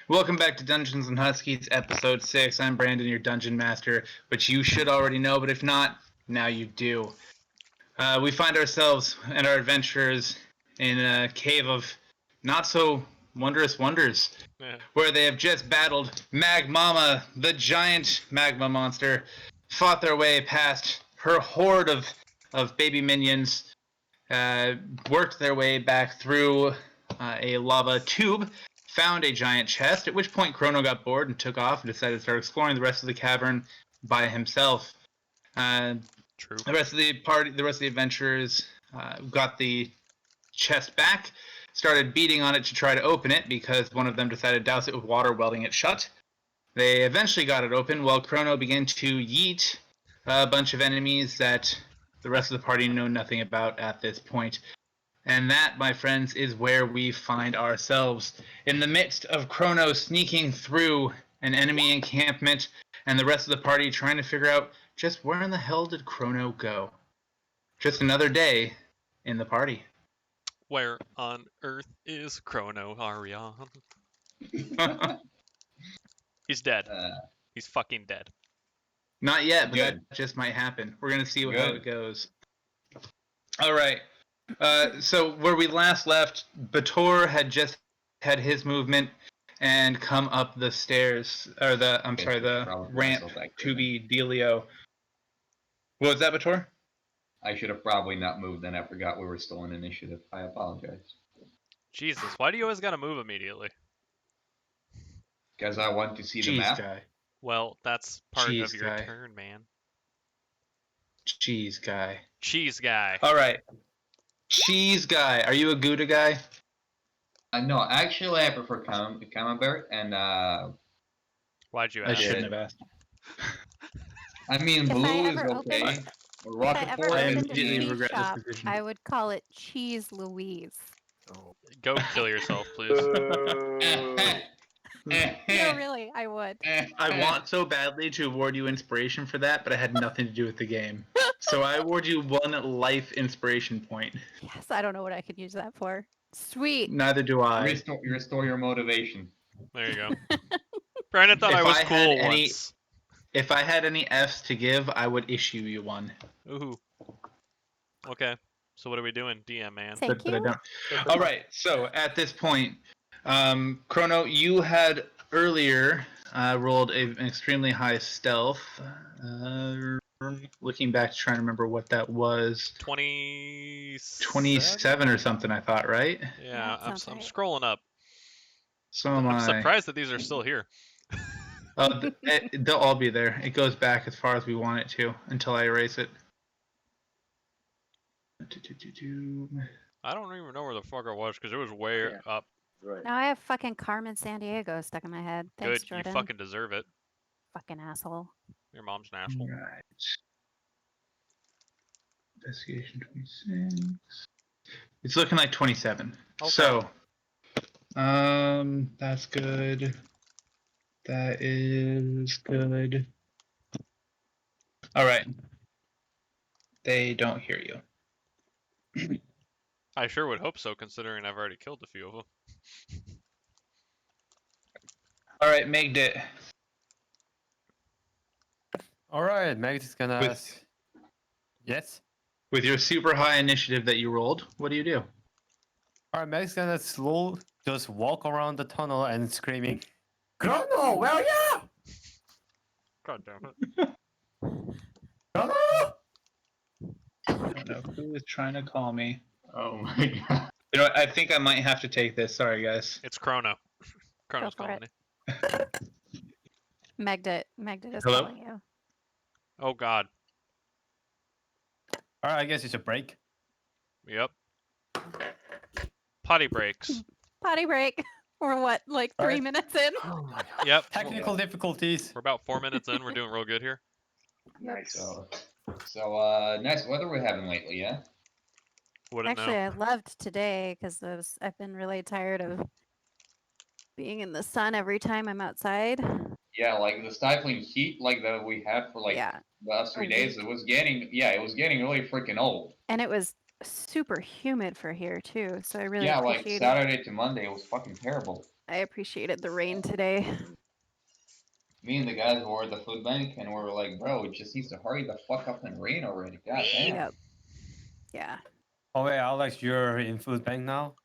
Welcome back to Dungeons and Huskies, episode 6. I'm Brandon, your dungeon master, which you should already know, but if not, now you do. We find ourselves and our adventurers in a cave of not so wondrous wonders, where they have just battled Magmama, the giant magma monster, fought their way past her horde of baby minions, worked their way back through a lava tube, found a giant chest, at which point Crono got bored and took off and decided to start exploring the rest of the cavern by himself. True. The rest of the adventurers got the chest back, started beating on it to try to open it because one of them decided to douse it with water, welding it shut. They eventually got it open while Crono began to yeet a bunch of enemies that the rest of the party know nothing about at this point. And that, my friends, is where we find ourselves, in the midst of Crono sneaking through an enemy encampment and the rest of the party trying to figure out just where in the hell did Crono go. Just another day in the party. Where on earth is Crono, Arion? He's dead. He's fucking dead. Not yet, but that just might happen. We're going to see how it goes. All right. So where we last left, Bator had just had his movement and come up the stairs, or the ramp to be Delio. What was that, Bator? I should have probably not moved, then I forgot we were still in initiative. I apologize. Jesus, why do you always gotta move immediately? Because I want to see the map. Guy. Well, that's part of your turn, man. Cheese guy. Cheese guy. All right. Cheese guy. Are you a Gouda guy? No, actually, I prefer Camembert, and Why'd you ask? I shouldn't have asked. I mean, blue is okay. If I ever opened a cheese shop, I would call it Cheese Louise. Go kill yourself, please. No, really, I would. I want so badly to award you inspiration for that, but it had nothing to do with the game. So I award you 1 life inspiration point. Yes, I don't know what I could use that for. Sweet. Neither do I. Restore your motivation. There you go. Brandon thought I was cool once. If I had any Fs to give, I would issue you one. Ooh. Okay. So what are we doing, DM man? Thank you. I don't. All right. So at this point, Crono, you had earlier rolled an extremely high stealth. Looking back, trying to remember what that was. 27 or something, I thought, right? Yeah, I'm scrolling up. So am I. I'm surprised that these are still here. They'll all be there. It goes back as far as we want it to until I erase it. I don't even know where the fuck I was because it was way up. Right. Now I have fucking Carmen Sandiego stuck in my head. Thanks, Good, Jordan. you fucking deserve it. Fucking asshole. Your mom's an asshole. Right. Investigation 26. It's looking like 27. Okay. So, that's good. That is good. All right. They don't hear you. I sure would hope so, considering I've already killed a few of them. All right, Meg it. All right, Meg is gonna. Yes. With your super high initiative that you rolled, what do you do? All right, Meg's gonna just walk around the tunnel and screaming, "Crono, where are you? God damn it! Crono!" I don't know who is trying to call me. Oh my god. You know what? I think I might have to take this. Sorry, guys. It's Crono. Crono's calling me. Megdit is Hello? calling you. Oh god. All right, I guess it's a break. Yep. Potty breaks. Potty break. Or what, like 3 minutes in? Oh my god. Yep. Technical difficulties. We're about 4 minutes in. We're doing real good here. Nice. So, nice weather we're having lately, yeah? Wouldn't Actually, know. I loved today because I've been really tired of being in the sun every time I'm outside. Yeah, like the stifling heat like that we had for like the last 3 days, it was getting really freaking old. And it was super humid for here too, so I really Yeah, like appreciated. Saturday to Monday, it was fucking terrible. I appreciated the rain today. Me and the guys were at the food bank, and we were like, bro, it just needs to hurry the fuck up and rain already. God damn. Yep. Yeah. Oh wait, Alex, you're in food bank now.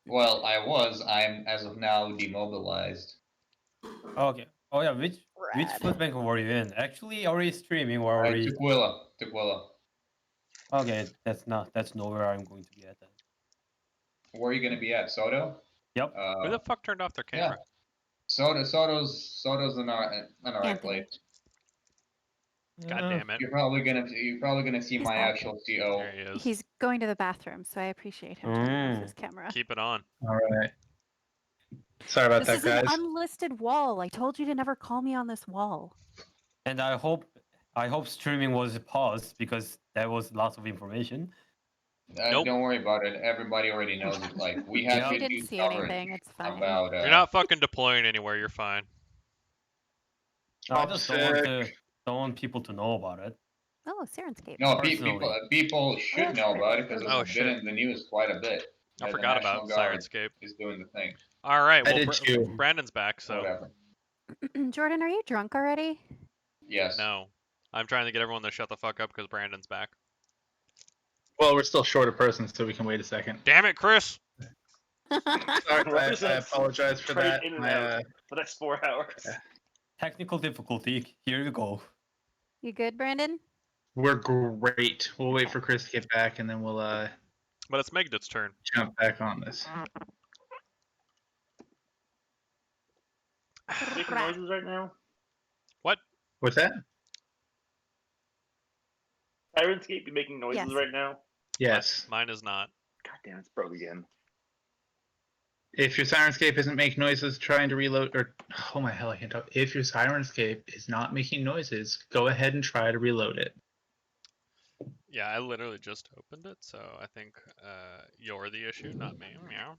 Well, I'm as of now demobilized. Okay. Oh yeah, which Rad. food bank were you in? Actually, are we streaming or are we? Tukwila. Okay, that's nowhere I'm going to be at then. Where are you gonna be at? Soto? Yep. Who the fuck turned off their camera? Soto's an alright Anthony. place. God damn it. You're probably gonna see He's my back. actual CO. There he is. He's going to the bathroom, so I appreciate him turning off his camera. Keep it on. All right. Sorry about This that, is guys. an unlisted wall. I told you to never call me on this wall. And I hope streaming was paused because there was lots of information. Nope. Don't worry about it. Everybody already knows it. Like we had Yeah. We good didn't news see coverage anything. It's fine. about. You're not fucking deploying anywhere. You're fine. I just don't want people to know about it. Oh, Sirenscape. No, Personally. people should know about it because Oh, it's shit. been in the news quite a bit. I that the forgot about National Guard Sirenscape. is doing the thing. All right. I Well, did too. Brandon's back, so Whatever. Jordan, are you drunk already? Yes. no. I'm trying to get everyone to shut the fuck up because Brandon's back. Well, we're still short a person, so we can wait a second. Damn it, Chris! Sorry, I apologize for Trade that. in and My, out. The next 4 hours. Technical difficulty. Here you go. You good, Brandon? we're great. We'll wait for Chris to get back, and then we'll But it's Megdit's turn. jump back on this. Making noises right now. What's that? Sirenscape be making noises Yes. right now. Yes. Mine is not. God damn, it's broke again. If your Sirenscape isn't making noises trying to reload, or oh my hell, I can't talk. If your Sirenscape is not making noises, go ahead and try to reload it. Yeah, I literally just opened it, so I think you're the issue, not me. Meow.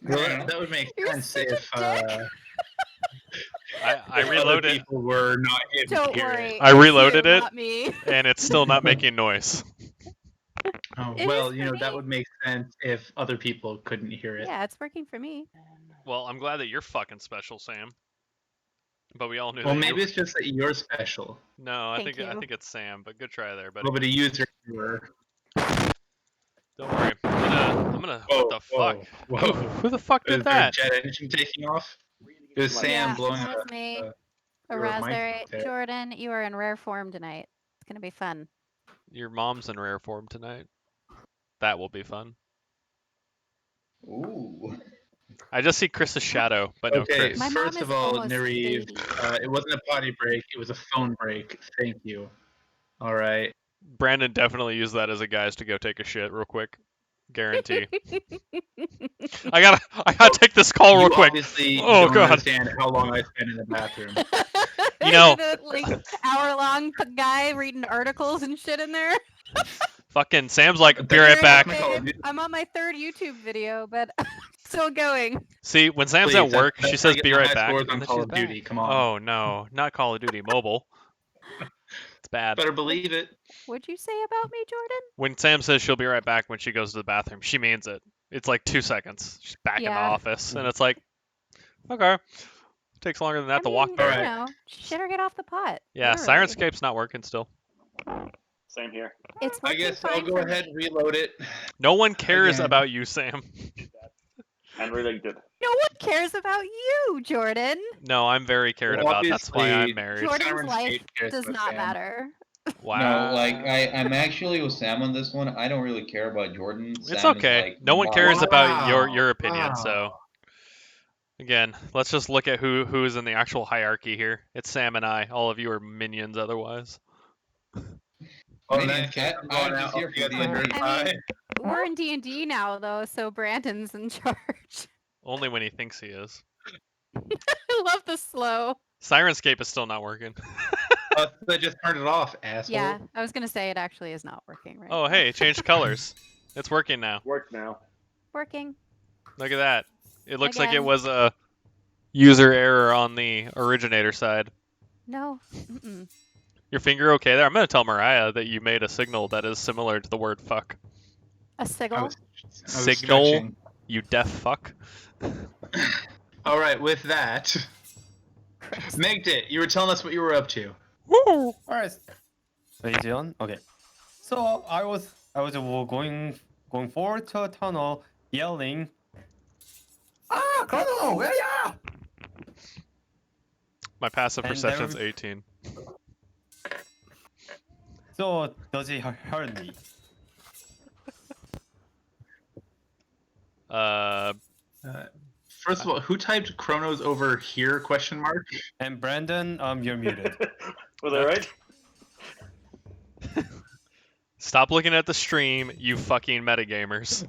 Well, that would make You're sense such a if dick. I if other reloaded. people were not able to Don't hear worry. it. I it's reloaded you, it. Not me. And it's still not making noise. Oh, It well, is you for know, that me. would make sense if other people couldn't hear it. Yeah, it's working for me. Well, I'm glad that you're fucking special, Sam. But we all knew Well, that. maybe it's just that you're special. No, I Thank think you. it's Sam. But good try there, A buddy. little bit of user error. Don't worry. I'm gonna. What the fuck? Whoa. Who the fuck Is did there a that? jet engine taking off? It was Sam Yeah, blowing that up. was me. A your raspberry. mic there. Jordan, you are in rare form tonight. It's gonna be fun. Your mom's in rare form tonight. That will be fun. Ooh. I just see Chris's shadow, but no Okay, Chris. My mom first is of all, almost Nariv, 80. it wasn't a potty break, it was a phone break. Thank you. All right. Brandon definitely used that as a guise to go take a shit real quick. Guarantee. I gotta take this call real You quick. obviously Oh, don't God. understand how long I spent in the bathroom. You know- the like hour-long guy reading articles and shit in there. Fucking Sam's like, be Be right right back. my Call of Duty. I'm on my 3rd YouTube video, but I'm still going. See, when Sam's Please, at work, that's she how says I get be my right high back. scores And on then Call she's of back. Duty, come on. Oh no, not Call of Duty Mobile. It's bad. Better believe it. What'd you say about me, Jordan? When Sam says she'll be right back when she goes to the bathroom, she means it. It's like 2 seconds. She's back in the Yeah. office, and it's like, okay. Takes longer than that to walk mean, there. Alright. You know, shit or get off the pot. Yeah, literally. Sirenscape's not working still. Same here. It's I working guess I'll fine go for me. ahead and reload it. No one cares Again. about you, Sam. And really good. No one cares about you, Jordan. No, I'm very cared Well, about. That's why obviously, I'm married. Jordan's Sirenscape life cares does about not Sam. matter. Wow. No, like I'm actually with Sam on this one. I don't really care about Jordan. It's Sam is, okay. like, No one Mark. cares about your Wow. opinion. So Wow. again, let's just look at who's in the actual hierarchy here. It's Sam and I. All of you are minions otherwise. Well, in Minions, that case, I'm going I'm out just here for together the and D&D. I mean, bye. we're in D&D now, though, so Brandon's in charge. Only when he thinks he is. I love the slow. Sirenscape is still not working. I just turned it off, asshole. Yeah, I was gonna say it actually is not working right Oh, now. hey, it changed colors. It's working now. Work now. Working. Look at that. It looks like it Again. was a user error on the originator side. No. Mm-mm. Your finger okay there? I'm gonna tell Mariah that you made a signal that is similar to the word fuck. A I sigil? was Signal, stretching. you deaf fuck. All right, with that, Christ. Megged it. You were telling us what you were up to. Woo! All right. Is it on? Okay. So I was going forward to a tunnel, yelling, "Ah, Crono, where ya?" My passive And perception's there- 18. So does he hurt me? First of all, who typed Chronos over here? Question mark. And Brandon, you're muted. Was I right? Stop looking at the stream, you fucking metagamers.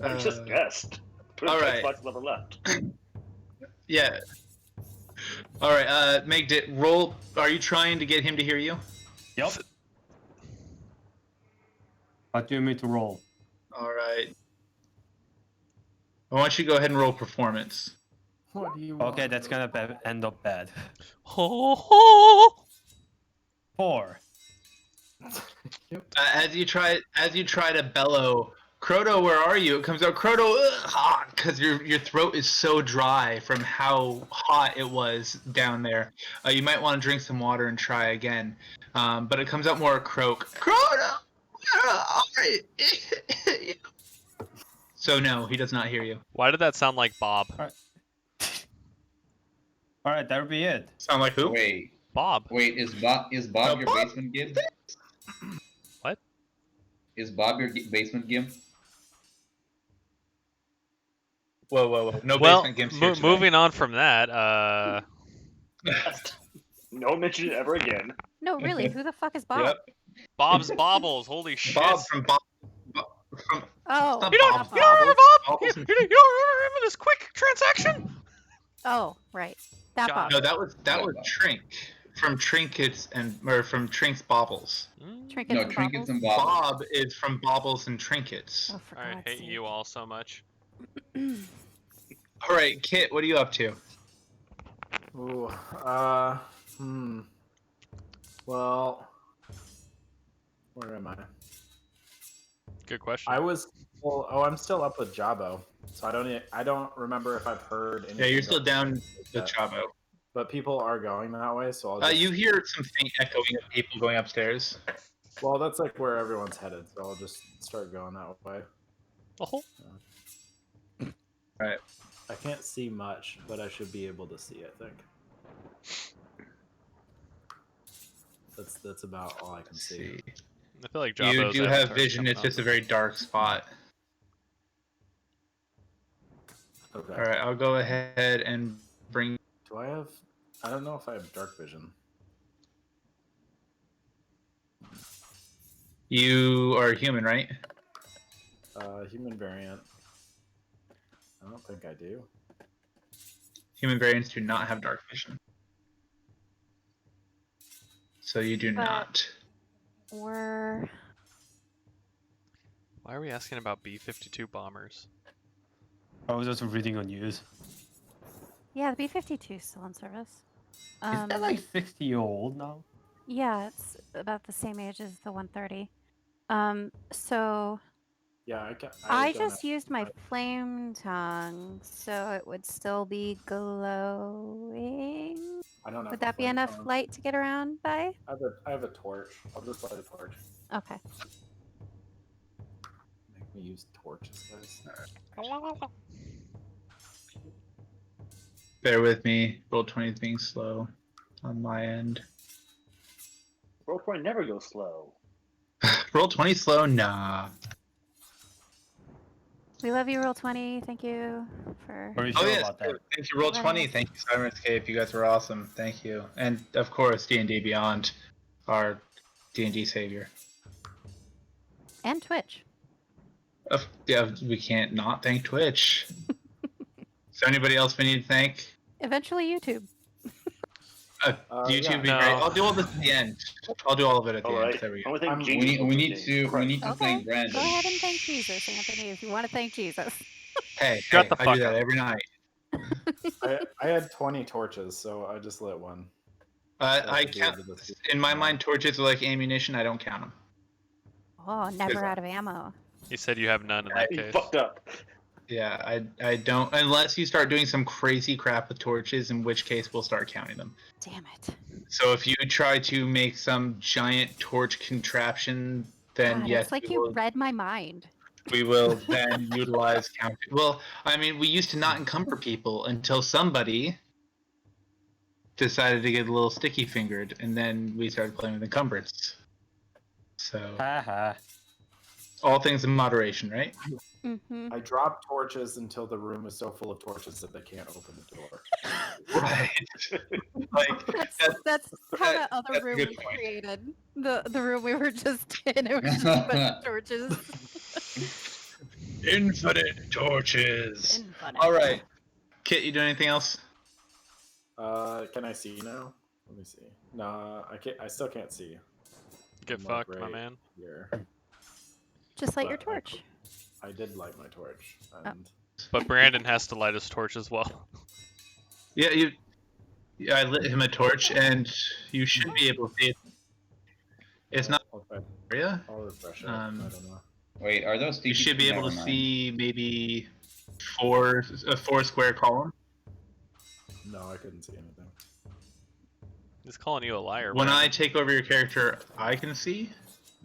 I just guessed. Put a all text right. box on the left. Yeah. All right. Megged it. Roll. Are you trying to get him to hear you? Yep. What do you mean to roll? All right. I want you to go ahead and roll performance. What do you Okay, want? that's gonna end up bad. Ho ho! 4. As you try to bellow, Crono, where are you? It comes out, Crono, hot, because your throat is so dry from how hot it was down there. You might want to drink some water and try again. But it comes out more a croak. Crono, where are you? So no, he does not hear you. Why did that sound like Bob? All right, that'll be it. Sound like who? Wait, Bob. is Bob your Bob? basement gimp? What? Is Bob your basement gimp? Whoa. No Well, basement gimps here today. moving on from that, No mention it ever again. No, really, who the fuck is Bob? Yep. Bob's Bobbles, holy shit. Bob from Bob. From, Oh, Stop You don't, Bob. you don't remember Bob? Bobbles You and- don't remember this quick transaction? oh, right. That God. Bob. No, that was Yeah, Trink from Trinkets or from Trink's Bobbles. Trinkets No, and trinkets baubles? and bobbles. Bob is from Bobbles and Trinkets. Oh, for I God's hate sake. you all so much. All right, Kit, what are you up to? Ooh, Well, where am I? Good question. I'm still up with Jabo, so I don't remember if I've heard anything. Yeah, you're still about down it the yet. Chavo. But people are going that way, so I'll just... You hear some faint echoing of people going upstairs. Well, that's like where everyone's headed, so I'll just start going that way. Oh. Right. I can't see much, but I should be able to see, I think. That's about all I can Let's see. see. I feel like You Jabbo's do have avatar's vision. coming It's just up. a very dark spot. Okay. All right, I'll go ahead and bring. Do I have... I don't know if I have dark vision. You are human, right? Human variant. I don't think I do. Human variants do not have dark vision. So you do But- not. We're... Why are we asking about B-52 bombers? I was just reading on news. Yeah, the B-52 is still in service. Is that like 60-year-old now? Yeah, it's about the same age as the 130. So Yeah, I don't just used my flame tongue, so it would still be glowing. I don't know. Would that be enough light to get around by? I have a torch. I'll just light a torch. Okay. Make me use torches, guys. Bear with me. Roll 20 is being slow on my end. Roll point never goes slow. Roll 20 slow? Nah. We love you, Roll 20. Thank you for. Are you Oh sure yes, about that? thank you. Roll Right. 20. Thank you, Cyber Escape. You guys were awesome. Thank you. And of course, D&D Beyond, our D&D savior. And Twitch. Yeah, we can't not thank Twitch. Is there anybody else we need to thank? Eventually, YouTube. YouTube yeah. would be No. great. I'll do all this at the end. I'll do all of it at the All end. right. There we I go. want to thank I'm- Jesus. We need to Okay, thank Brandon. go ahead and thank Jesus, Anthony, if you want to thank Jesus. Hey, Shut hey, the I fuck do that up. every night. I had 20 torches, so I just lit one. I could be count. into this In my now. mind, torches are like ammunition. I don't count them. Oh, never out of ammo. You said you have none in that You case. fucked up. Yeah, I don't unless you start doing some crazy crap with torches, in which case we'll start counting them. Damn it. So if you try to make some giant torch contraption, then God, yes, it's like you read my mind. we will then utilize count. Well, I mean, we used to not encumber people until somebody decided to get a little sticky fingered, and then we started playing with encumbrance. So Haha. all things in moderation, right? Mm-hmm. I drop torches until the room is so full of torches that they can't open the door. Right. Like That's how that other that's a room good was point. created. The room we were just in. It was just a bunch of torches. Infinite torches. Infinite. All right, Kit, you doing anything else? Can I see now? Let me see. No, I can't. I still can't see. Get I'm, like, fucked, my right man. Here. Just light your But I torch. I did light my torch, and But Brandon has to light his torch as well. Yeah, I lit him a torch, and you should be able to see it. It's not I'll try. area. I'll refresh it. I Um, don't know. Wait, are those? You should be able to Never mind. see maybe a 4 square column. No, I couldn't see anything. He's calling you a liar. When I Brandon. take over your character, I can see.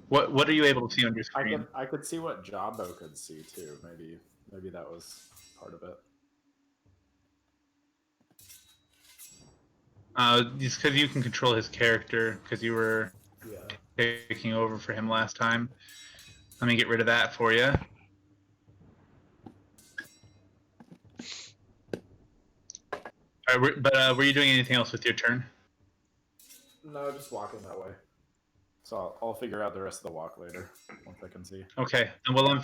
What are you able to see on your screen? I could see what Jabbo could see too. Maybe that was part of it. Just because you can control his character, because you were Yeah. taking over for him last time. Let me get rid of that for you. All right, but were you doing anything else with your turn? No, just walking that way. So I'll figure out the rest of the walk later once I can see. Okay, and while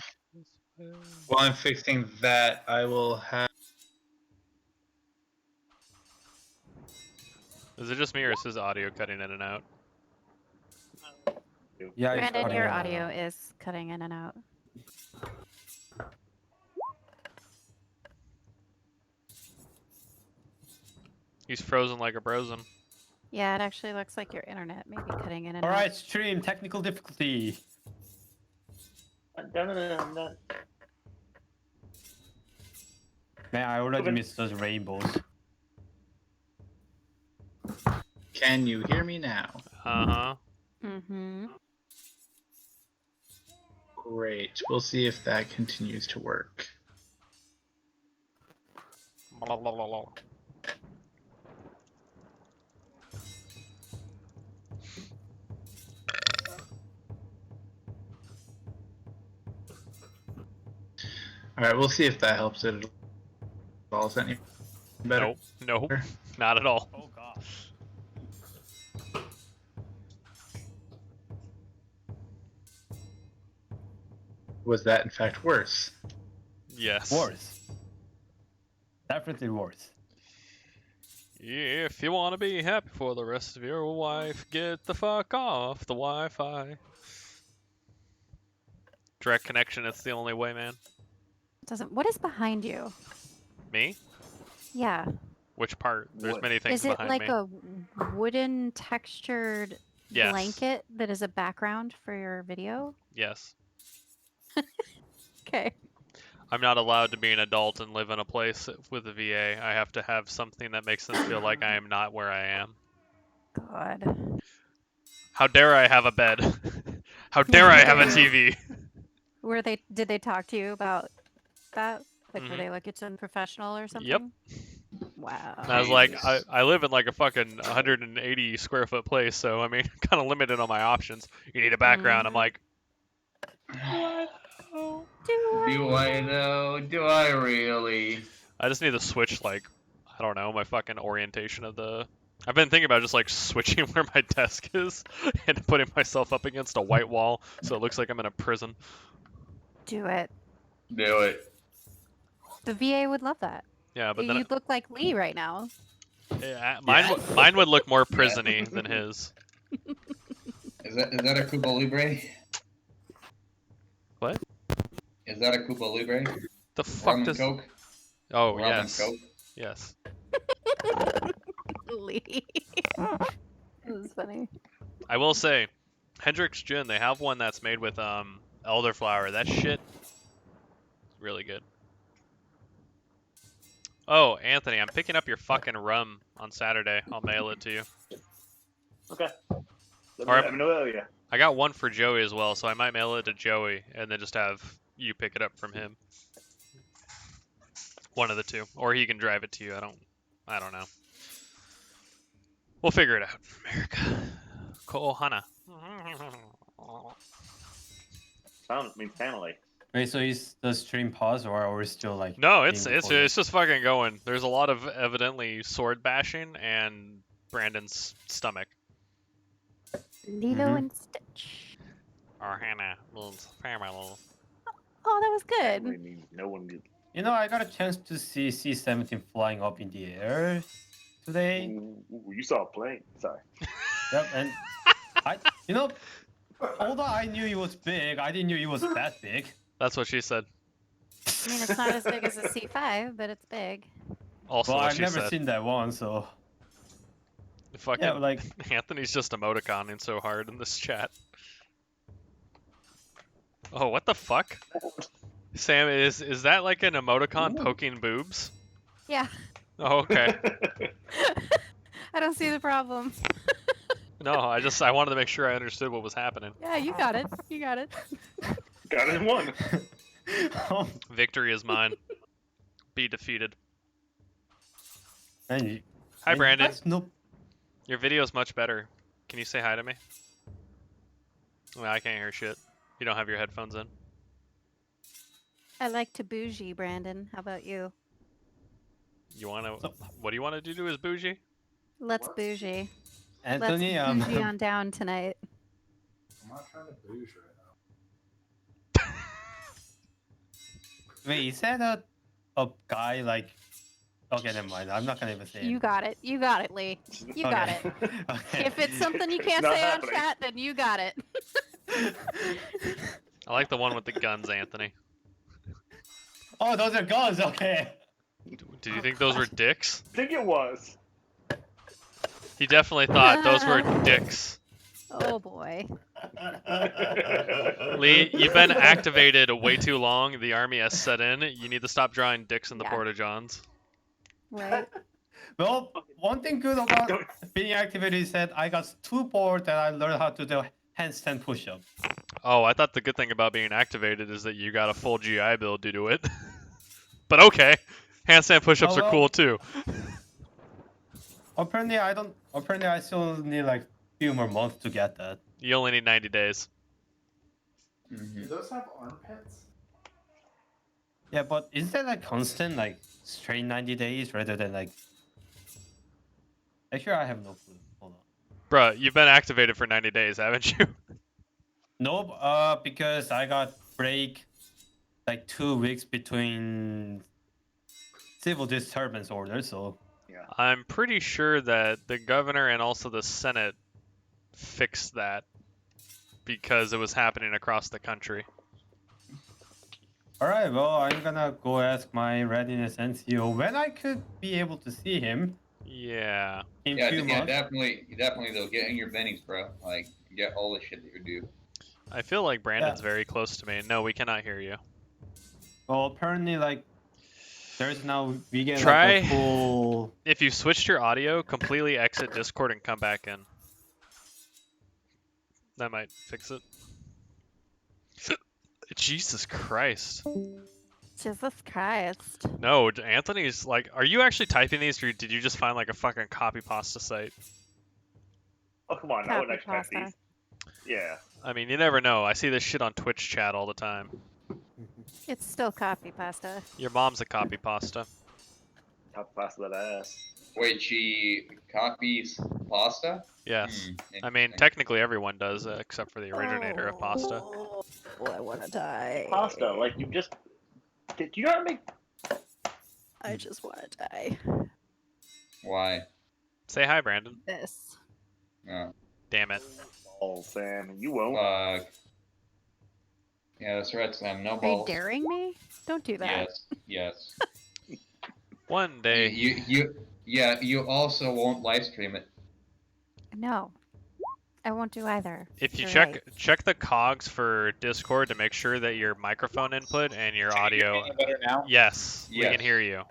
I'm fixing that, I will have. Is it just me or is his audio cutting in and out? Yeah, it's Brandon, cutting your in and audio out. is cutting in and out. He's frozen like a brosen. Yeah, it actually looks like your internet may be cutting in and All out. right, stream technical difficulty. Dun-dun-dun-dun. Man, I already Okay. missed those rainbows. Can you hear me now? Uh-huh. Mm-hmm. Great. We'll see if that continues to work. Blah, blah, blah, blah. All right, we'll see if that helps it at all. Is that any better? Nope, not at all. Oh god. Was that in fact worse? Yes. Worse. Definitely worse. If you want to be happy for the rest of your life, get the fuck off the Wi-Fi. Direct connection, it's the only way, man. Doesn't. What is behind you? Me? Yeah. Which part? There's Wood. many things Is it behind like me. a wooden textured Yes. blanket that is a background for your video? Yes. Okay. I'm not allowed to be an adult and live in a place with a VA. I have to have something that makes them feel like I am not where I am. God. How dare I have a bed? How dare I have a TV? Did they talk to you about that? Like, were Mhm. they like, it's unprofessional or something? Yep. Wow. And I was like, Jesus. I live in like a fucking 180 square foot place, so I mean, kind of limited on my options. You need a background. I'm Mhm. like, Do I know? Do I really? I just need to switch, like, I don't know, my fucking orientation of the. I've been thinking about just like switching where my desk is and putting myself up against a white wall so it looks like I'm in a prison. Do it. Do it. The VA would love that. Yeah, but then You look like Lee right now. mine would look more prison-y than his. Is that a Cuba Libre? What? Is that a Cuba Libre? The fuck Rum does? and Coke? Oh Rum yes. and Coke? Yes. Lee. That was funny. I will say, Hendrick's Gin, they have one that's made with elderflower. That shit is really good. Oh, Anthony, I'm picking up your fucking rum on Saturday. I'll mail it to you. Okay. Or Let me know, yeah. I got one for Joey as well, so I might mail it to Joey and then just have you pick it up from him. One of the two, or he can drive it to you. I don't know. We'll figure it out. America, Kohana. Sound means family. Wait, so is the stream pause or are we still like? No, being it's recorded? just fucking going. There's a lot of evidently sword bashing and Brandon's stomach. Lilo and Stitch. Or Hannah, family. Oh, that was Family good. means no one gets. You know, I got a chance to see C-17 flying up in the air today. Ooh, you saw a plane. Sorry. Yep, and although I knew it was big, I didn't know it was that big. That's what she said. I mean, it's not as big as a C5, but it's big. Also, Well, what I've she never said. seen that one, so Fucking yeah, like Anthony's just emoticoning so hard in this chat. Oh, what the fuck? Sam, is that like an emoticon poking boobs? Yeah, Oh, okay. I don't see the problem. No, I wanted to make sure I understood what was happening. Yeah, you got it. You got it. Got it in one. Victory is mine. Be defeated. and you, Hi, and Brandon. you guys know- Your video's much better. Can you say hi to me? Well, I can't hear shit. You don't have your headphones in. I like to bougie, Brandon. How about you? You wanna? What do you want to do to his bougie? Let's bougie. Anthony, Let's bougie on down tonight. I'm not trying to booze right now. wait, is that a guy like? Okay, never mind. I'm not gonna even say You it. got it. You got it, Lee. You got it. Okay. If it's something you can't Not say happening. on chat, then you got it. I like the one with the guns, Anthony. Oh, those are guns. Okay. Did you think those were dicks? I think it was. He definitely thought those were dicks. Oh boy. Lee, you've been activated way too long. The army has set in. You need to stop drawing dicks in the Yeah. porta-johns. Right. Well, one thing good about being activated is that I got 2 boards and I learned how to do handstand push-up. Oh, I thought the good thing about being activated is that you got a full GI build due to it. But okay, handstand push-ups Oh, are well. cool too. Apparently, I still need like few more months to get that. You only need 90 days. Do those have armpits? Yeah, but is that like constant, like straight 90 days rather than like? Actually, I have no clue. Hold on. Bruh, you've been activated for 90 days, haven't you? Nope. Because I got break like 2 weeks between civil disturbance orders, so. I'm pretty sure that the governor and also the Senate fixed that because it was happening across the country. All right. Well, I'm gonna go ask my readiness NCO when I could be able to see him Yeah. in Yeah, few months. definitely though. Get in your bennies, bro. Like, get all the shit that you do. I feel like Brandon's very close to me. No, we cannot hear you. Well, apparently, like, there's now we get Try- like a full. If you switched your audio, completely exit Discord and come back in. That might fix it. Jesus Christ. Jesus Christ. No, Anthony's like, are you actually typing these or did you just find like a fucking copy pasta site? Oh, come on. I wouldn't Copy expect pasta. these. Yeah. I mean, you never know. I see this shit on Twitch chat all the time. It's still copy pasta. Your mom's a copy pasta. Top class of that ass. Wait, she copies pasta? Yes. I mean, Interesting. technically everyone does, except for the originator of pasta. Oh, I want to die. Pasta, like you just. Did you not make. I just want to die. Why? Say hi, Brandon. This. Oh, Damn it. Oh, Sam, you won't. fuck. Yeah, that's right, Sam. No Are you balls. daring me? Don't do that. Yes, yes. One day. You also won't live stream it. No, I won't do either. If you You're right. check the cogs for Discord to make sure that your microphone input and your audio. Any better now? Yes, we can Yes. hear you.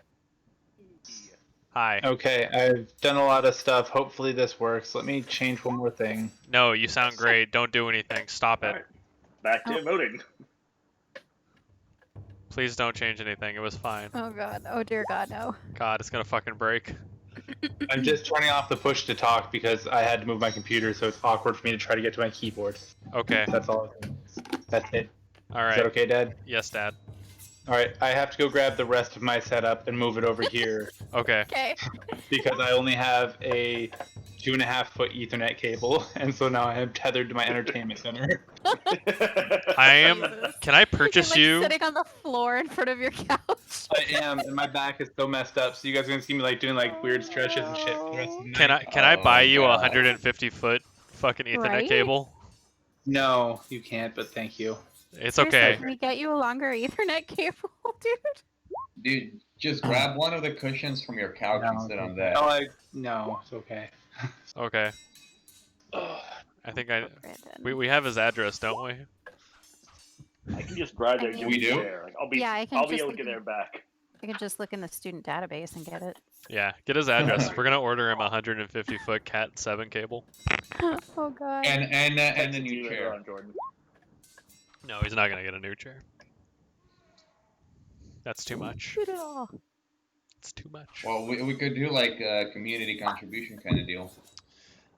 Hi. Okay, I've done a lot of stuff. Hopefully this works. Let me change one more thing. No, you sound great. Don't do anything. Stop it. Alright. Back to voting. Please don't change anything. It was fine. Oh god. Oh dear god, no. God, it's gonna fucking break. I'm just turning off the push to talk because I had to move my computer, so it's awkward for me to try to get to my keyboard. Okay. That's all. That's it. All Is that right. okay, Dad? Yes, Dad. All right, I have to go grab the rest of my setup and move it over here Okay. Okay. because I only have a 2.5-foot Ethernet cable, and so now I am tethered to my entertainment center. I am. Jesus. Can I You're, purchase like, you? sitting on the floor in front of your couch. I am, and my back is so messed up, so you guys are gonna see me like doing like weird stretches and shit for the rest of the night. Can I buy you a God. 150-foot fucking Ethernet Right? cable? No, you can't, but thank you. It's Seriously, okay. Can we get you a longer Ethernet cable, dude? Dude, just grab one of the cushions from your couch and sit on that. No, it's okay. Okay. I think Brandon. we have his address, don't we? I can just grab there. I and mean- give you We a do? chair. Like, I'll be Yeah, I can able just to look get in- there back. I can just look in the student database and get it. Yeah. Get his address. We're gonna order him a 150-foot Cat 7 cable. Oh god. And the Text it to new you later chair. on, Jordan. No, he's not gonna get a new chair. That's too much. Shoot it all. It's too much. Well, we could do like a community contribution kind of deal.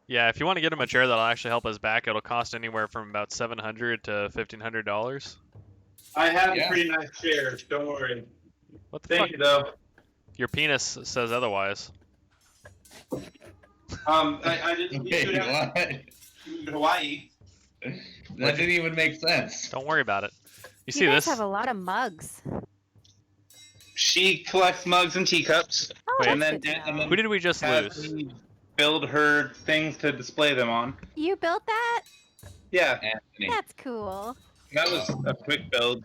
Yeah, if you want to get him a chair that'll actually help us back, it'll cost anywhere from about $700 to $1,500. I have Yeah. pretty nice chairs. Don't worry. What the fuck? you though. Your penis says otherwise. I didn't Wait, what? in Hawaii. That didn't even make sense. Don't worry about it. You You see guys this? have a lot of mugs. She collects mugs and teacups, Oh, Wait. and that's then good to and know. Who did we just has lose? me build her things to display them on. You built that? Yeah, Anthony. That's cool. that was a quick build.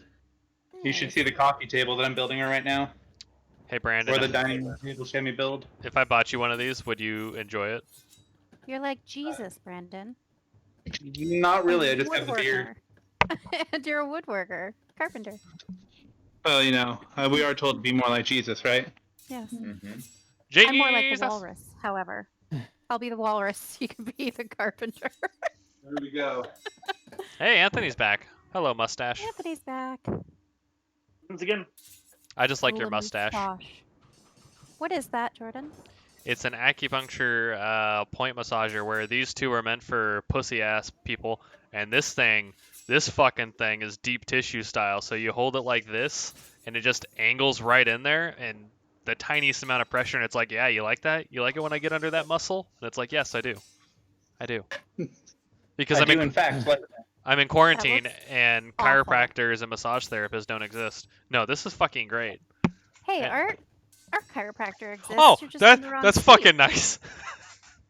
You should Nice. see the coffee table that I'm building her right now, Hey Brandon, or the dining room table she had me build. if I bought you one of these, would you enjoy it? You're like Jesus, Brandon. Not really. I just have the beard. Woodworker. And you're a woodworker. Carpenter. Well, you know, we are told to be more like Jesus, right? Yes. Mm-hmm. Jesus. I'm more like the walrus, however. I'll be the walrus. You can be the carpenter. There we go. Hey, Anthony's back. Hello, mustache. Anthony's back. Once again, I just like Ooh, your a mustache. What is that, Jordan? It's an acupuncture point massager where these two are meant for pussy ass people, and this fucking thing is deep tissue style. So you hold it like this, and it just angles right in there, and the tiniest amount of pressure, and it's like, yeah, you like that? You like it when I get under that muscle? And it's like, yes, I do. I do. Because I do, in fact, like I'm in quarantine, looks and awful. chiropractors and massage therapists don't exist. No, this is fucking great. Hey, Yeah. our chiropractor exists. Oh, You're just in the wrong that's state. fucking nice.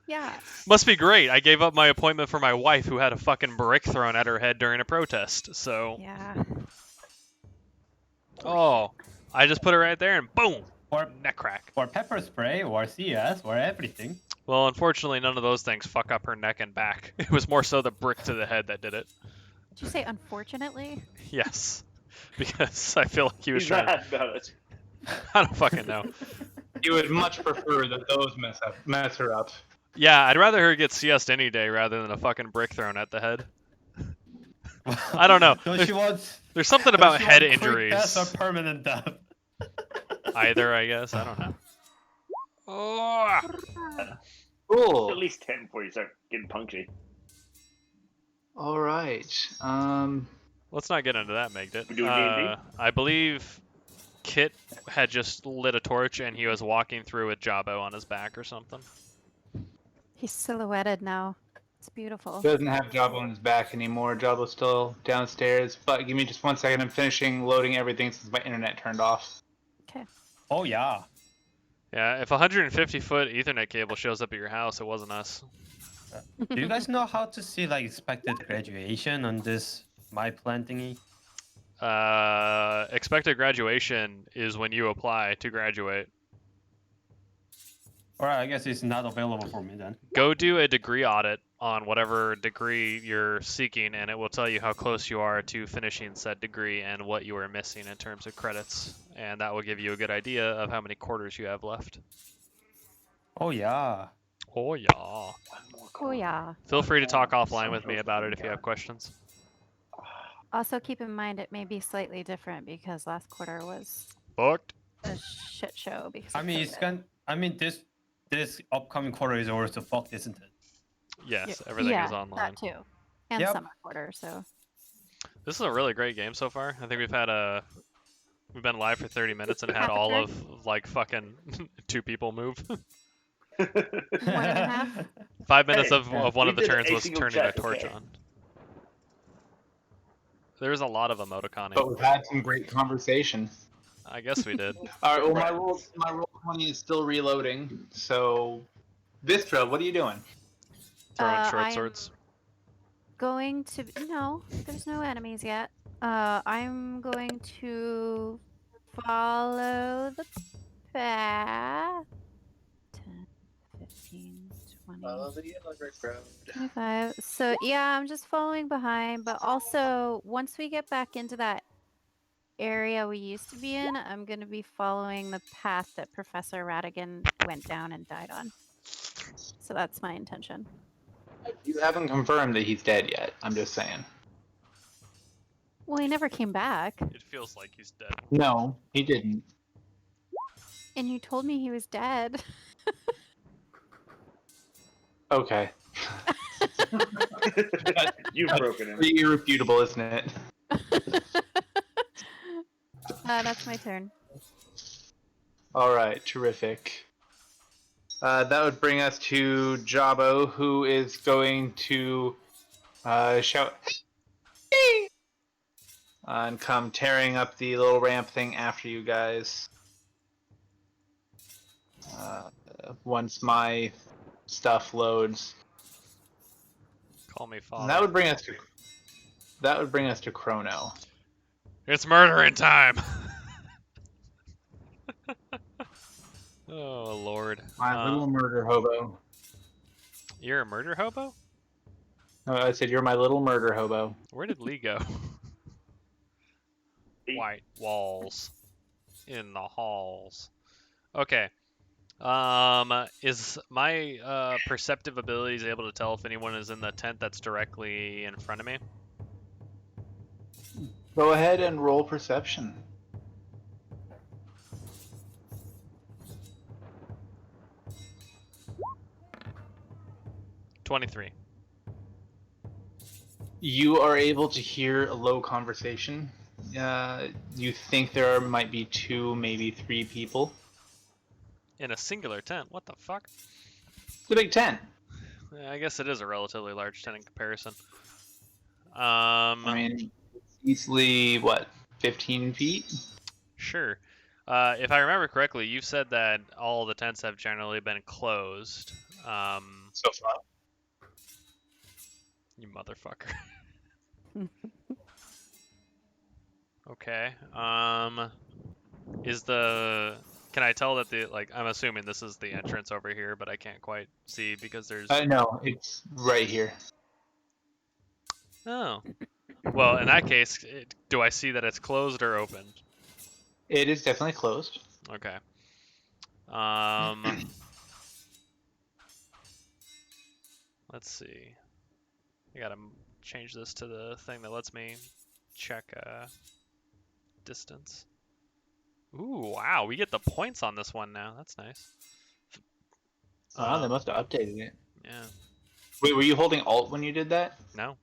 Yeah. Must be great. I gave up my appointment for my wife who had a fucking brick thrown at her head during a protest. So, Yeah. oh, I just put it right there and boom, Or neck crack. or pepper spray, or CS, or everything. Well, unfortunately, none of those things fuck up her neck and back. It was more so the brick to the head that did it. Did you say unfortunately? Yes, because I feel like he was he's trying. mad about it. I don't fucking know. you would much prefer that those mess her up. Yeah, I'd rather her get CS'd any day rather than a fucking brick thrown at the head. I don't know. So she wants There's something about she head want quick injuries. death or permanent death. Either, I guess. I don't know. Oh, Cool. At least 10 before you start getting punchy. All right. let's not get into that, Megdit. We doing D&D? I believe Kit had just lit a torch and he was walking through with Jabbo on his back or something. He's silhouetted now. It's beautiful. Doesn't have Jabba on his back anymore. Jabba's still downstairs. But give me just 1 second. I'm finishing loading everything since my internet turned off. Oh yeah. Yeah, if a 150-foot Ethernet cable shows up at your house, it wasn't us. Do you guys know how to see like expected graduation on this my plan thingy? Expected graduation is when you apply to graduate. Alright, I guess it's not available for me then. Go do a degree audit on whatever degree you're seeking, and it will tell you how close you are to finishing said degree and what you are missing in terms of credits. And that will give you a good idea of how many quarters you have left. Oh yeah. Oh, yeah. One more Oh quarter. yeah. Feel free to talk I'm offline so with me close to about it being if you have done. questions. Also keep in mind it may be slightly different because last quarter was Booked. a shit show because I of mean, COVID. this upcoming quarter is also fucked, isn't it? Yes, Yeah, everything is yeah, online. that too. And Yep. summer quarter, so This is a really great game so far. I think we've been live for 30 minutes and had Half a all turn? of like fucking 2 people move. 1.5. 5 minutes Hey, of one we of the did turns a was single turning a check, torch okay. on. There's a lot of emoticoning. But we've had some great conversation. I guess we did. All right. Well, Friends. my roll 20 is still reloading. So, Vistra, what are you doing? Throwing short I am swords. going to no, there's no enemies yet. I'm going to follow the path. 10, 15, 20, 25. So yeah, I'm just following behind, but also once we get back into that area we used to be in, I'm going to be following the path that Professor Radigan went down and died on. So that's my intention. You haven't confirmed that he's dead yet. I'm just saying. Well, he never came back. It feels like he's dead. No, he didn't. And you told me he was dead. Okay. You've broken him. Pretty irrefutable, isn't it? That's my turn. All right, terrific. That would bring us to Jabo, who is going to shout "Hey!" And come tearing up the little ramp thing after you guys. Once my stuff loads, Call me and father. that would bring us to Crono. It's murdering time. Oh lord. My little murder hobo. You're a murder hobo? No, I said you're my little murder hobo. Where did Lee go? He- White walls in the halls. Okay. Is my perceptive abilities able to tell if anyone is in the tent that's directly in front of me? Go ahead and roll perception. $23. You are able to hear a low conversation. You think there might be 2, maybe 3 people. In a singular tent? What the fuck? It's a big tent. Yeah, I guess it is a relatively large tent in comparison. I mean, it's easily, what, 15 feet? Sure. If I remember correctly, you said that all the tents have generally been closed. So far. You motherfucker. Okay. Can I tell that I'm assuming this is the entrance over here, but I can't quite see because there's. No, it's right here. Oh. Well, in that case, do I see that it's closed or open? It is definitely closed. Okay. Let's see. I gotta change this to the thing that lets me check distance. Ooh, wow, we get the points on this one now. That's nice. Wow, they must have updated it. Yeah. Wait, were you holding Alt when you did that? No.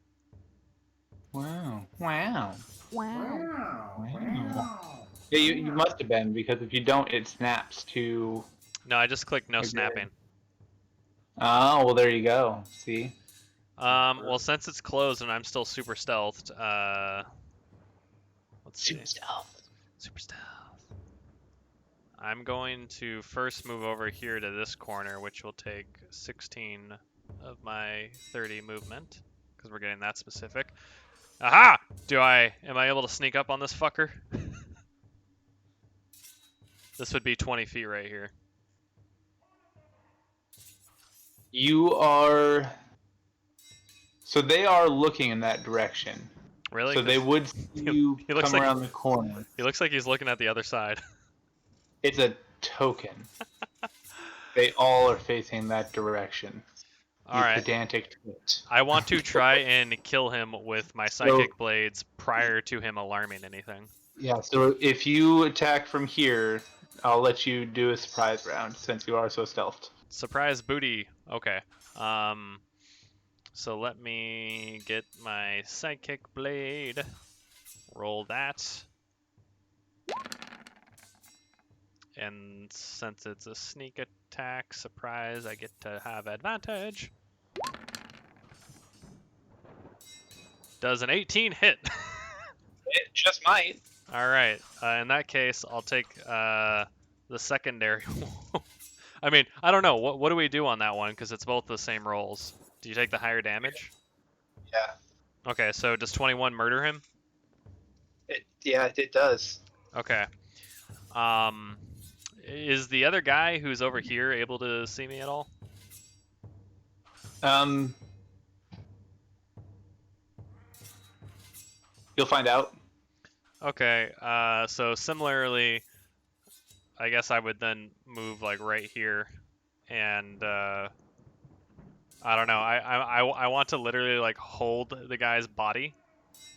Wow. Wow. Wow. Yeah, you must have been, because if you don't, it snaps to... No, I just clicked no Okay. snapping. Oh, well, there you go. See? Well, since it's closed and I'm still super stealthed, let's see. Super stealth. Super stealth. I'm going to first move over here to this corner, which will take 16 of my 30 movement, because we're getting that specific. Aha! Am I able to sneak up on this fucker? This would be 20 feet right here. You are. So they are looking in that direction. Really? So they 'Cause would see you he looks come like around the corner. he looks like he's looking at the other side. It's a token. They all are facing that direction. All You right. pedantic twit. I want to try and kill him with my So- psychic blades prior to him alarming anything. Yeah, so if you attack from here, I'll let you do a surprise round since you are so stealthed. Surprise booty. Okay. So let me get my psychic blade. Roll that. And since it's a sneak attack surprise, I get to have advantage. Does an 18 hit? It just might. All right. In that case, I'll take the secondary. I mean, I don't know. What do we do on that one? Because it's both the same rolls. Do you take the higher damage? Yeah. Okay. So does 21 murder him? It does. Okay. Is the other guy who's over here able to see me at all? You'll find out. Okay. So similarly, I guess I would then move like right here, and I don't know. I want to literally like hold the guy's body.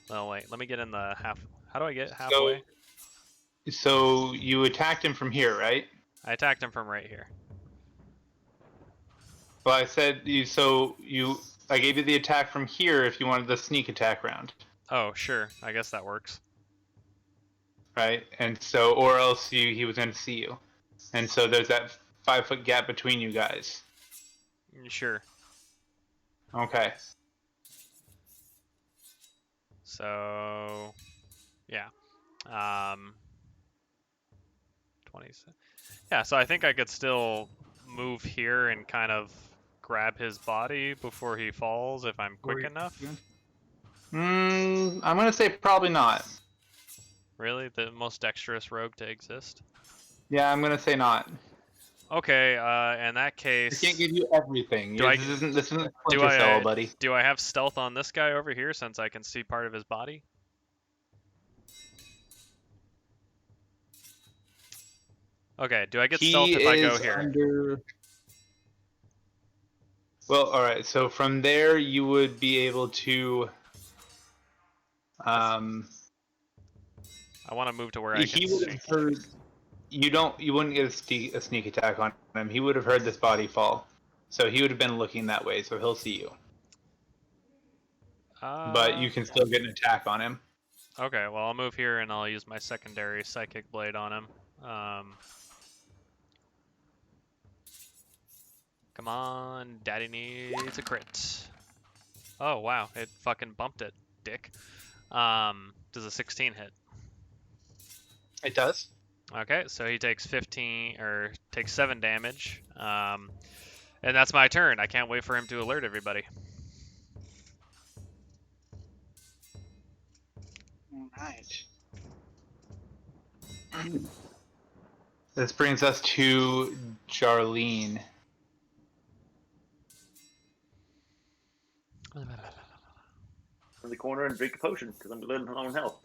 Oh wait, let me get in the half. How do I get halfway? So you attacked him from here, right? I attacked him from right here. Well, I said you. So you. I gave you the attack from here if you wanted the sneak attack round, Oh sure, I guess that works. right? And so, or else he was going to see you, and so there's that 5-foot gap between you guys. Sure. Okay. So yeah. 20. Yeah, so I think I could still move here and kind of grab his body before he falls if I'm quick enough. I'm gonna say probably not. Really? The most dexterous rogue to exist? Yeah, I'm gonna say not. Okay, in that I case, can't give you everything. Do I- this isn't do Splinter I- Cell, buddy. do I have stealth on this guy over here since I can see part of his body? Okay, do I get stealth if I go here? Under... Well, all right. So from there, you would be able to. I want to move to where I can He would see. have heard. You wouldn't get a sneak attack on him. He would have heard this body fall, so he would have been looking that way. So he'll see you, but you can still get an attack on him. Okay, well I'll move here and I'll use my secondary psychic blade on him. Come on, daddy needs a crit. Oh wow, it fucking bumped it, dick. Does a 16 hit? It does. Okay, so he takes 7 damage. And that's my turn. I can't wait for him to alert everybody. All right. This brings us to Jarlene. In the corner and drink a potion because I'm living on health.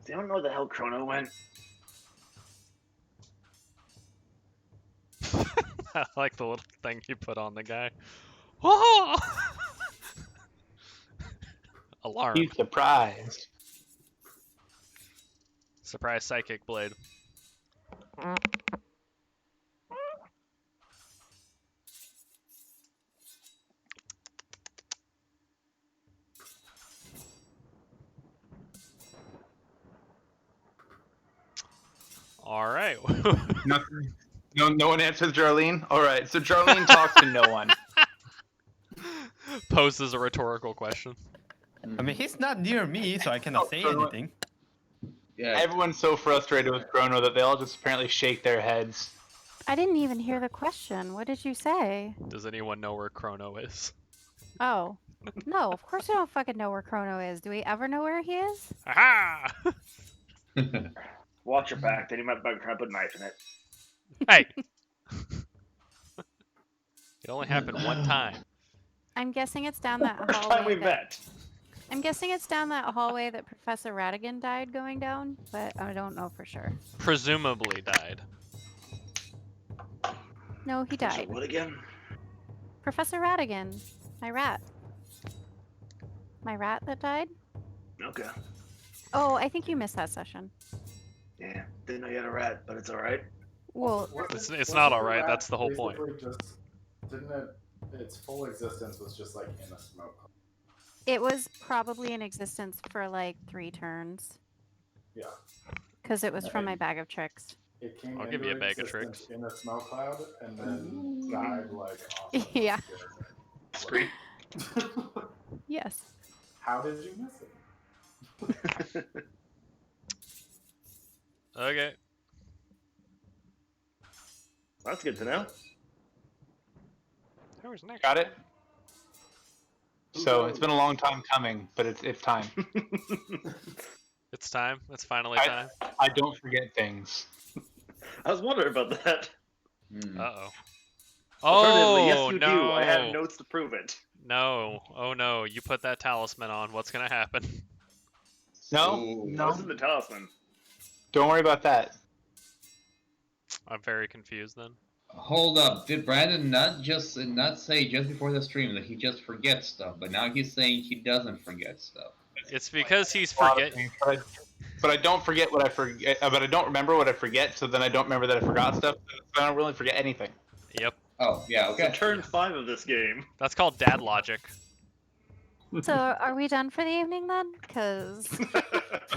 Does anyone know where the hell Crono went? I like the little thing you put on the guy. Oh! Alarm. He's surprised. Surprise psychic blade. All right. Nothing. No one answers Jarlene. All right. So Jarlene talks to no one. Poses a rhetorical question. I mean, he's not near me, so I cannot say anything. Yeah. Everyone's so frustrated with Crono that they all just apparently shake their heads. I didn't even hear the question. What did you say? Does anyone know where Crono is? Oh. No, of course we don't fucking know where Crono is. Do we ever know where he is? Aha! Watch your back. Then you might try to put a knife in it. Hey! It only happened one time. I'm guessing it's down that First time we hallway. met. I'm guessing it's down that hallway that Professor Radigan died going down, but I don't know for sure. Presumably died. No, he So died. what again? Professor Radigan, my rat. My rat that died? Okay. Oh, I think you missed that session. Yeah, didn't know you had a rat, but it's all right. Well, It's not all right, that's the whole point. Just, didn't it? Its full existence was just like in a smoke. it was probably in existence for like 3 turns. Yeah. Because it was from my bag of tricks. It came I'll into give you a bag of existence tricks. in a smoke cloud and then died like off. Yeah. Scream. Yes. How did you miss it? Okay. That's good to know. Who's next? Got it? So it's been a long time coming, but it's time. It's time. It's finally I- time. I don't forget things. I was wondering about that. Uh-oh. Alternatively, Oh, yes, you no. do. I have notes to prove it. No. Oh, no. You put that talisman on. What's going to happen? No, Ooh, no, What's in the talisman? don't worry about that. I'm very confused then. Hold up, did Brandon not say just before the stream that he just forgets stuff, but now he's saying he doesn't forget stuff? It's because he's A lot of forgetting. things, but I don't forget what I forget. But I don't remember what I forget. So then I don't remember that I forgot stuff. So I don't really forget anything. Yep. Oh, yeah, So okay. turn 5 of this game. That's called dad logic. So are we done for the evening then? Because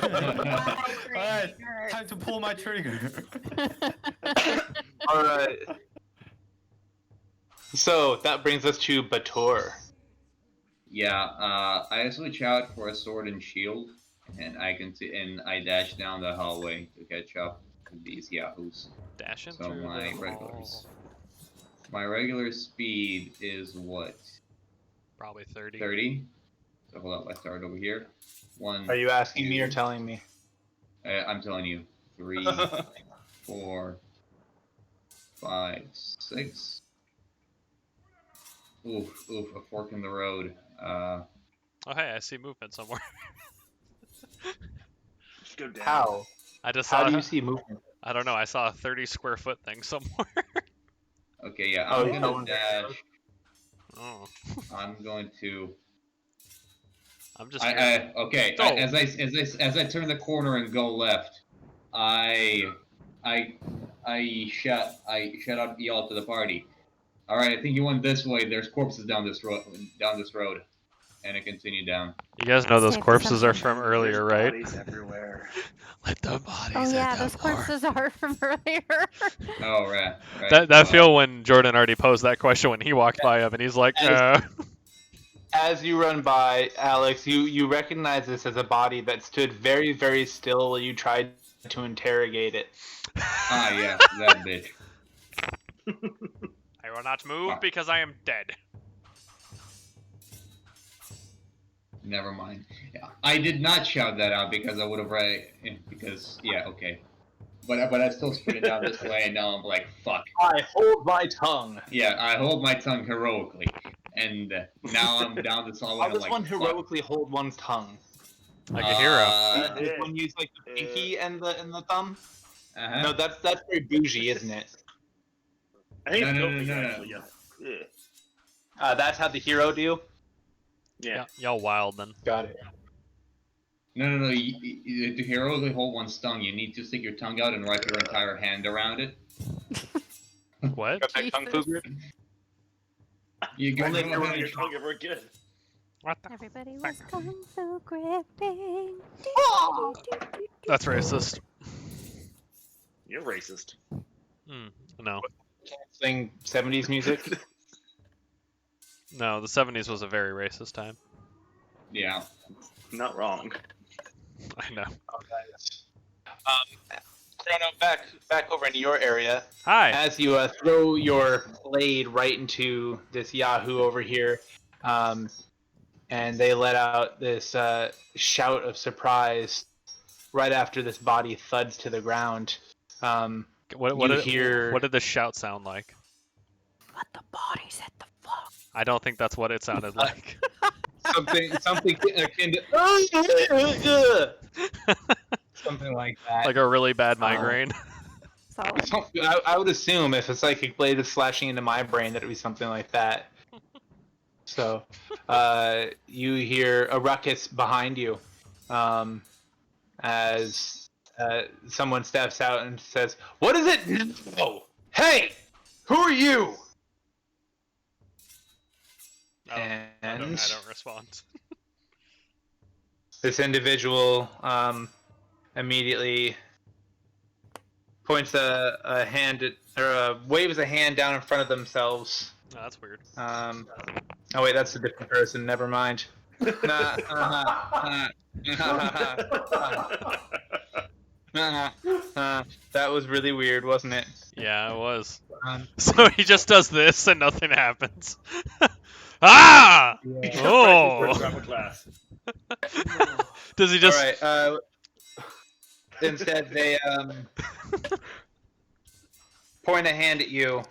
Alright, time to pull my trigger. All right. So that brings us to Bator. Yeah, I switch out for a sword and shield, and I dash down the hallway to catch up to these yahoos. Dashing So through my the regulars. hall. My regular speed is what? Probably 30. 30? So hold up, I start over here. 1. Are you asking me or telling me? I'm telling you. 3, 4, 5, 6. Oof, a fork in the road. Oh, hey, I see movement somewhere. Just go down. How? I just How saw. do you see movement? I don't know. I saw a 30 square foot thing somewhere. Okay, yeah, Oh, I'm yeah, gonna one dash. Oh, I'm going to. I'm just. Okay. Oh. As I turn the corner and go left, I shout out y'all to the party. All right, I think you went this way. There's corpses down this road, and I continue down. You guys know those Safe corpses are assumption. from earlier, right? Bodies everywhere. Let the bodies. Oh hit yeah, the those floor. corpses are from earlier. Oh right. That Well, feel when Jordan already posed that question when he walked by him and he's like, As you run by, Alex, you recognize this as a body that stood very, very still while you tried to interrogate it. Ah yeah, that bitch. I will not move because I am dead. Never mind. Yeah, I did not shout that out because I would have because yeah, okay. But I still sprinted down this way, and now I'm like, fuck. I hold my tongue. Yeah, I hold my tongue heroically, and now I'm down this hallway. How I'm does like, one fuck. heroically hold one's tongue? Like a hero. Does one use like the pinky and the thumb? Uh-huh. No, that's very bougie, isn't it? I think it's No, filthy, no. actually. Yeah. That's how the hero do. Yeah. Y'all wild then. Got it. No. To heroically hold one's tongue, you need to stick your tongue out and wrap your entire hand around it. What? Got that kung fu Jesus. grip? You go Only your tongue ever good. What the? Everybody was kung fu gripping. That's racist. You're racist. No. Sing 70s music. No, the 70s was a very racist time. Yeah. Not wrong. I know. Crono, back over in your area. Hi. As you throw your blade right into this Yahoo over here, and they let out this shout of surprise right after this body thuds to the ground. What you did hear- what did the shout sound like? Let the bodies hit the floor. I don't think that's what it sounded like. Something akin to something like that. Like a really bad migraine. Solid. I would assume if a psychic blade is slashing into my brain, that it would be something like that. So, you hear a ruckus behind you, as someone steps out and says, "What is it? No! Hey, who are you?" I And don't respond. this individual immediately points a hand at, or waves a hand down in front of themselves. Oh, that's weird. Oh wait, that's a different person. Never mind. Nah, that was really weird, wasn't it? Yeah, it was. Um, So he just does this and nothing happens. Ah! yeah. Oh! Grammar class. Does he just? All right. Instead, they point a hand at you,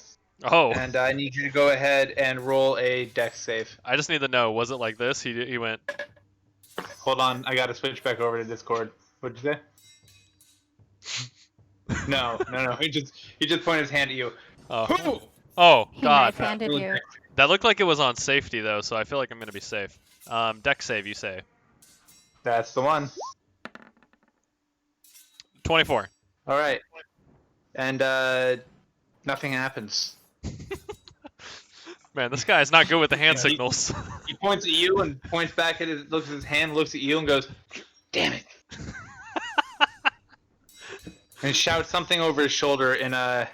Oh, and I need you to go ahead and roll a dex save. I just need to know. Was it like this? He went. Hold on, I gotta switch back over to Discord. What'd you say? No. He just pointed his hand at you. Oh, Who? oh He God. knife-handed you. That looked like it was on safety though, so I feel like I'm gonna be safe. Deck save, you say? That's the one. 24. All right. And nothing happens. Man, this guy's not good with the hand Yeah, signals. He points at you and points back at his, looks at his hand, looks at you, and goes, "Damn it!" and shouts something over his shoulder in a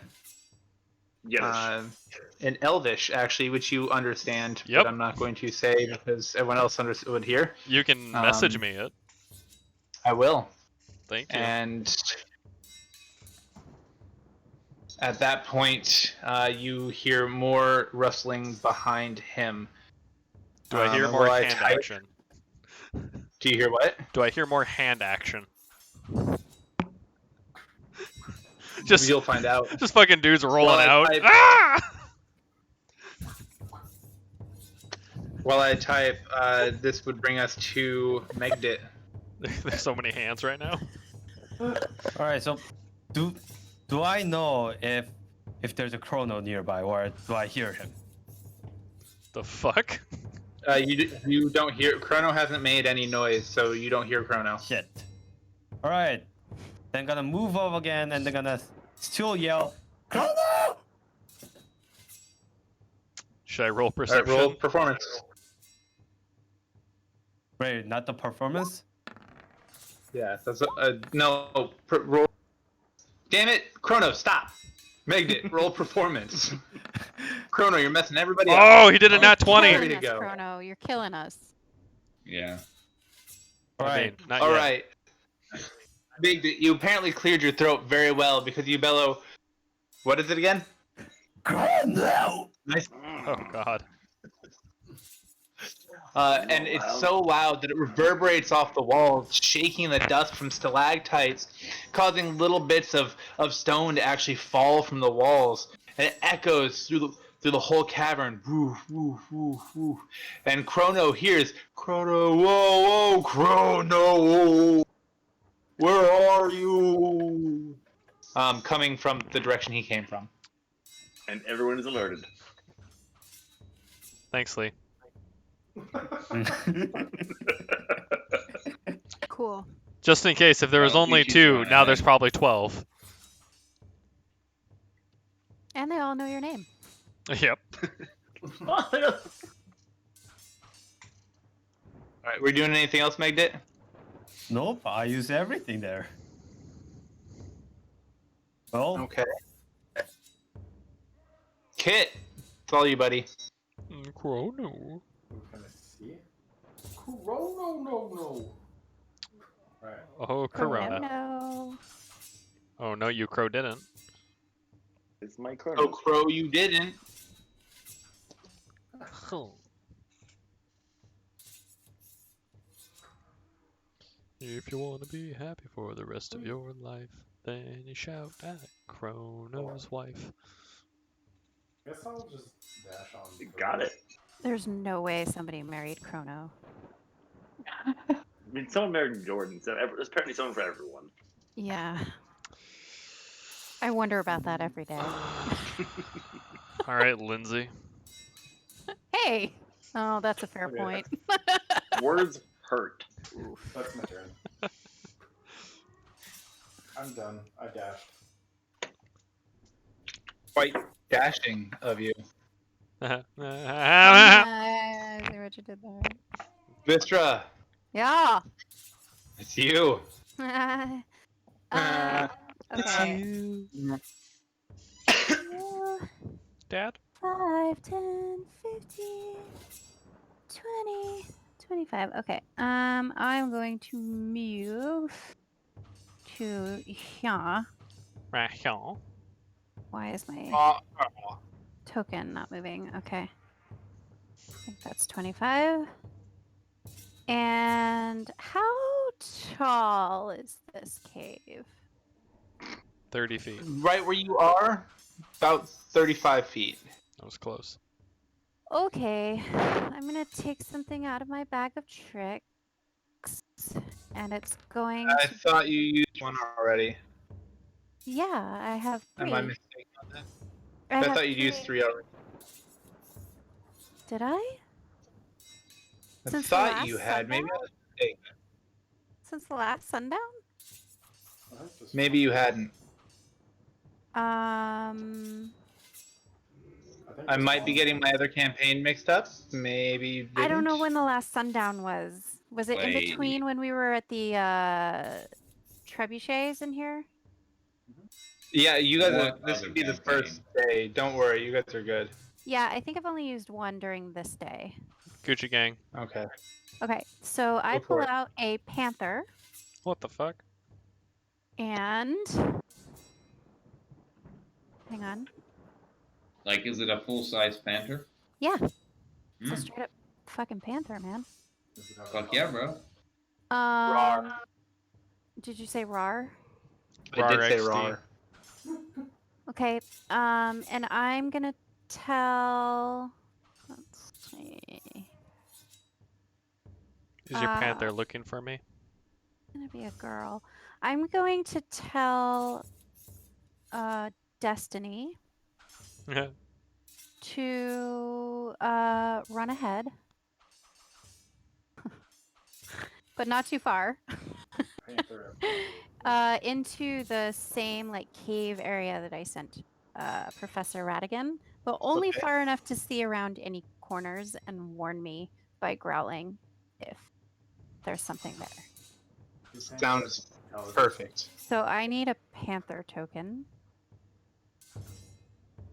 in Elvish, actually, which you understand, Yep. but I'm not going to say because everyone else would hear. You can message me it. I will. Thank you. And at that point, you hear more rustling behind him. Do I hear will more I hand type- action? Do you hear what? Do I hear more hand action? Just, You'll find out. just fucking dudes rolling Well, out. I- Ah! While I type, this would bring us to Megdit. There's so many hands right now. All right, so do I know if there's a Crono nearby, or do I hear him? The fuck? You don't hear. Crono hasn't made any noise, so you don't hear Crono. Shit. All right, then gonna move up again, and they're gonna still yell, Crono! Should I roll All right, perception? roll performance. Wait, not the performance? Yeah, that's no. Roll. Damn it, Crono, stop. Megdit, roll performance. Crono, you're messing everybody up. Oh, he did a nat Killing 20. Ready Killing to us, go. Chrono. You're killing us. Yeah. All I right. mean, not All yet. right. Megdit, you apparently cleared your throat very well because you bellow. What is it again? Crono! Nice. Oh god. And it's so loud that it reverberates off the walls, shaking the dust from stalactites, causing little bits of stone to actually fall from the walls. And it echoes through the whole cavern. Woo, woo, woo, woo. And Crono hears, Crono, whoa, whoa, Crono, where are you? Coming from the direction he came from. And everyone is alerted. Thanks, Lee. Cool. Just in case, if there was Well, only she's 2, running now there's ahead. probably 12. And they all know your name. Yep. Oh, I know. All right, we're doing anything else, Megdit? Nope, I use everything there. Well, Okay. Kit, it's all you, buddy. Crono. We're gonna see. Crono, no. Right. Oh, Corona. No. Oh no, you crow didn't. It's my Oh, Crono. Crow, you didn't. If you want to be happy for the rest of your life, then you shout at Crono's wife. Guess I'll just dash on. You got it. There's no way somebody married Crono. I mean, someone married Jordan, so there's apparently someone for everyone. Yeah. I wonder about that every day. All right, Lindsay. Hey! Oh, that's a fair Okay. point. Words hurt. Oof. That's my turn. I'm done. I dashed. Quite dashing of you. I see what you did there. Vistra, Yeah. it's you. Okay. Dad? 5, 10, 15, 20, 25. Okay. I'm going to move to here. Ration. Why is my token not moving? Okay. I think that's 25. And how tall is this cave? 30 feet. Right where you are, about 35 feet. That was close. Okay. I'm going to take something out of my bag of tricks. And it's going I to... thought you used one already. Yeah, I have 3. Am I mistaken on that? I I have thought you'd used 3 already. Did I? I Since the thought last you had. Maybe I sundown? was mistaken. Since the last sundown? Well, that's just Maybe you hadn't. think I just might be one. getting my other campaign mixed up. Maybe you didn't. I don't know when the last sundown was. Was it in Wait. between when we were at the trebuchets in here? Yeah, you guys. What This other would be the campaign? first day. Don't worry, you guys are good. Yeah, I think I've only used one during this day. Gucci gang. Okay. Okay, so I Go for pull it. out a panther What the fuck? and hang on. Like, is it a full-size panther? Yeah, it's a Mm, straight up fucking panther, man. Does it have a fuck yeah, bro. Did you say rar? I did Rar say XD. RAR. Okay, and I'm gonna tell. Let's see. Is your panther looking for me? It's gonna be a girl. I'm going to tell Destiny to run ahead, but not too far. panther? Into the same like cave area that I sent Professor Radigan, but only Okay. far enough to see around any corners and warn me by growling if there's something there. Sounds perfect. So I need a panther token.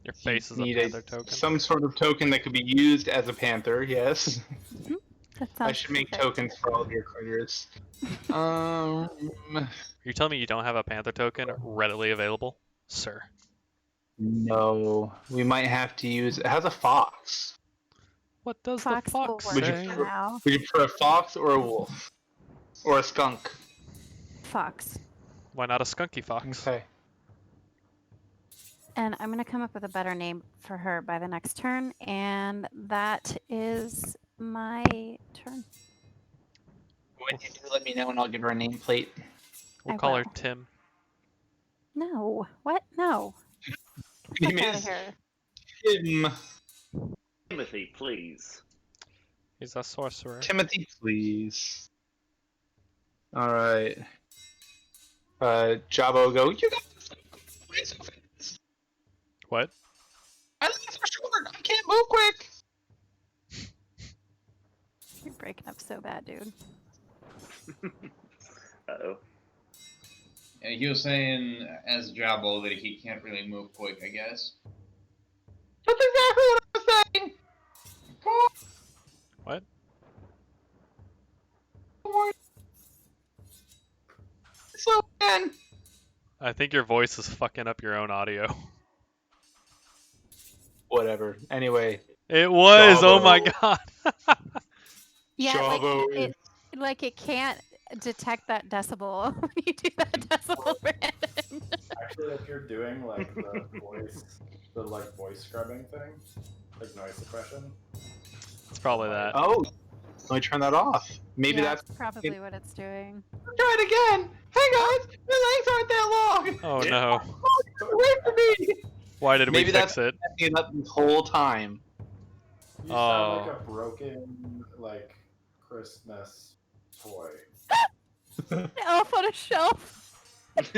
Your face is a Need panther token. some sort of token that could be used as a panther. Yes. That I sounds should make perfect. tokens for all of your critters. You telling me you don't have a panther token readily available, sir? No, we might have to use. It has a fox. What does Fox the will fox work Would you say? for now. Would you prefer a fox or a wolf? Or a skunk? Fox. Why not a skunky fox? Okay. And I'm gonna come up with a better name for her by the next turn, and that is my turn. When you do, let me know and I'll give her a nameplate. We'll I call her will. Tim. No. What? No. Get the fuck out of Miss here. Tim. Timothy, please. He's a sorcerer. Timothy, please. Alright. Jabo go, you got so fast. What? I live for short. I can't move quick. You're breaking up so bad, dude. Uh-oh. And he was saying, as Jabbo, that he can't really move quick, I guess. That's exactly what I was saying. What? So again. I think your voice is fucking up your own audio. Whatever. Anyway. It was. Oh my Bravo. god. Yeah, Jabo like it can't detect that decibel when you do that decibel, Brandon. Actually, if you're doing thing, like the voice scrubbing thing, like noise suppression. It's probably that. Oh, let me turn that off. Maybe yeah, that's. that's probably what it's doing. Try it again. Hey guys, my legs aren't that long. Oh Yeah. no. Wait for me. Why did Maybe we fix it? Messing it up this whole time. You sound like Oh. a broken like Christmas toy. Elf on a shelf. Wait,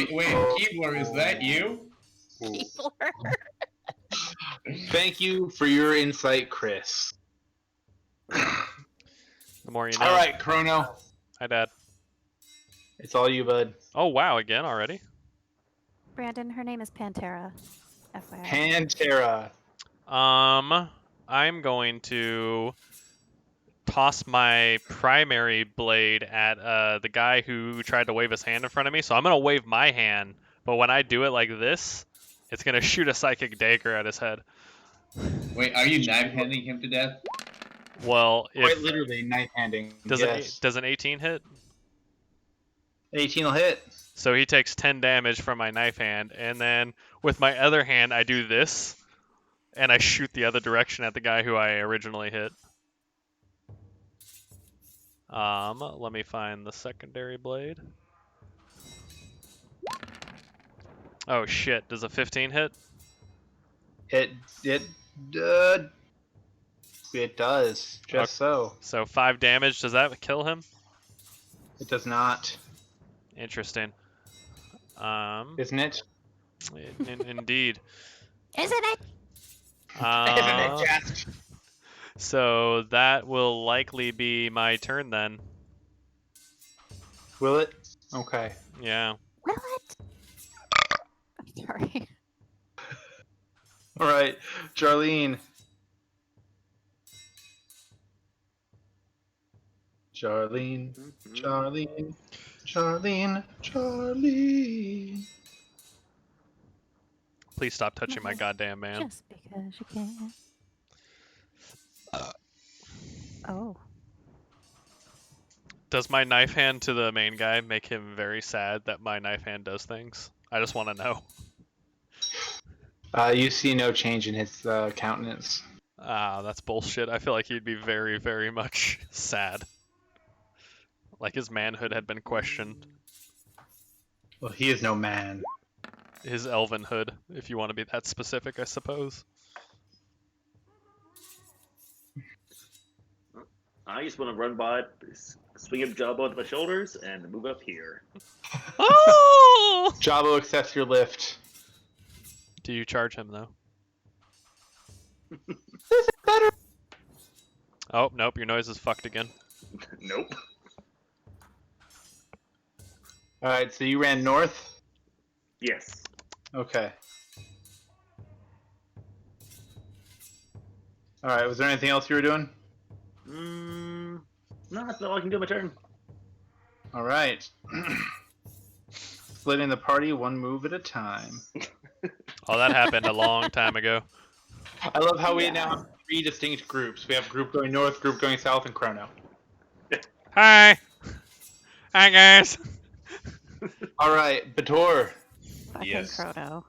Keebler, is that you? Thank you for your insight, Chris. The more you know. All right, Crono, Hi, Dad. it's all you, bud. Oh wow, again already? Brandon, her name is Pantera. FYI. Pantera. I'm going to toss my primary blade at the guy who tried to wave his hand in front of me. So I'm gonna wave my hand, but when I do it like this, it's gonna shoot a psychic dagger at his head. Wait, are you knife handing him to death? Well, Quite if literally knife-handing. does Yes. does an 18 hit? 18 will hit. So he takes 10 damage from my knife hand, and then with my other hand I do this, and I shoot the other direction at the guy who I originally hit. Let me find the secondary blade. Oh shit, does a 15 hit? It does. Just so. So 5 damage, does that kill him? It does not, Interesting. isn't it? Indeed. Isn't it? Isn't it just? So that will likely be my turn then. Will it? Okay. Yeah. Will it? I'm sorry. All right, Charlene. Charlene. Please stop touching my goddamn man. Just because you can. Oh. Does my knife hand to the main guy make him very sad that my knife hand does things? I just want to know. You see no change in his countenance. Ah, that's bullshit. I feel like he'd be very, very much sad. Like his manhood had been questioned. Well, he is no man. His elvenhood, if you want to be that specific, I suppose. I just want to run by, swing a job onto my shoulders, and move up here. Oh! Jabo accepts your lift. Do you charge him though? Oh, nope, your noise is fucked again. Nope. All right, so you ran north. Yes. Okay. All right. Was there anything else you were doing? No, that's all I can do in my turn. All right. Splitting the party one move at a time. Oh, that happened a long time ago. I love how we now have 3 distinct groups. We have group going north, group going south, and Crono. Hi! Hi, guys! All right, Bator. Fucking Yes. Crono.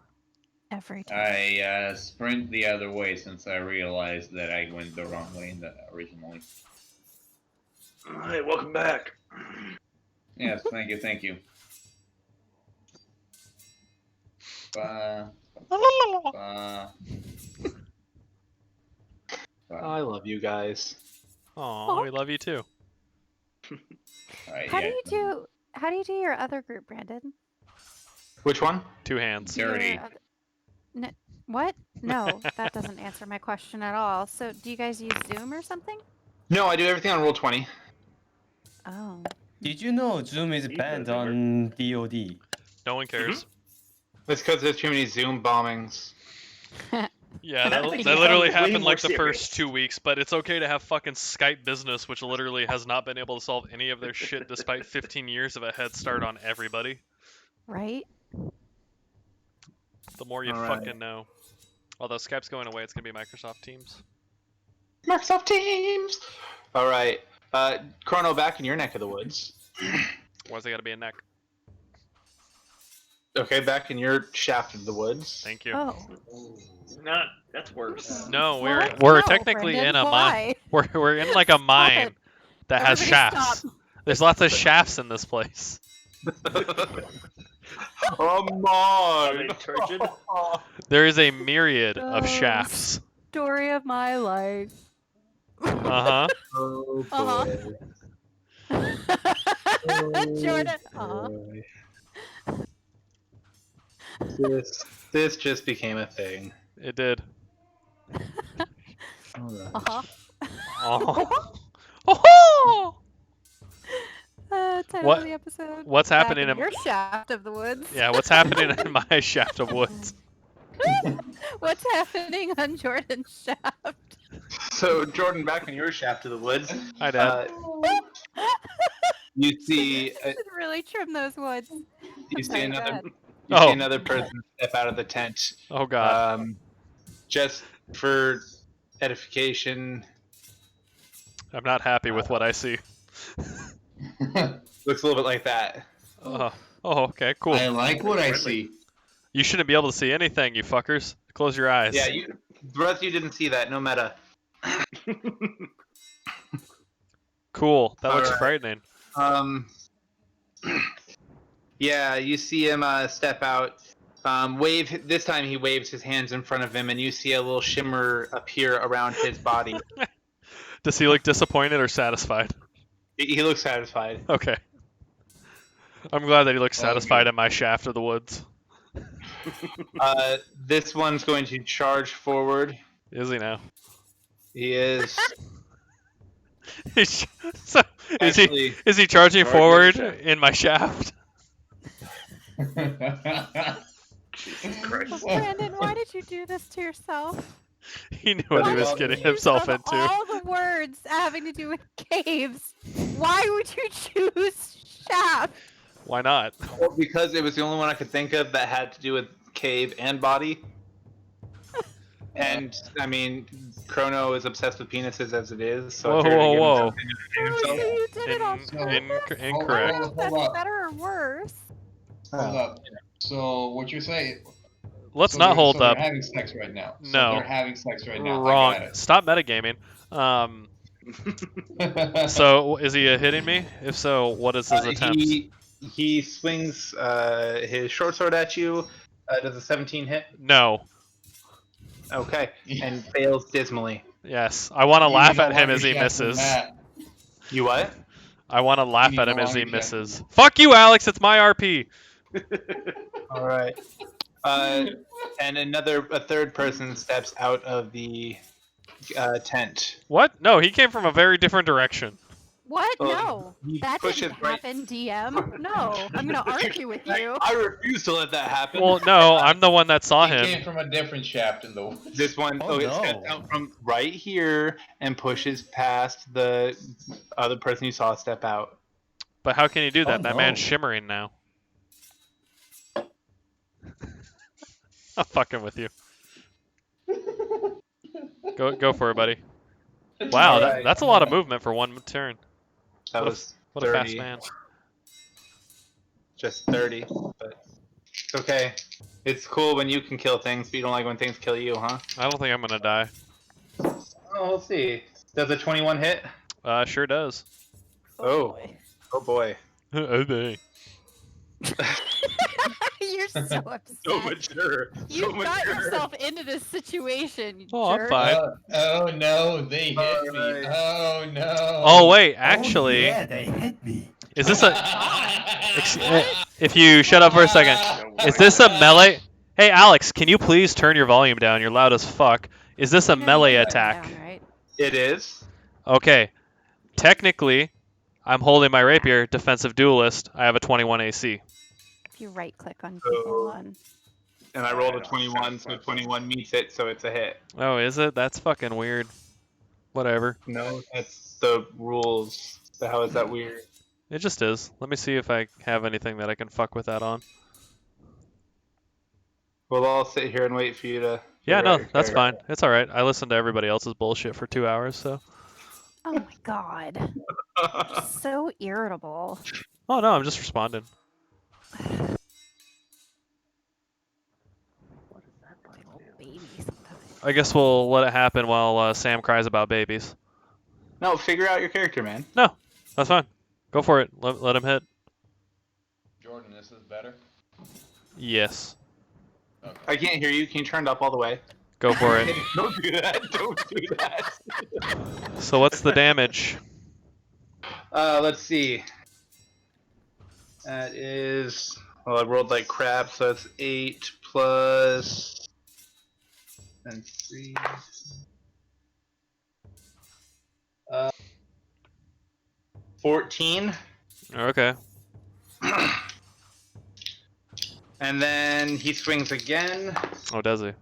Every time. I sprint the other way since I realized that I went the wrong way originally. Hey, welcome back. Yes, thank you. I love you guys. Aw, we love you too. Alright, How yeah, do you do your other group, Brandon? Which one? 2 hands. Dirty. What? No, that doesn't answer my question at all. So, do you guys use Zoom or something? No, I do everything on Roll20. Oh. Did you know Zoom is He banned doesn't on DoD? No one cares. It's because there's too many Zoom bombings. Yeah, That that makes literally it sound way happened more like the serious. first 2 weeks, but it's okay to have fucking Skype Business, which literally has not been able to solve any of their shit despite 15 years of a head start on everybody. Right? The more you All right. fucking know. Although Skype's going away, it's gonna be Microsoft Teams. Microsoft Teams! All right. Chrono, back in your neck of the woods. Why's it gotta be a neck? Okay, back in your shaft of the woods. Thank you. Oh. Not. That's worse. No, What? we're No, technically Brendan, in a mine. why? We're in like a Stop mine it. that has Everybody shafts. stop. There's lots of shafts in this place. Oh Are my! they turgid? There is a myriad of Oh, shafts. Story of my life. Uh huh. Oh Uh-huh. Jordan. boy. This just became a thing. It did. Uh-huh. Oh. Oh. Title What- of the episode. What's Back happening in your shaft of the woods. Yeah, what's happening in my shaft of woods? What's happening on Jordan's shaft? So Jordan, back in your shaft of the woods, Hi, Dad. you see Should really trim those woods. you Sorry, see go another ahead. you Oh. see another person step out of the tent. Oh God. Just for edification, I'm not happy with what I see. looks a little bit like that. Oh, okay, cool. I like what I Friendly. see. You shouldn't be able to see anything, you fuckers. Close your eyes. Yeah, the rest of you didn't see that. No meta. Cool. That looks Alright. frightening. Yeah, you see him step out. Wave. This time he waves his hands in front of him, and you see a little shimmer appear around his body. Does he look disappointed or satisfied? He looks satisfied. Okay. I'm glad that he looks Oh, satisfied good. in my shaft of the woods. This one's going to charge forward. Is he now? He is So, actually. is he charging Charging forward shaft. in my shaft? Jesus Christ. Brandon, why did you do this to yourself? He knew what he Why was did getting you himself Of into. all the words having to do with caves, why would you choose shaft? Why not? Well, because it was the only one I could think of that had to do with cave and body. And I mean, Crono is obsessed with penises as it is. So Whoa, I figured to whoa, give him whoa. something to Oh, so entertain himself. you did it on purpose? I Incorrect. don't know if that's Hold up. better or worse. Hold up. So what you're saying? Let's so not they're- hold so up. They're having sex right now. So No. they're having sex right now. Wrong. I got Stop metagaming. it. So is he hitting me? If so, what is his attempts? He swings his short sword at you. Does a 17 hit? No. Okay, and fails dismally. Yes. I want to You laugh know at what? him as he You're shafting misses. that. You what? I want to laugh You at him know as he you're shafting misses. Fuck you, Alex. It's my RP. All right. And a third person steps out of the tent. What? No, he came from a very different direction. What? Well, No. he That pushes didn't right- happen, DM. No. I'm going to argue with you. I refuse to let that happen. Well, no, I'm the one that saw He him. came from a different shaft in the woods. This one, Oh, it no. steps out from right here and pushes past the other person you saw step out. But how can he do that? Oh, That no. man's shimmering now. I'm fucking with you. Go for it, buddy. Wow, Alright. that's a lot of movement for one turn. That What a- was What a 30, fast man. just 30, but it's okay. It's cool when you can kill things, but you don't like when things kill you, huh? I don't think I'm gonna die. Oh, we'll see. Does a 21 hit? Sure does. Oh. boy. Oh boy. Oh, dang. You're so upset. So mature. You got yourself into this situation, you Oh, I'm jerk. fine. Oh no, they hit me. Alright. Oh no. Oh wait, actually, Oh, yeah, they hit me. is this a? If you shut up for a second, is this a melee? Hey Alex, can you please turn your volume down? You're loud as fuck. Is this a You know you melee can turn it attack? down, right? It is. Okay. Technically, I'm holding my rapier, defensive duelist. I have a 21 AC. If you right click on people So- on. And I rolled a 21, so 21 meets it, so it's a hit. Oh, is it? That's fucking weird. Whatever. No, that's the rules. So how is that weird? It just is. Let me see if I have anything that I can fuck with that on. We'll all sit here and wait for you to. Yeah, figure no, out your that's character. fine. It's alright. I listened to everybody else's bullshit for 2 hours, so. Oh my god. So irritable. Oh no, I'm just responding. I guess we'll let it happen while Sam cries about babies. No, figure out your character, man. No, that's fine. Go for it. Let him hit. Jordan, this is better. Yes. Okay. I can't hear you. Can you turn it up all the way? Go for it. Don't do that. Don't do that. So what's the damage? Let's see. That is. Well, I rolled like crap, so it's 8 plus. And 3. 14. Okay. And then he swings again. Oh, does he?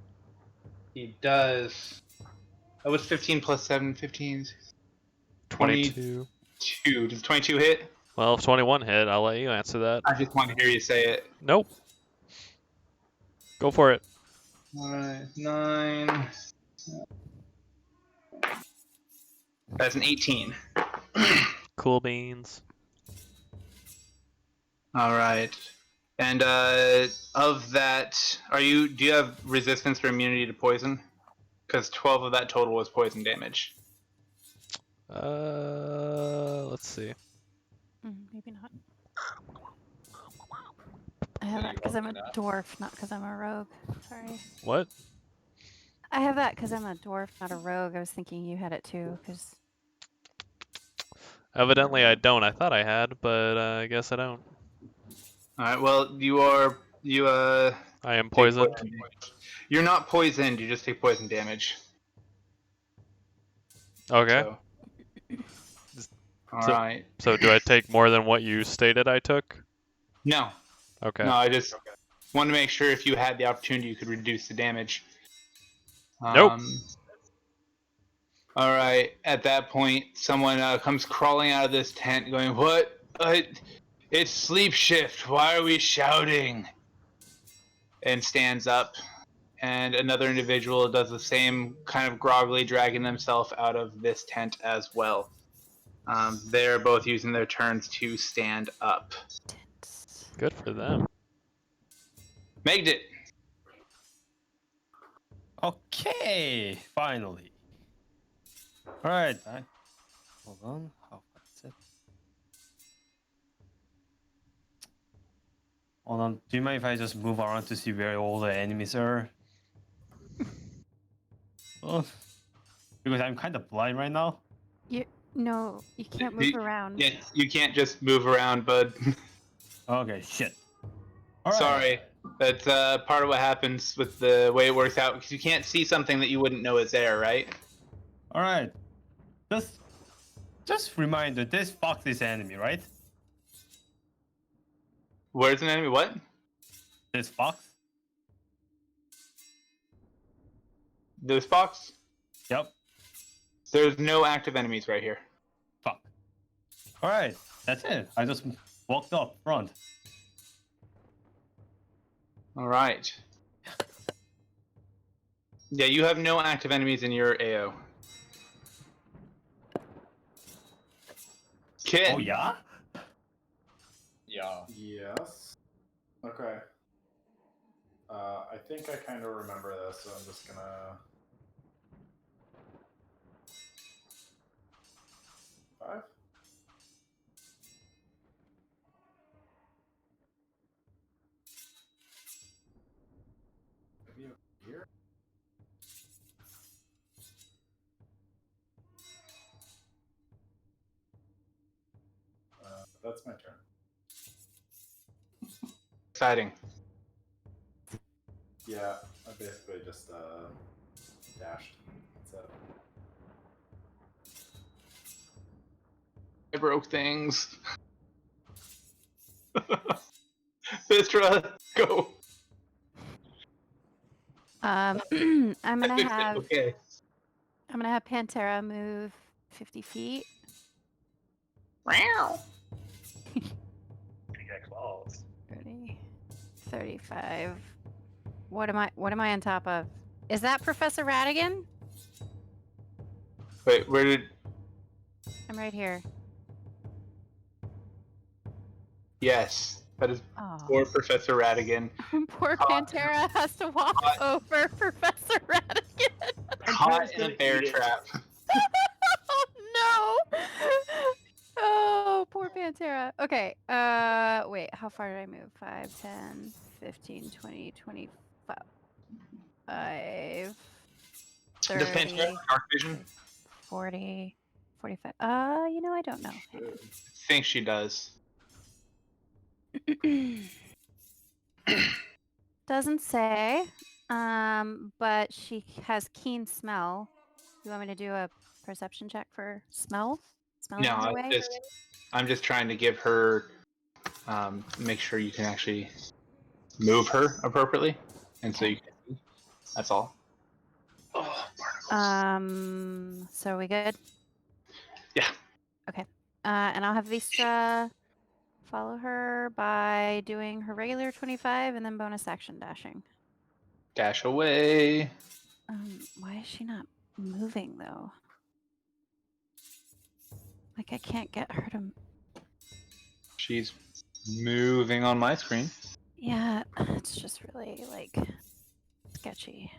He does. That was 15 plus 7, 15. 22. 22. Does 22 hit? Well, if 21 hit, I'll let you answer that. I just want to hear you say it. Nope. Go for it. Alright, 9. That's an 18. Cool beans. Alright. And of that, do you have resistance or immunity to poison? Because 12 of that total was poison damage. Let's see. Maybe not. I have that because I'm a dwarf, not because I'm a rogue. Sorry. What? I have that because I'm a dwarf, not a rogue. I was thinking you had it too, because... Evidently I don't. I thought I had, but I guess I don't. Alright, well, I am poisoned. You're not poisoned, you just take poison damage. Okay. Alright. So do I take more than what you stated I took? No. Okay. No, I just wanted to make sure if you had the opportunity you could reduce the damage. Nope. Alright, at that point, someone comes crawling out of this tent going, "What? It's sleep shift. Why are we shouting?" And stands up. And another individual does the same, kind of groggily dragging themselves out of this tent as well. They're both using their turns to stand up. Good for them. Megged it. Okay, finally. All right. Hold on. How far is it? Hold on. Do you mind if I just move around to see where all the enemies are? Oh, because I'm kind of blind right now. No, you can't move around. Yeah, you can't just move around, bud. Okay, shit. All right. Sorry. That's part of what happens with the way it works out, because you can't see something that you wouldn't know is there, right? All right. Just reminder, this fox is enemy, right? Where's an enemy? What? This fox? This box? Yep. There's no active enemies right here. Fuck. All right, that's it. I just walked up front. All right. Yeah, you have no active enemies in your AO. Kid. Oh yeah? Yeah. Yes. Okay. I think I kind of remember this, so I'm just gonna... 5? Maybe over here? That's my turn. Exciting. Yeah, I basically just dashed. That's it. I broke things. Vistra, go. I'm gonna have Okay. I'm gonna have Pantera move 50 feet. Meow. 30, 35. What am I on top of? Is that Professor Radigan? Wait, where did? I'm right here. Yes, that is Oh. poor Professor Radigan. Poor Pantera has to walk over Professor Radigan. Caught in a bear Eat it. trap. Oh no! Oh, poor Pantera. Okay. Wait. How far did I move? 5, 10, 15, 20, 25, 30, Does Pantera have dark vision? 40, 45. I don't know. Hang I think she does. on. Doesn't say. But she has keen smell. You want me to do a perception check for smell? Smelling No, her way? I'm just trying to give her, make sure you can actually move her appropriately, and so you can see. That's all. Oh, barnacles. So are we good? Yeah. Okay. And I'll have Vistra follow her by doing her regular 25 and then bonus action dashing. Dash away. Why is she not moving though? Like I can't get her to. She's moving on my screen. Yeah, it's just really like sketchy.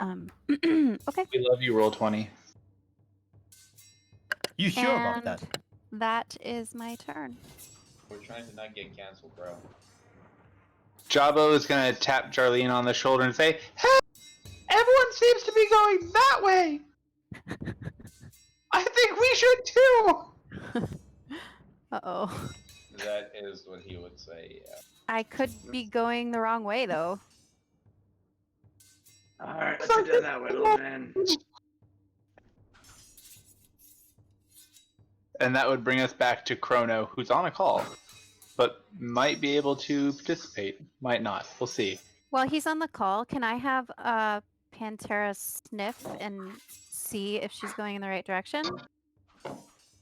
Okay. We love you, roll 20. You sure about And that? that is my turn. We're trying to not get canceled, bro. Jabbo is gonna tap Jarlene on the shoulder and say, "Hey, everyone seems to be going that way. I think we should too." Uh-oh. That is what he would say, yeah. I could be going the wrong way though. Alright, let's get down that way, little man. And that would bring us back to Crono, who's on a call, but might be able to participate. Might not. We'll see. While he's on the call, can I have Pantera sniff and see if she's going in the right direction?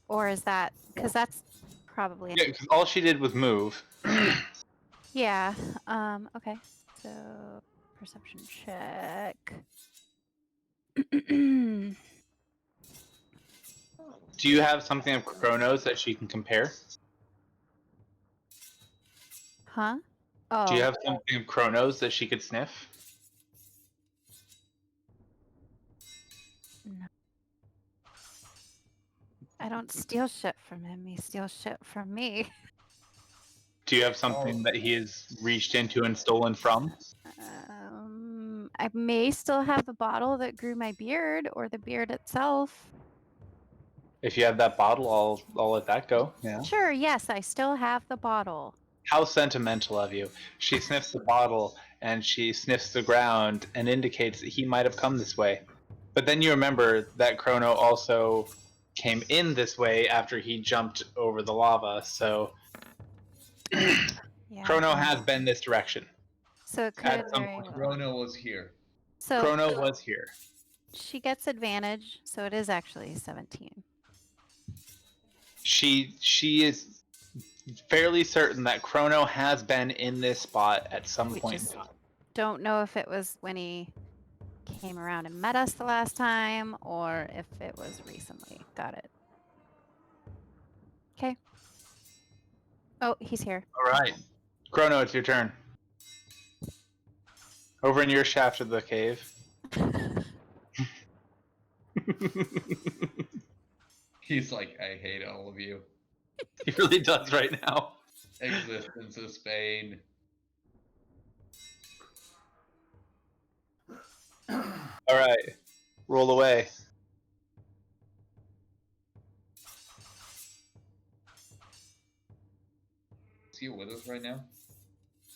Or is that because that's probably Yeah, 'cause all she did was move. yeah. Okay. So perception check. Do you have something of Crono's that she can compare? Huh? Oh. Do you have something of Crono's that she could sniff? No. I don't steal shit from him. He steals shit from me. Do you have something that he has reached into and stolen from? I may still have the bottle that grew my beard or the beard itself. If you have that bottle, I'll let that go. Yeah. Sure, yes, I still have the bottle. How sentimental of you. She sniffs the bottle and she sniffs the ground and indicates that he might have come this way. But then you remember that Crono also came in this way after he jumped over the lava, so Yeah. Crono has been this direction. So it at could some very point, well. Crono was here. So Crono was here. she gets advantage, so it is actually 17. She is fairly certain that Crono has been in this spot at some We point. just don't know if it was when he came around and met us the last time or if it was recently. Got it. Okay. Oh, he's here. All right, Crono, it's your turn. Over in your shaft of the cave. He's like, I hate all of you. He really does right now. Existence of Spain. All right, roll away. Is he with us right now?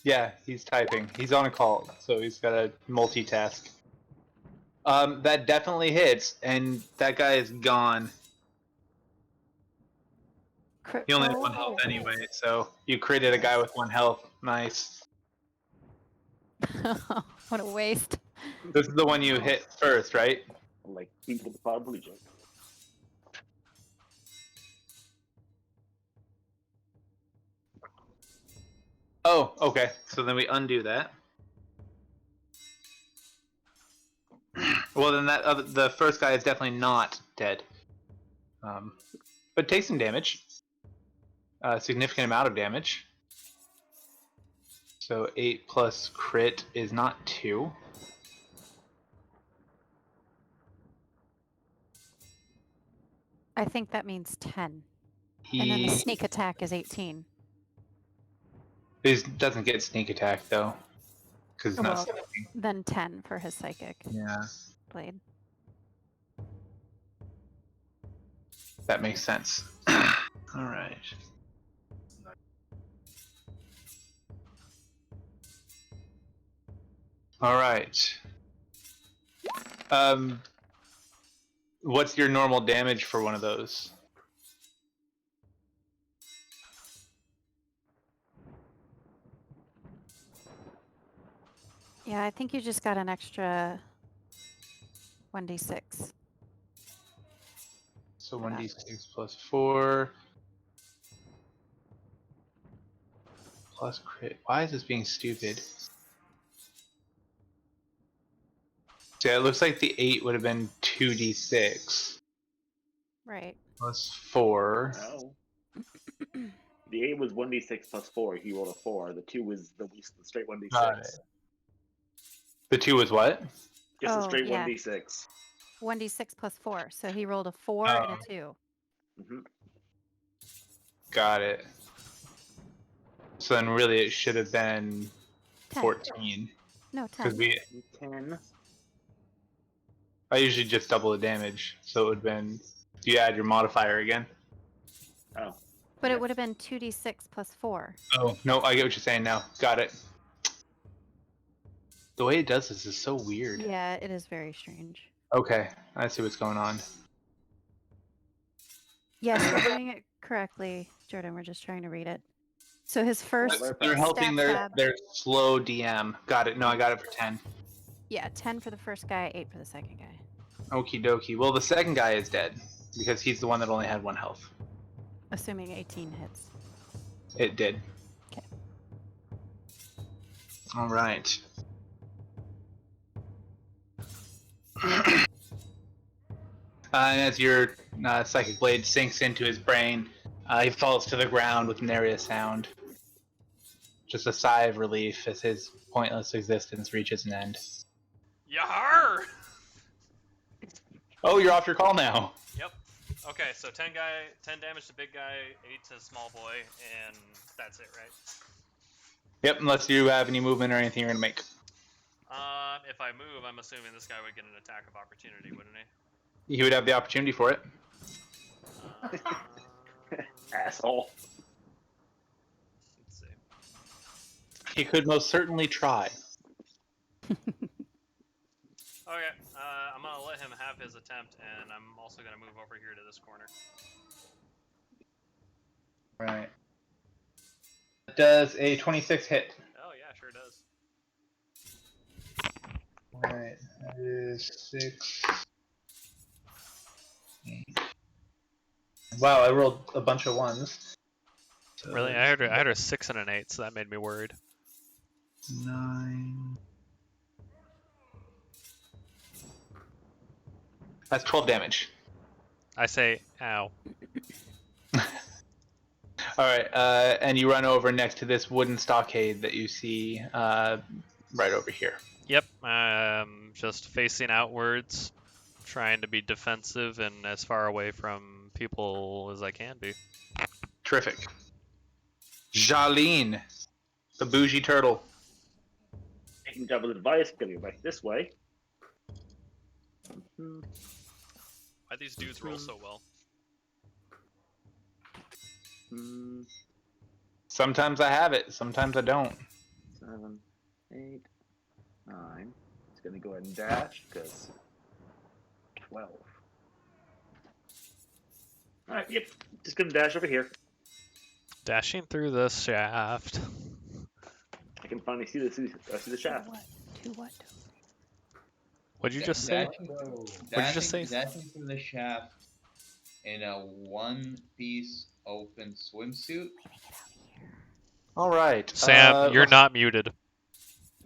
Yeah, he's typing. He's on a call, so he's got to multitask. That definitely hits, and that guy is gone. He only had 1 health anyway, so you created a guy with 1 health. Nice. What a waste. This is the one you hit first, right? I'm like, feet to the paraplegic. Oh, okay. So then we undo that. Well, then the first guy is definitely not dead. But takes some damage. A significant amount of damage. So 8 plus crit is not 2. I think that means 10. And then the He sneak attack is 18. doesn't get sneak attack though, because it's not. Well, sneaking. then 10 for his psychic Yeah, blade. that makes sense. All right. All right. What's your normal damage for one of those? Yeah, I think you just got an extra 1d6. So for that. 1d6 plus 4 plus crit. Why is this being stupid? So yeah, it looks like the 8 would have been 2d6 Right. plus 4. No. The 8 was 1d6 plus 4. He rolled a 4. The 2 was the straight 1d6. Got it. The 2 was what? Just a Oh, straight yeah. 1d6. 1d6 plus 4. So he rolled a 4 and a 2. Mm-hmm. Got it. So then really it should have been 10. 14. No, Because 10. 10. I usually just double the damage. So it would have been, you add your modifier again. Oh. But Yeah. it would have been 2d6 plus 4. Oh, no, I get what you're saying now. Got it. The way it does this is so weird. Yeah, it is very strange. Okay, I see what's going on. Yes, you're doing it correctly, Jordan. We're just trying to read it. So his first They're helping stat their tab- slow DM. Got it. No, I got it for 10. Yeah, 10 for the first guy, 8 for the second guy. Okie dokie. Well, the second guy is dead because he's the one that only had 1 health. Assuming 18 hits. It did. Okay. All right. And as your psychic blade sinks into his brain, he falls to the ground with nary a sound. Just a sigh of relief as his pointless existence reaches an end. Yar! Oh, you're off your call now. Yep. Okay, so 10 damage to big guy, 8 to small boy, and that's it, right? Yep, unless you have any movement or anything you're gonna make. If I move, I'm assuming this guy would get an attack of opportunity, wouldn't he? He would have the opportunity for it. Asshole. Let's see. He could most certainly try. Okay, I'm gonna let him have his attempt, and I'm also gonna move over here to this corner. Right. Does a 26 hit? Oh yeah, sure does. Alright, that is 6. 8. Wow, I rolled a bunch of 1s. So Really, I had a 6 and an 8, so that made me worried. 9. That's 12 damage. I say, ow. Alright, and you run over next to this wooden stockade that you see right over here. Yep, just facing outwards, trying to be defensive and as far away from people as I can be. Terrific. Jaline, the bougie turtle. Taking double advice, going back this way. Why these dudes roll so well? Sometimes I have it, sometimes I don't. 7, 8, 9. It's gonna go ahead and dash because 12. Alright, yep. Just gonna dash over here. Dashing through the shaft. I can finally see the shaft. To what? What'd you just say? Dashing, you just say? Dashing through the shaft in a one-piece open swimsuit. Alright. Sam, you're not muted.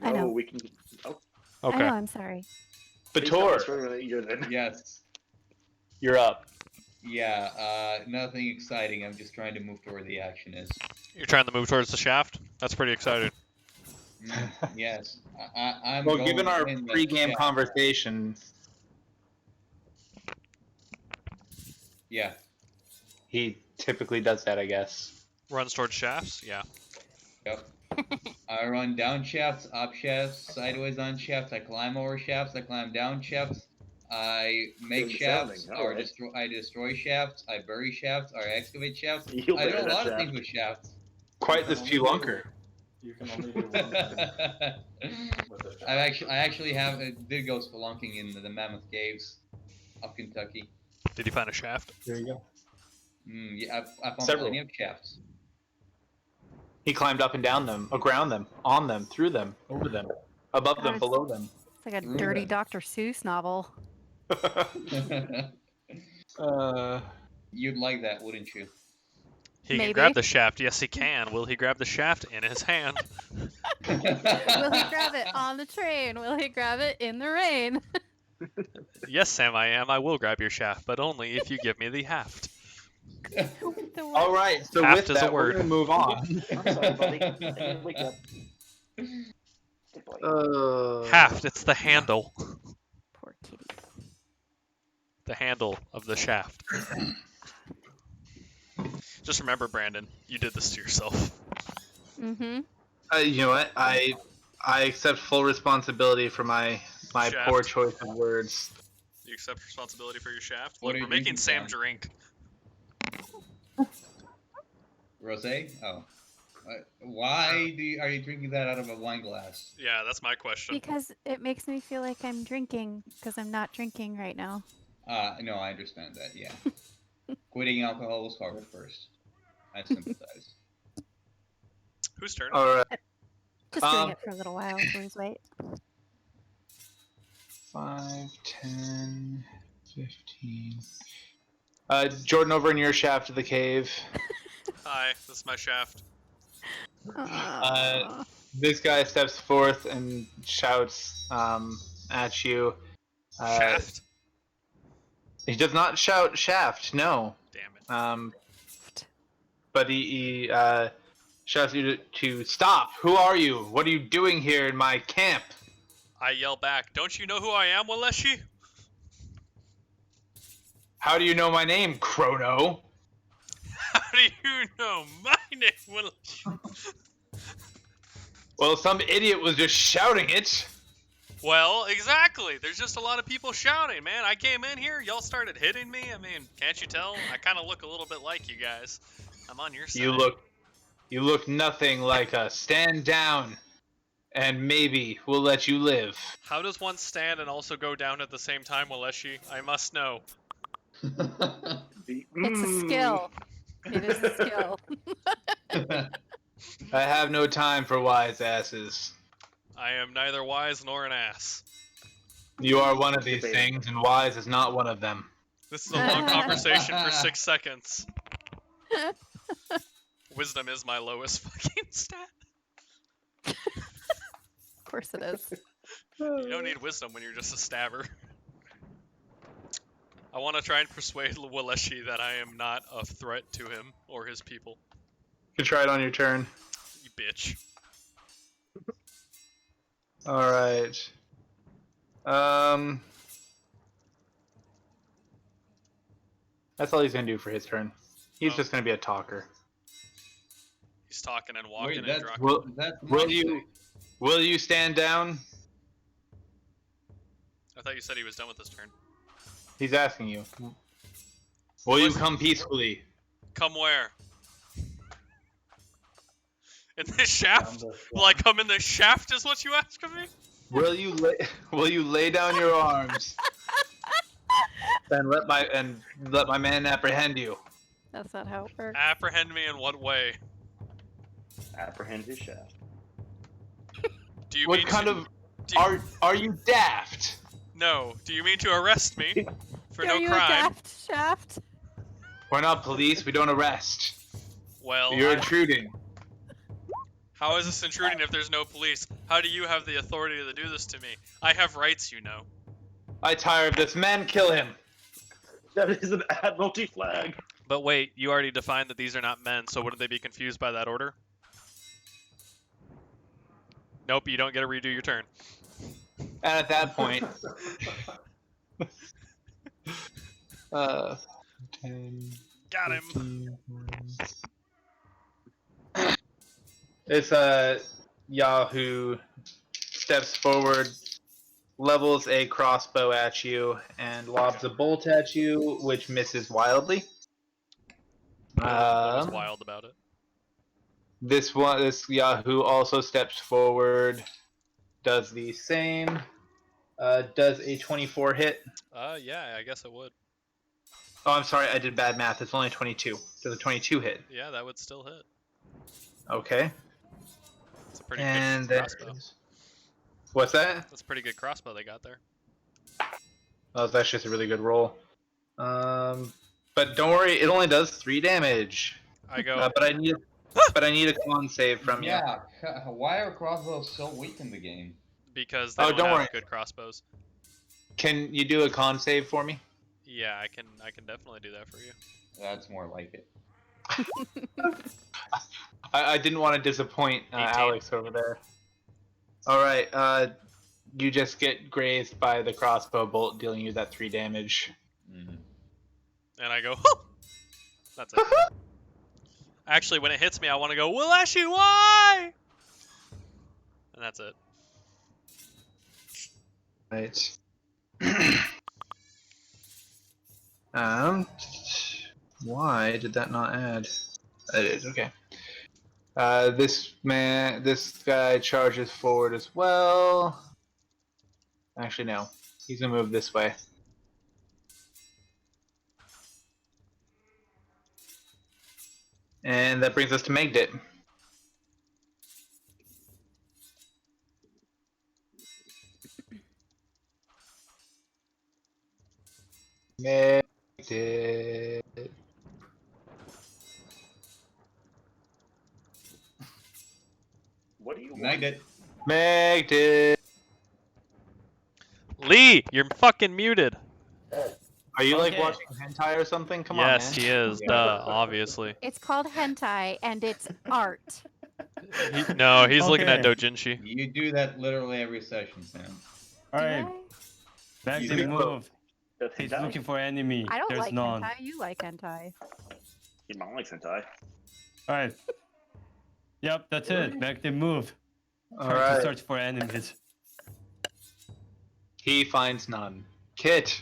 I know. Oh, we can. Oh, I know, Okay. I'm sorry. Bator, you're then. Yes. you're up. Yeah. Nothing exciting. I'm just trying to move to where the action is. You're trying to move towards the shaft? That's pretty exciting. Yes. I'm. Well, going given our in the pre-game shaft. conversation, Yeah. He typically does that, I guess. Runs towards shafts. Yeah. Yep. I run down shafts, up shafts, sideways on shafts. I climb over shafts. I climb down shafts. I make Doing the shafts, sounding, or alright. I destroy shafts. I bury shafts, or I excavate shafts. You'll I do bury a that lot of shaft. things with shafts. Quite the spelunker. You can only do one thing with a shaft. I actually did go spelunking in the Mammoth Caves of Kentucky. Did you find a shaft? There you go. Yeah, I found Several. plenty of shafts. He climbed up and down them, around them, on them, through them, over them, above God, them, it's- below them. It's like a dirty Dr. Seuss novel. You'd like that, wouldn't you? He can Maybe. grab the shaft. Yes, he can. Will he grab the shaft in his hand? Will he grab it on the train? Will he grab it in the rain? Yes, Sam, I am. I will grab your shaft, but only if you give me the haft. The what? All right, so Haft with is a that, we're word. gonna move on. I'm sorry, buddy. I didn't wake up. Good boy. Haft, it's the handle. Poor kitty. The handle of the shaft. Just remember, Brandon, you did this to yourself. Mm-hmm. You know what? I accept full responsibility for my Shaft. poor choice of words. You accept responsibility for your shaft? What Look, are you we're making drinking, Sam Sam? drink. Rosé? Oh. Why are you drinking that out of a wine glass? Yeah, that's my question. Because it makes me feel like I'm drinking, because I'm not drinking right now. No, I understand that, yeah. Quitting alcohol was hard at first. I sympathize. Whose turn? All right. Just doing it for a little while until he's wait. 5, 10, 15. Jordan, over in your shaft of the cave. Hi, this is my shaft. Aw. This guy steps forth and shouts at you. Shaft? He does not shout shaft, no. Damn it. But he shouts you to stop. Who are you? What are you doing here in my camp? I yell back, don't you know who I am, Waleshi? How do you know my name, Crono? How do you know my name, Waleshi? Well, some idiot was just shouting it. Well, exactly. There's just a lot of people shouting, man. I came in here, y'all started hitting me. I mean, can't you tell? I kind of look a little bit like you guys. I'm on your side. You look nothing like us. Stand down, and maybe we'll let you live. How does one stand and also go down at the same time, Waleshi? I must know. It's a skill. It is a skill. I have no time for wise asses. I am neither wise nor an ass. You are one of these things, and wise is not one of them. This is a long conversation for 6 seconds. Wisdom is my lowest fucking stat. Of course it is. You don't need wisdom when you're just a stabber. I want to try and persuade Waleshi that I am not a threat to him or his people. You can try it on your turn. You bitch. All right. That's all he's gonna do for his turn. He's Oh. just gonna be a talker. He's talking and walking Wait, and that's, drugging. that's Will my you thing. will you stand down? I thought you said he was done with his turn. He's asking you. Will you Listen. come peacefully? Come where? In this shaft? Will I come in this shaft is what you ask of me? Will you lay down your arms and let my man apprehend you? That's not how it works. Apprehend me in what way? Apprehend his shaft. Do you What mean kind to, of do, are you daft? No. Do you mean to arrest me for Are no you a crime? daft shaft? We're not police. We don't arrest. Well, You're intruding. how is this intruding if there's no police? How do you have the authority to do this to me? I have rights, you know. I tire of this man. Kill him. That is an Admiralty flag. But wait, you already defined that these are not men, so wouldn't they be confused by that order? Nope, you don't get to redo your turn. And at that point, 10, Got him. 15. This Yahoo steps forward, levels a crossbow at you, and lobs a bolt at you, which misses wildly. What was Um, wild about it? This Yahoo also steps forward, does the same. Does a 24 hit? Yeah, I guess it would. Oh, I'm sorry, I did bad math. It's only 22. Does a 22 hit? Yeah, that would still hit. Okay. It's a pretty And good crossbow. what's that? That's a pretty good crossbow they got there. Oh, that's just a really good roll. But don't worry, it only does 3 damage. I go. But I need a con save from you. Yeah, why are crossbows so weak in the game? Because they Oh, don't don't have worry. good crossbows. Can you do a con save for me? Yeah, I can definitely do that for you. That's more like it. I didn't want to disappoint 18. Alex over there. Alright, you just get grazed by the crossbow bolt, dealing you that 3 damage. Mm-hmm. And I go, that's it. Actually, when it hits me, I want to go, Walashi, why? And that's it. Right. Why did that not add? It is, okay. This guy charges forward as well. Actually, no. He's gonna move this way. And that brings us to Megdit. Megdit. What do you want? Magnet. Megdit. Lee, you're fucking muted. Are you like Okay. watching hentai or something? Come Yes, on, man. he is. Duh, obviously. It's called hentai, and it's art. No, he's looking at Okay. dojinshi. You do that literally every session, Sam. All Do right, I? back You to do. move. That's He's hentai. looking for enemy. I don't There's like none. hentai. You like hentai. Your mom likes hentai. All right. Yep, that's it. Back to move. Try to Alright. search for enemies. He finds none. Kit.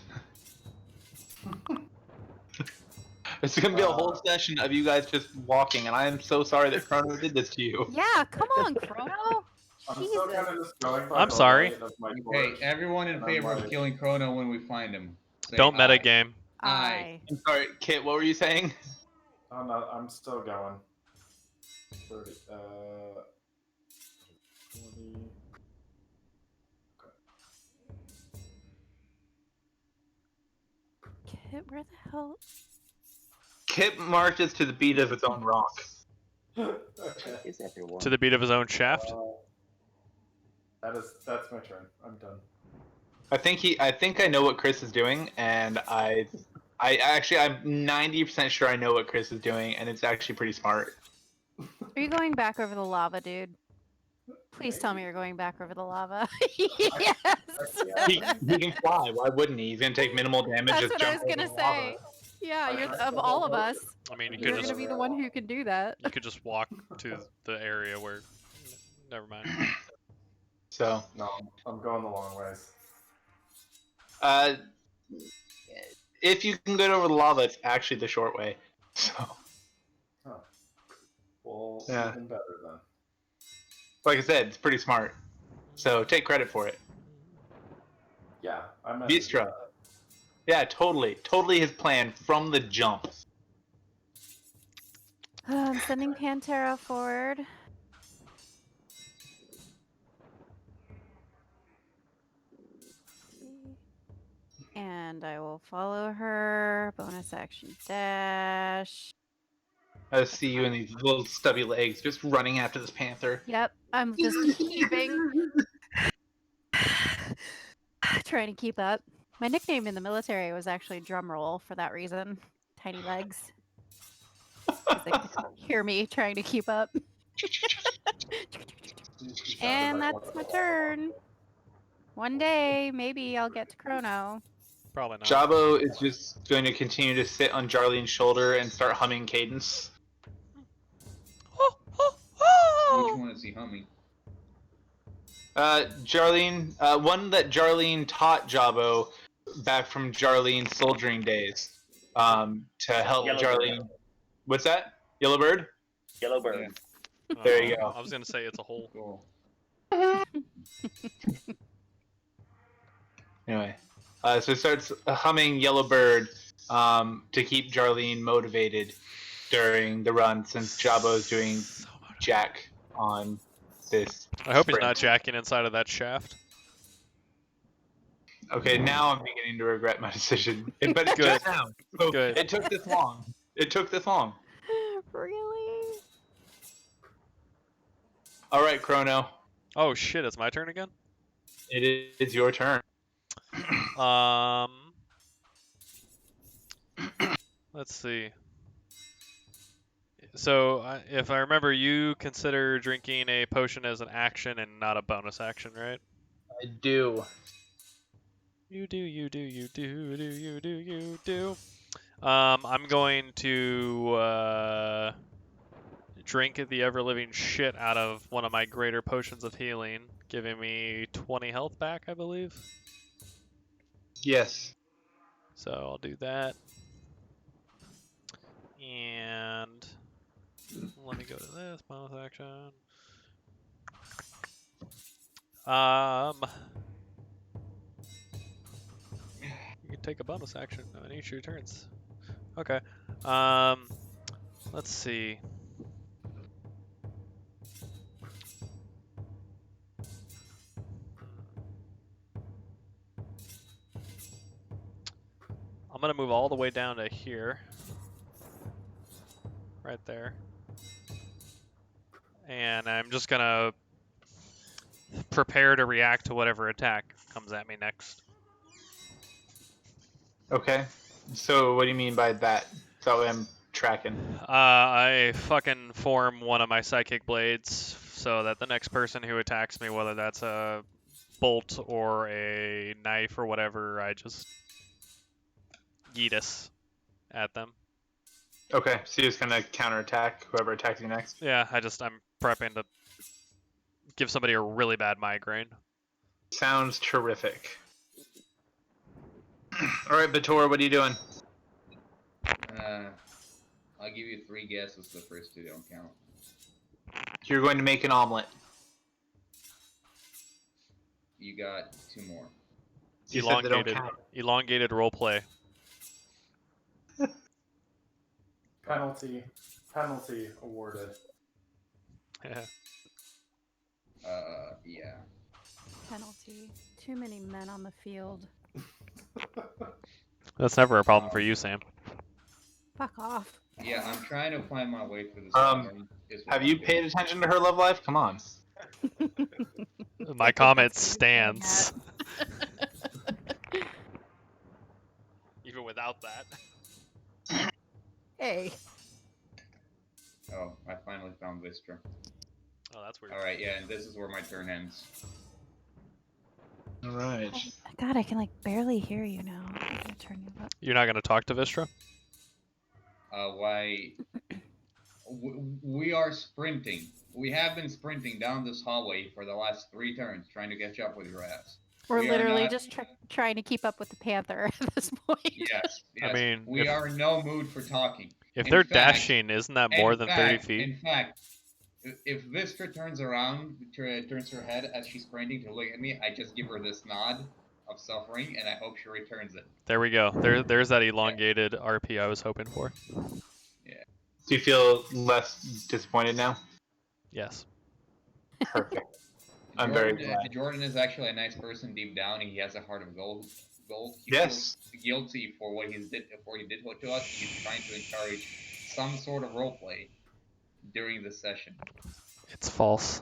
It's gonna be a whole session of you guys just walking, and I am so sorry that Crono did this to you. Yeah, come on, Chrono. I'm still Jesus. kind of just going by I'm the sorry. light of my Okay, torch. everyone in And I'm favor of like- killing Crono when we find him. Say Don't aye. metagame. Aye. I'm sorry, Kit, what were you saying? I'm not. I'm still going. 30. 40. Kit, where the hell? Kit marches to the beat of its own rock. Okay. Is everyone? To the beat of his own shaft. That's my turn. I'm done. I think I know what Chris is doing, and I'm 90% sure I know what Chris is doing, and it's actually pretty smart. Are you going back over the lava, dude? Please tell me you're going back over the lava. Yes. He can fly. Why wouldn't he? He's gonna take minimal damage. That's just what I jump was over gonna the lava. say. Yeah, you're of all of us. I mean, you You're could gonna just be the one who can do that. walk to the area where. Never mind. So, No, I'm going the long ways. if you can get over the lava, it's actually the short way. So, Well, Yeah. even better then. like I said, it's pretty smart. So take credit for it. Yeah, I'm at Vistra. Yeah, totally his plan from the jump. I'm sending Pantera forward. And I will follow her. Bonus action dash. I see you in these little stubby legs, just running after this panther. Yep, I'm just keeping. Trying to keep up. My nickname in the military was actually Drumroll for that reason. Tiny legs. 'Cause they could hear me trying to keep up. And that's my turn. One day, maybe I'll get to Crono. Probably not. Jabo is just going to continue to sit on Jarlene's shoulder and start humming cadence. Which one is he humming? Jarlene, one that Jarlene taught Jabo back from Jarlene's soldiering days, to help Yellow Jarlene. bird. What's that? Yellow bird? Yellow bird. There you go. I was gonna say it's a hole. Cool. Anyway, so it starts humming Yellow Bird to keep Jarlene motivated during the run, since Jabo's doing jack on this. I hope he's sprint. not jacking inside of that shaft. Okay, now I'm beginning to regret my decision. But it's Good. just now. So Good. It took this long. It took this long. Really? All right, Crono. Oh shit! It's my turn again. It is your turn. Let's see. So, if I remember, you consider drinking a potion as an action and not a bonus action, right? I do. You do, you do, you do, you do, you do. I'm going to drink the ever-living shit out of one of my greater potions of healing, giving me 20 health back, I believe. Yes. So I'll do that. And let me go to this bonus action. You can take a bonus action on each of your turns. Okay. Let's see. I'm gonna move all the way down to here. Right there. And I'm just gonna prepare to react to whatever attack comes at me next. Okay. So what do you mean by that? So I'm tracking. I fucking form one of my psychic blades so that the next person who attacks me, whether that's a bolt or a knife or whatever, I just yeetus at them. Okay, so you're just gonna counterattack whoever attacks you next. Yeah, I'm prepping to give somebody a really bad migraine. Sounds terrific. All right, Bator, what are you doing? I'll give you 3 guesses. The first 2 don't count. You're going to make an omelet. You got 2 more. You said they don't Elongated, count. elongated roleplay. Penalty awarded. Yeah. Yeah. Penalty. Too many men on the field. That's never a problem for you, Sam. Fuck off. Yeah, I'm trying to find my way through this. Have you paid attention to her love life? Come on. My comment stands. Even without that. Hey. Oh, I finally found Vistra. Oh, that's weird. Alright, yeah, and this is where my turn ends. All right. God, I can like barely hear you now. I'm gonna turn you up. You're not going to talk to Vistra? Why... We are sprinting. We have been sprinting down this hallway for the last 3 turns, trying to catch up with your ass. We're We are literally not- just trying to keep up with the panther at this point. Yes, I mean, we are in no mood for talking. If In they're fact- dashing, isn't that more than 30 feet? In fact, if Vistra turns around, turns her head as she's sprinting to look at me, I just give her this nod of suffering, and I hope she returns it. There we go. There's that elongated RP I was hoping for. Do you feel less disappointed now? Yes. Perfect. I'm very glad. Jordan is actually a nice person deep down, and he has a heart of gold. He Yes. feels guilty for what he did to us. He's trying to encourage some sort of roleplay during the session. It's false.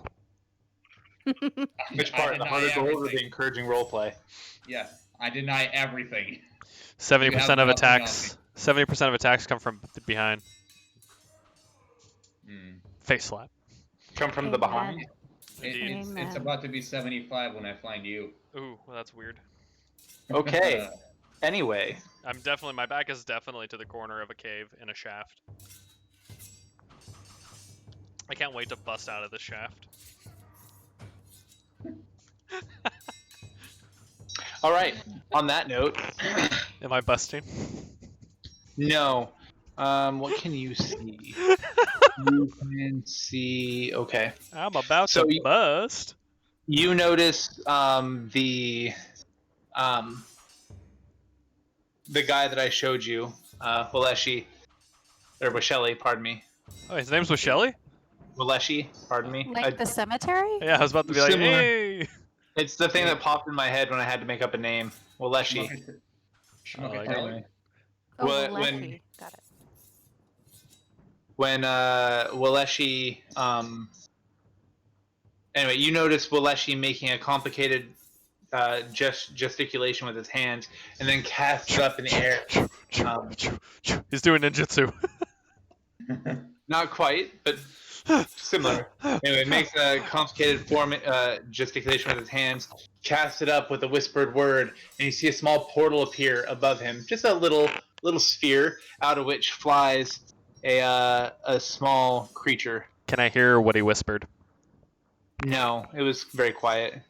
Which I part? The deny heart of gold or everything. the encouraging roleplay? Yeah, I deny everything. 70% You have of nothing attacks. 70% of attacks come from behind. Hmm. Face slap. Come from the behind? Indeed. It's about to be 75 when I find you. Ooh, well, that's weird. Okay. Anyway, My back is definitely to the corner of a cave in a shaft. I can't wait to bust out of this shaft. all right. On that note, Am I busting? no. What can you see? You can see. Okay. I'm about So to bust. you notice the guy that I showed you, Waleshi, or Washelli, pardon me. Oh, his name's Shelly? Waleshi, pardon me. Like the cemetery? Yeah, I was about to be like, Similar. hey! It's the thing that popped in my head when I had to make up a name. Waleshi. Schmuckatelli? Oh, Well, Waleshi. Got it. When Waleshi, anyway, you notice Waleshi making a complicated gesticulation with his hands, and then casts it up in the air. He's doing ninjutsu. Not quite, but similar. Anyway, makes a complicated gesticulation with his hands, casts it up with a whispered word, and you see a small portal appear above him. Just a little sphere out of which flies a small creature. Can I hear what he whispered? No, it was very quiet.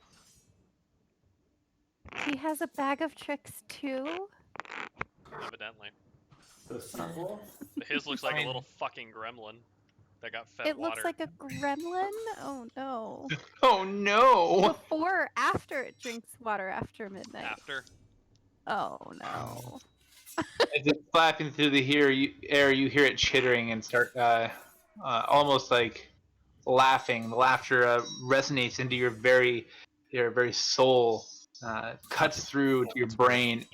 He has a bag of tricks too? Evidently. The sequel? His looks like a little fucking gremlin that got fed It water. looks like a gremlin? Oh no. Oh no! Before or after it drinks water after midnight? After. Oh no. As it's flapping through the air, you hear it chittering and start almost like laughing. The laughter resonates into your very soul, cuts through to your brain,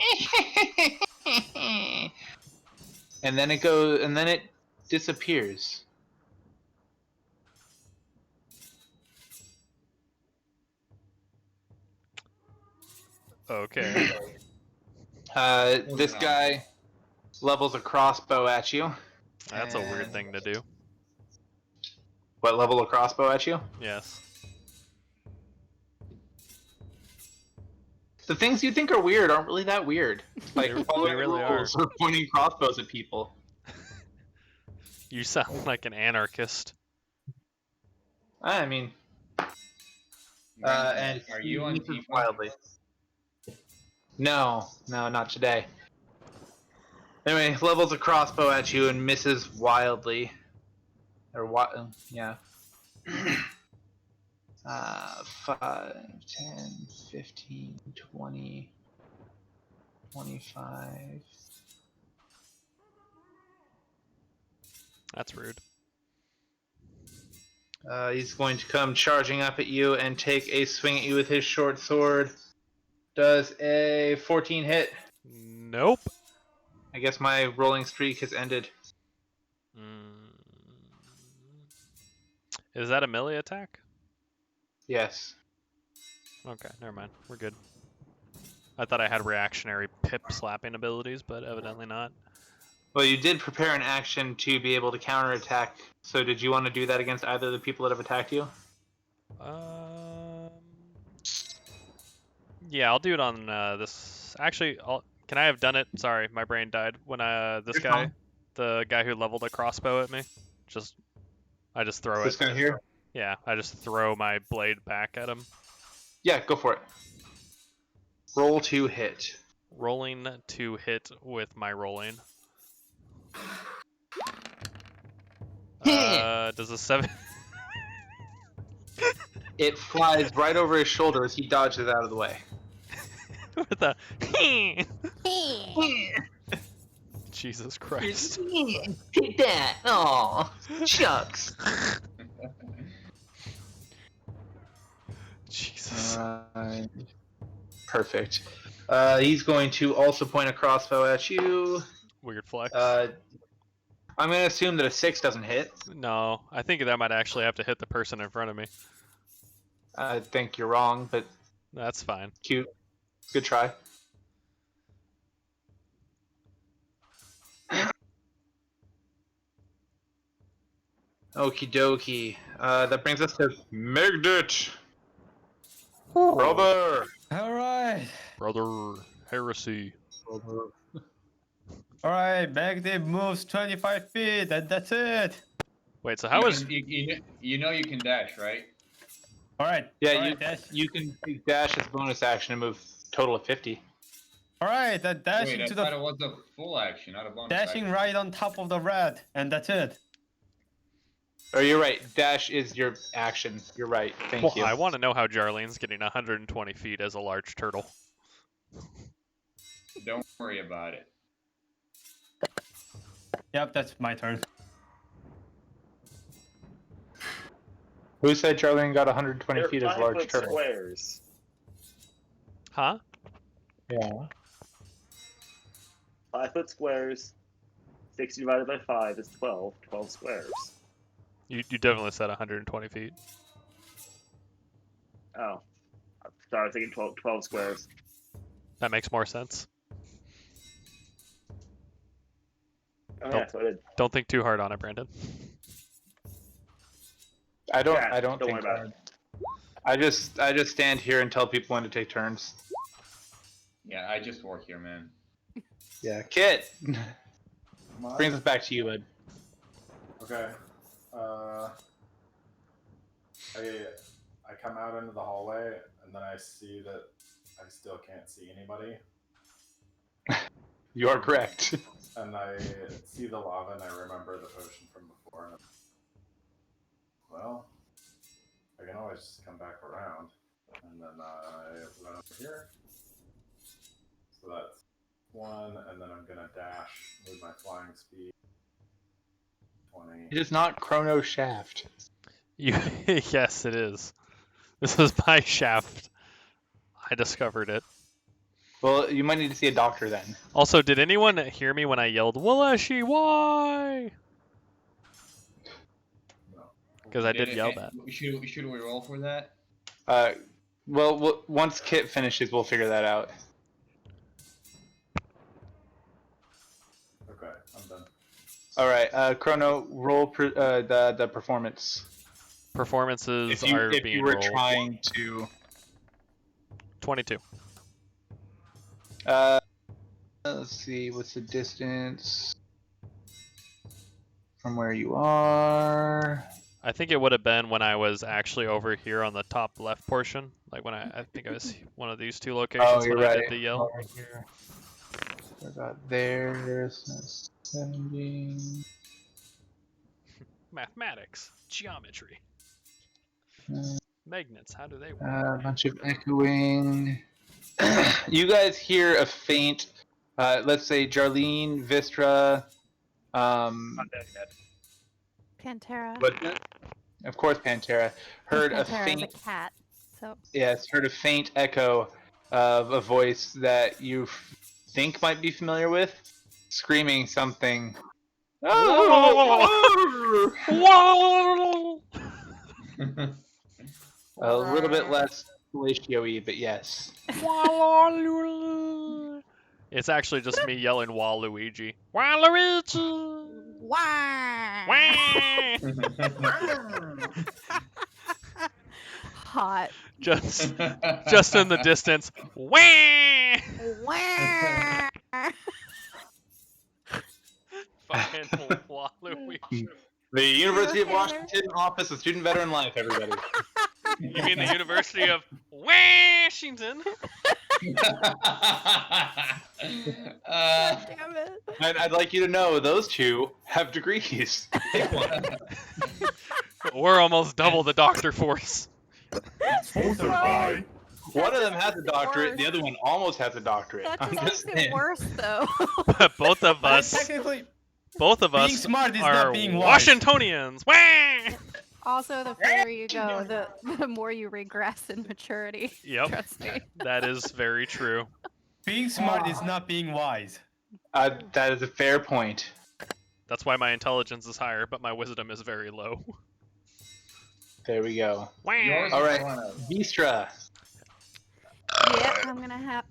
and then it disappears. Okay. This guy levels a crossbow at you. That's a weird thing to do. What, level a crossbow at you? Yes. The things you think are weird aren't really that weird. Like They following really are. rules or pointing crossbows at people. You sound like an anarchist. I mean, and Are you on misses Team wildly? No, not today. Anyway, levels a crossbow at you and misses wildly. Or what? Yeah. 5, 10, 15, 20, 25. That's rude. He's going to come charging up at you and take a swing at you with his short sword. Does a 14 hit? Nope. I guess my rolling streak has ended. Is that a melee attack? Yes. Okay, never mind. We're good. I thought I had reactionary pip slapping abilities, but evidently not. Well, you did prepare an action to be able to counterattack. So did you want to do that against either of the people that have attacked you? Yeah, I'll do it on this. Actually, can I have done it? Sorry, my brain died when this You're guy, fine. the guy who leveled a crossbow at me, I just throw This it. guy here? Yeah, I just throw my blade back at him. Yeah, go for it. Roll to hit. Rolling to hit with my rolling. Does a 7? It flies right over his shoulder as he dodges out of the way. With a Jesus Christ. Take that! Aw, shucks. Jesus. Perfect. He's going to also point a crossbow at you. Weird flex. I'm going to assume that a 6 doesn't hit. No, I think that might actually have to hit the person in front of me. I think you're wrong, but That's fine. cute. Good try. Okie dokie. That brings us to Megdit. Brother. All right. Brother, heresy. bold move. All right, Magdib moves 25 feet, and that's it. Wait, so how is you know you can dash, right? All right. Yeah, all right, dash. you can dash as bonus action and move total of 50. All right, that dashing Wait, I to thought the it was a full action, not a bonus dashing action. right on top of the rat, and that's it. Oh, you're right. Dash is your action. You're right. Thank you. I want to know how Jarlene's getting 120 feet as a large turtle. Don't worry about it. Yep, that's my turn. Who said Charlene got 120 They're feet as a 5 large foot turtle? squares. Huh? Yeah. 5 foot squares. 60 divided by 5 is 12. 12 squares. You definitely said 120 feet. Oh. Sorry, I was thinking 12 squares. That makes more sense. Oh, Don't- yeah, so I did. Don't think too hard on it, Brandon. I don't Yeah, don't think worry about it. I just stand here and tell people when to take turns. Yeah, I just work here, man. Yeah. Kit! Come on. Brings us back to you, bud. Okay. I come out into the hallway and then I see that I still can't see anybody. You are correct. And I see the lava and I remember the potion from before. And well, I can always just come back around. And then I run over here. So that's 1, and then I'm gonna dash with my flying speed. 20. It is not Chrono Shaft. Yes, it is. This is my shaft. I discovered it. Well, you might need to see a doctor then. Also, did anyone hear me when I yelled, Walashi, why? No. Because I did yell that. Should we roll for that? Well, once Kit finishes, we'll figure that out. Okay, I'm done. All right, Chrono, roll the performance. Performances If you are being were rolled. trying to, 22. let's see, what's the distance from where you are? I think it would have been when I was actually over here on the top left portion. Like when I think I was one of these two locations Oh, you're when I right. did the yell. Over here. So about there, so that's 70. Mathematics. Geometry. Magnets, how do they work? A bunch of echoing. You guys hear a faint, let's say Jarlene, Vistra, Not dead yet. Pantera. but of course Pantera, heard a Pantera faint, is a cat. So yes, heard a faint echo of a voice that you think might be familiar with, screaming something. A little bit less fellatio-y, but yes. It's actually just me yelling Waluigi. Waluigi! Wah! Wah! Hot. Just in the distance. Wah! Wah! Fucking Waluigi. The University of okay there? Washington Office of Student Veteran Life, everybody. You mean the University of Washington? God damn it. And I'd like you to know those two have degrees. We're almost double the doctor force. Bye. One of them has a doctorate, the other one almost has a doctorate. That I'm just makes saying. it worse, though. Both of us Technically, Both of being us smart is are not being wise. Washingtonians. Wah! Also, the further you go, the more you regress in maturity. Yep, Trust me. that is very true. Being smart is not being wise. That is a fair point. That's why my intelligence is higher, but my wisdom is very low. There we go. Wah! Yours All is right. Crono. Vistra. Yep, I'm gonna have.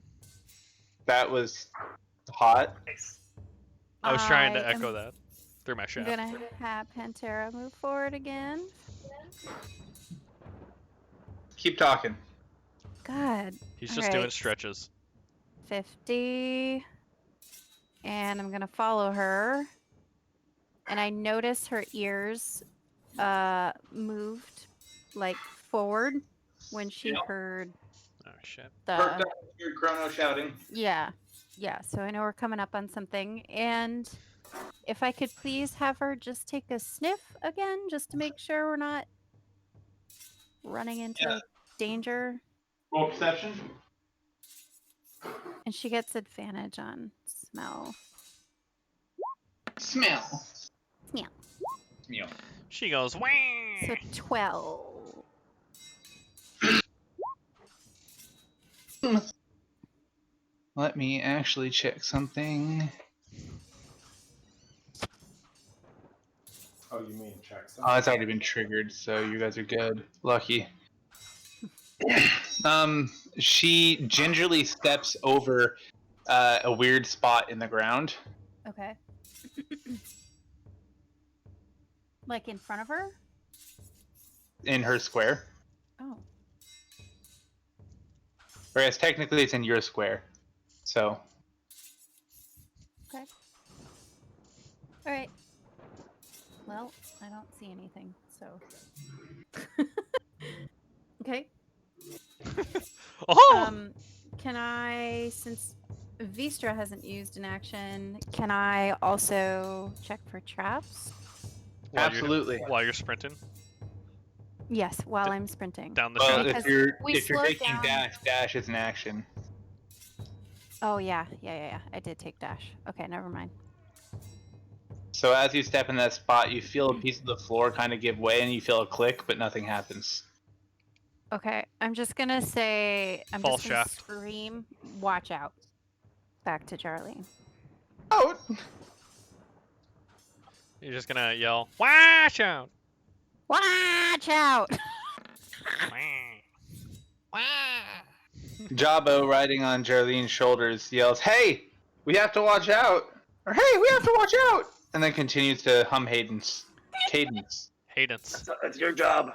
That was hot. Nice. I was trying to I am echo that through my shaft. gonna have Pantera move forward again. Keep talking. God. He's just Alright. doing stretches. 50. and I'm gonna follow her. And I notice her ears moved like forward when she Yep. heard Oh shit. Perked the up, heard Crono shouting. yeah. So I know we're coming up on something. And if I could please have her just take a sniff again, just to make sure we're not running into danger. Roll perception. And she gets advantage on smell. Smell. Yeah. She goes, wah! So 12. Let me actually check something. Oh, you mean check Oh, something? it's already been triggered, so you guys are good. Lucky. She gingerly steps over a weird spot in the ground. Okay. Like in front of her? In her square. Oh. Whereas technically it's in your square. So. Okay. All right. Well, I don't see anything, so. Okay. Oh! Can I, since Vistra hasn't used an action, can I also check for traps? Absolutely. While you're sprinting Yes, while I'm sprinting. down the Well, shaft. Because if you're slowed taking down. dash is an action. Oh yeah. I did take dash. Okay, never mind. So as you step in that spot, you feel a piece of the floor kind of give way, and you feel a click, but nothing happens. Okay, I'm just gonna say, I'm False just gonna shaft. scream, watch out. Back to Charlene. Oh, You're just gonna yell, watch out! Watch out! Jabbo, riding on Jarlene's shoulders, yells, "Hey, we have to watch out!" Or "Hey, we have to watch out!" And then continues to hum cadence. Cadence. That's your job.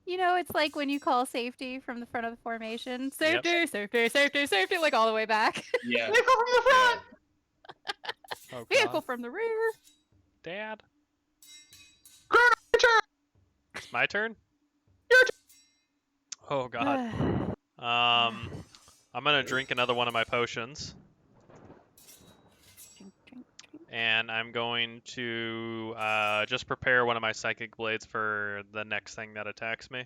You know, it's like when you call safety from the front of the formation. Yep. Safety, like all the way back. Yeah. Vehicle from the front. Oh, Vehicle God. from the rear. Dad. Crono, return. It's my turn? Your Oh, God. I'm gonna drink another one of my potions. Drink. And I'm going to just prepare one of my psychic blades for the next thing that attacks me.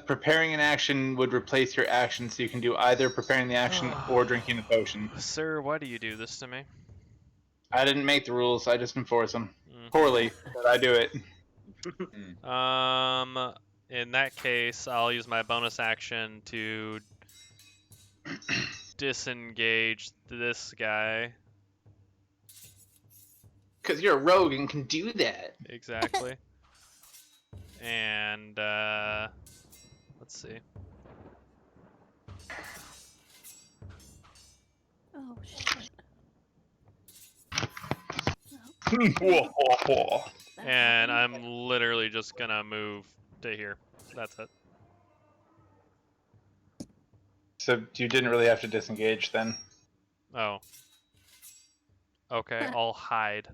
Preparing an action would replace your action, so you can do either preparing the action or drinking the potion. Sir, why do you do this to me? I didn't make the rules, I just enforce them. Mhm. Poorly, but I do it. In that case, I'll use my bonus action to disengage this guy. Because you're a rogue and can do that. Exactly. And, let's see. Oh, shit. And I'm literally just gonna move to here. That's it. So you didn't really have to disengage then. Oh. Okay, I'll hide.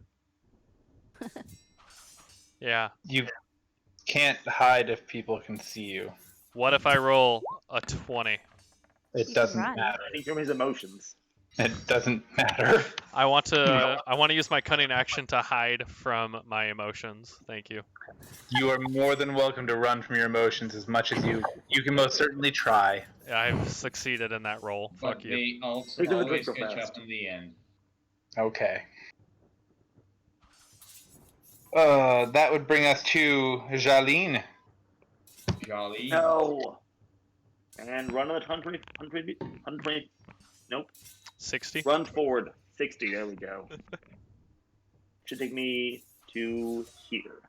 Yeah. You can't hide if people can see you. What if I roll a 20? It You doesn't can run. matter. Hiding from his emotions. It doesn't matter. I want to use my cunning action to hide from my emotions. Thank you. You are more than welcome to run from your emotions as much as you can most certainly try. I've succeeded in that roll. But Fuck you. they also Take them to always drink real catch fast. up in the end. Okay. That would bring us to Jaline. Jolly. No. And run on the 120. Nope. 60? Run forward. 60. There we go. Should take me to here.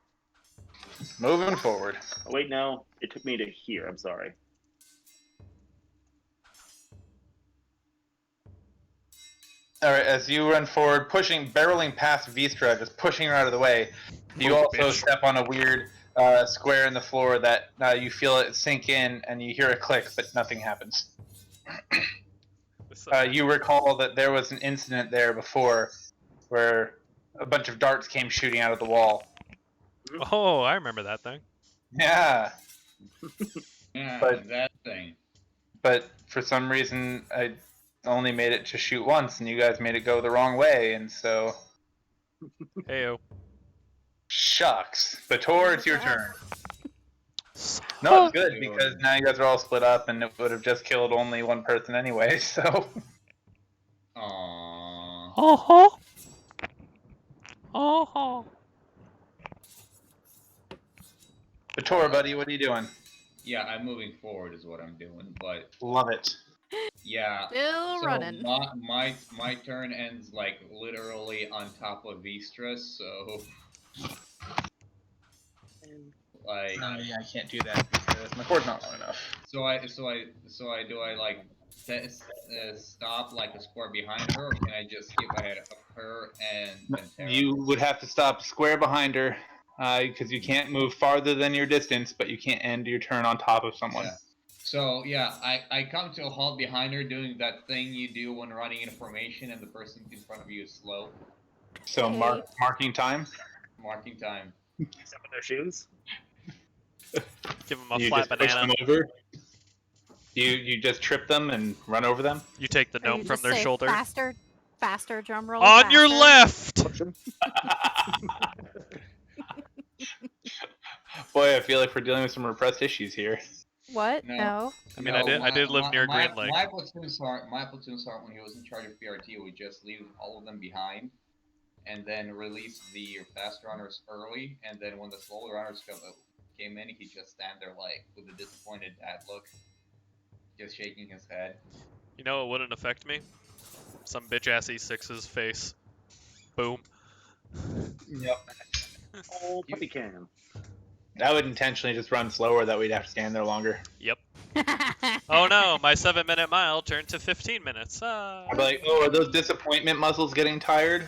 Moving forward. Oh, wait, no. It took me to here. I'm sorry. Alright, as you run forward, barreling past Vistra, just pushing her out of the way, you Move, also bitch. step on a weird square in the floor that you feel it sink in, and you hear a click, but nothing happens. you recall that there was an incident there before where a bunch of darts came shooting out of the wall. Oh, I remember that thing. Yeah, Yeah, But- that thing. but for some reason I only made it to shoot once, and you guys made it go the wrong way, and so Heyo. shucks. Bator, it's your turn. Son No, of- it's good because now you guys are all split up, and it would have just killed only one person anyway. So Aww. Uh-huh. Uh-huh. Bator, buddy, what are you doing? Yeah, I'm moving forward is what I'm doing, but Love it. yeah. Still So running. my turn ends like literally on top of Vistras, so like Yeah, I can't do that because my cord's not long enough. so I do I like stop like a square behind her, or can I just skip ahead of her and Terra? You would have to stop square behind her because you can't move farther than your distance, but you can't end your turn on top of someone. Yeah. So yeah, I come to a halt behind her, doing that thing you do when running in a formation and the person in front of you is slow. So Okay. marking time. Marking time. Step on their shoes. Give him a You flat just push banana. them over. You just trip them and run over them. You take the Or you note from just their say shoulder. Faster, drum roll. On your faster. left! Push 'em. Boy, I feel like we're dealing with some repressed issues here. What? No. No. I mean, I did live near Green Lake. My platoon sergeant, when he was in charge of PRT, would just leave all of them behind, and then release the fast runners early, and then when the slow runners came in, he'd just stand there like with a disappointed dad look, just shaking his head. You know what wouldn't affect me? Some bitch ass E6's face. Boom. Yep. Oh, puppy cam. I would intentionally just run slower. That we'd have to stand there longer. Yep. Oh no, my 7-minute mile turned to 15 minutes. I'd be like, oh, are those disappointment muscles getting tired?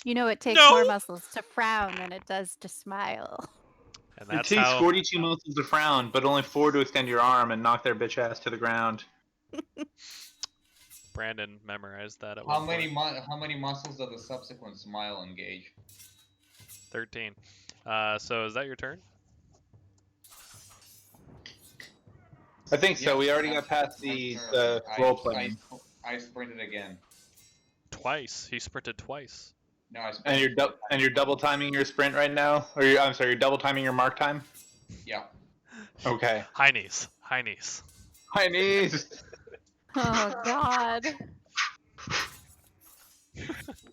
You know, it takes No. more muscles to frown than it does to smile. And It that's takes how 42 muscles to frown, but only 4 to extend your arm and knock their bitch ass to the ground. Brandon memorized that at How one many point. how many muscles does the subsequent smile engage? 13. So is that your turn? I think so. Yeah, We already that's- got past that's the fair. role playing. I sprinted again. Twice. He sprinted twice. No, I And sprinted. you're double timing your sprint right now, or I'm sorry, you're double timing your mark time. Yeah. Okay. High knees. High knees. High knees. Oh God.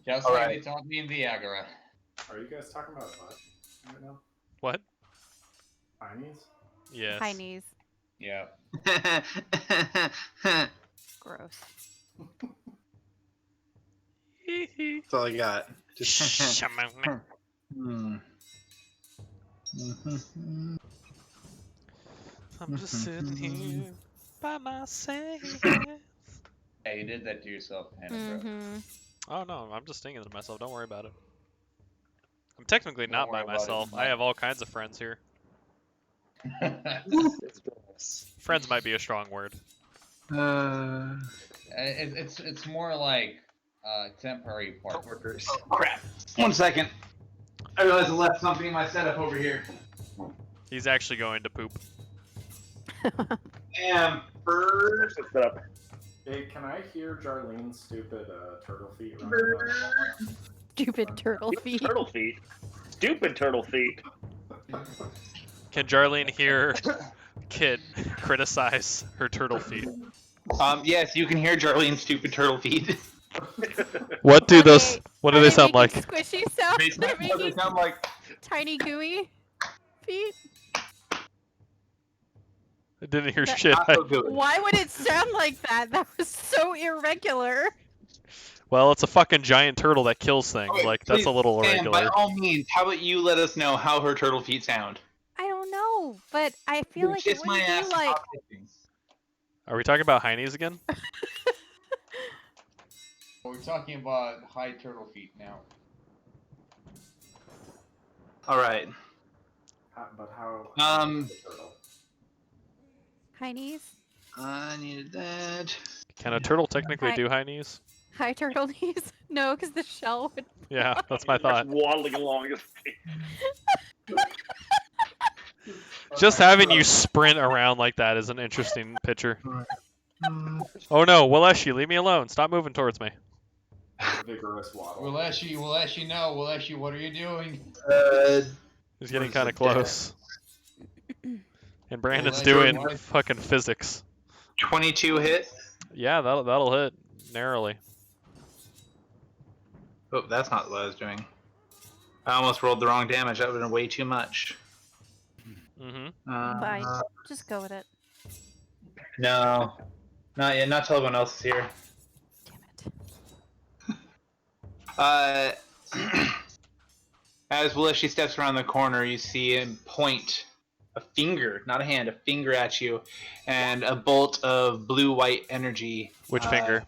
Just All like right. they taught me in Viagra. Are you guys talking about what right now? What? Chinese? Yes. High knees. Yeah. Gross. That's all I got. Just. Shaman. Hmm. I'm just sitting here by myself. Hey, you did that to yourself, Hannah, bro. Mm-hmm. Oh no, I'm just singing to myself. Don't worry about it. I'm technically Don't not worry by about it, myself. I Mike. have all kinds of friends here. It's gross. Friends might be a strong word. It's more like temporary partners. Crap. 1 second. I realized I left something in my setup over here. He's actually going to poop. Damn. Bird. Switch it up. Hey, can I hear Jarlene's stupid turtle feet running around? Stupid turtle feet. Turtle feet. Stupid turtle feet. Can Jarlene hear Kit criticize her turtle feet? Yes, you can hear Jarlene's stupid turtle feet. What do Are those? they- What are do they they sound like? making Squishy sounds. They're What they making sound like. tiny gooey feet. I didn't hear That- shit. Not so good. Why would it sound like that? That was so irregular. Well, it's a fucking giant turtle that kills things. Okay, Like that's a please, little Sam, by irregular. all means, how about you let us know how her turtle feet sound? I don't know, but I feel like it Kiss my wouldn't ass be like. Are we talking about heinies again? We're talking about high turtle feet now. All right. But how? Um, the turtle? High knees? I needed that. Can a turtle technically Hi. do high knees? High turtle knees. No, because the shell would. Yeah, that's my thought. Just waddling along. Just Just having you sprint around like that is an interesting picture. Mm, Oh no, Waleshi, leave me alone. Stop moving towards me. Vigorous waddle. Waleshi, no. Waleshi, what are you doing? He's getting Where's kind the of close. And Brandon's Well, doing that's- fucking physics. 22 hit. Yeah, that'll hit narrowly. Oh, that's not what I was doing. I almost rolled the wrong damage. That would have been way too much. Mm-hmm. Bye. Just go with it. No. Not yet. Not till everyone else is here. Damn it. As Waleshi steps around the corner, you see him point a finger, not a hand, a finger at you, and a bolt of blue-white energy. Which finger?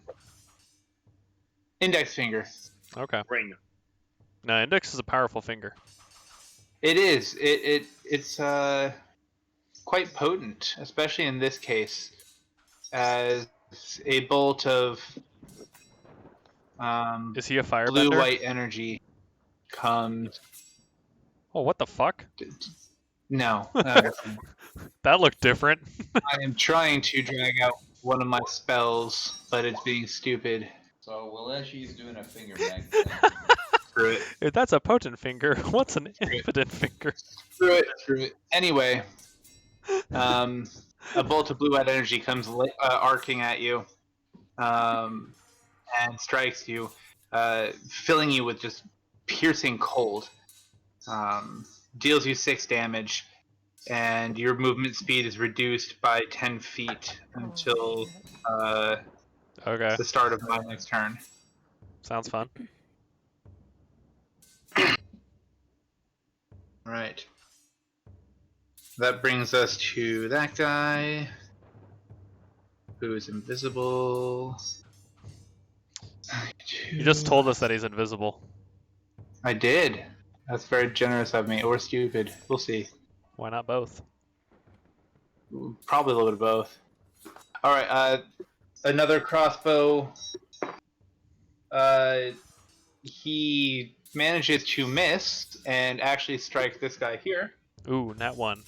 Index finger. Okay. ring. No, index is a powerful finger. It is. It's quite potent, especially in this case, as a bolt of Is he a firebender? blue-white energy comes. Oh, what the fuck? No. That looked different. I am trying to drag out one of my spells, but it's being stupid. So Waleshi is doing a finger mag. Screw it. If that's a potent finger, what's an impotent finger? Screw it. Screw it. Anyway, a bolt of blue-white energy comes arcing at you, and strikes you, filling you with just piercing cold. Deals you 6 damage, and your movement speed is reduced by 10 feet until Okay, the start of my next turn. sounds fun. Right. That brings us to that guy, who is invisible. You just told us that he's invisible. I did. That's very generous of me, or stupid. We'll see. Why not both? Probably a little bit of both. All right. Another crossbow. He manages to miss and actually strike this guy here. Ooh, nat 1.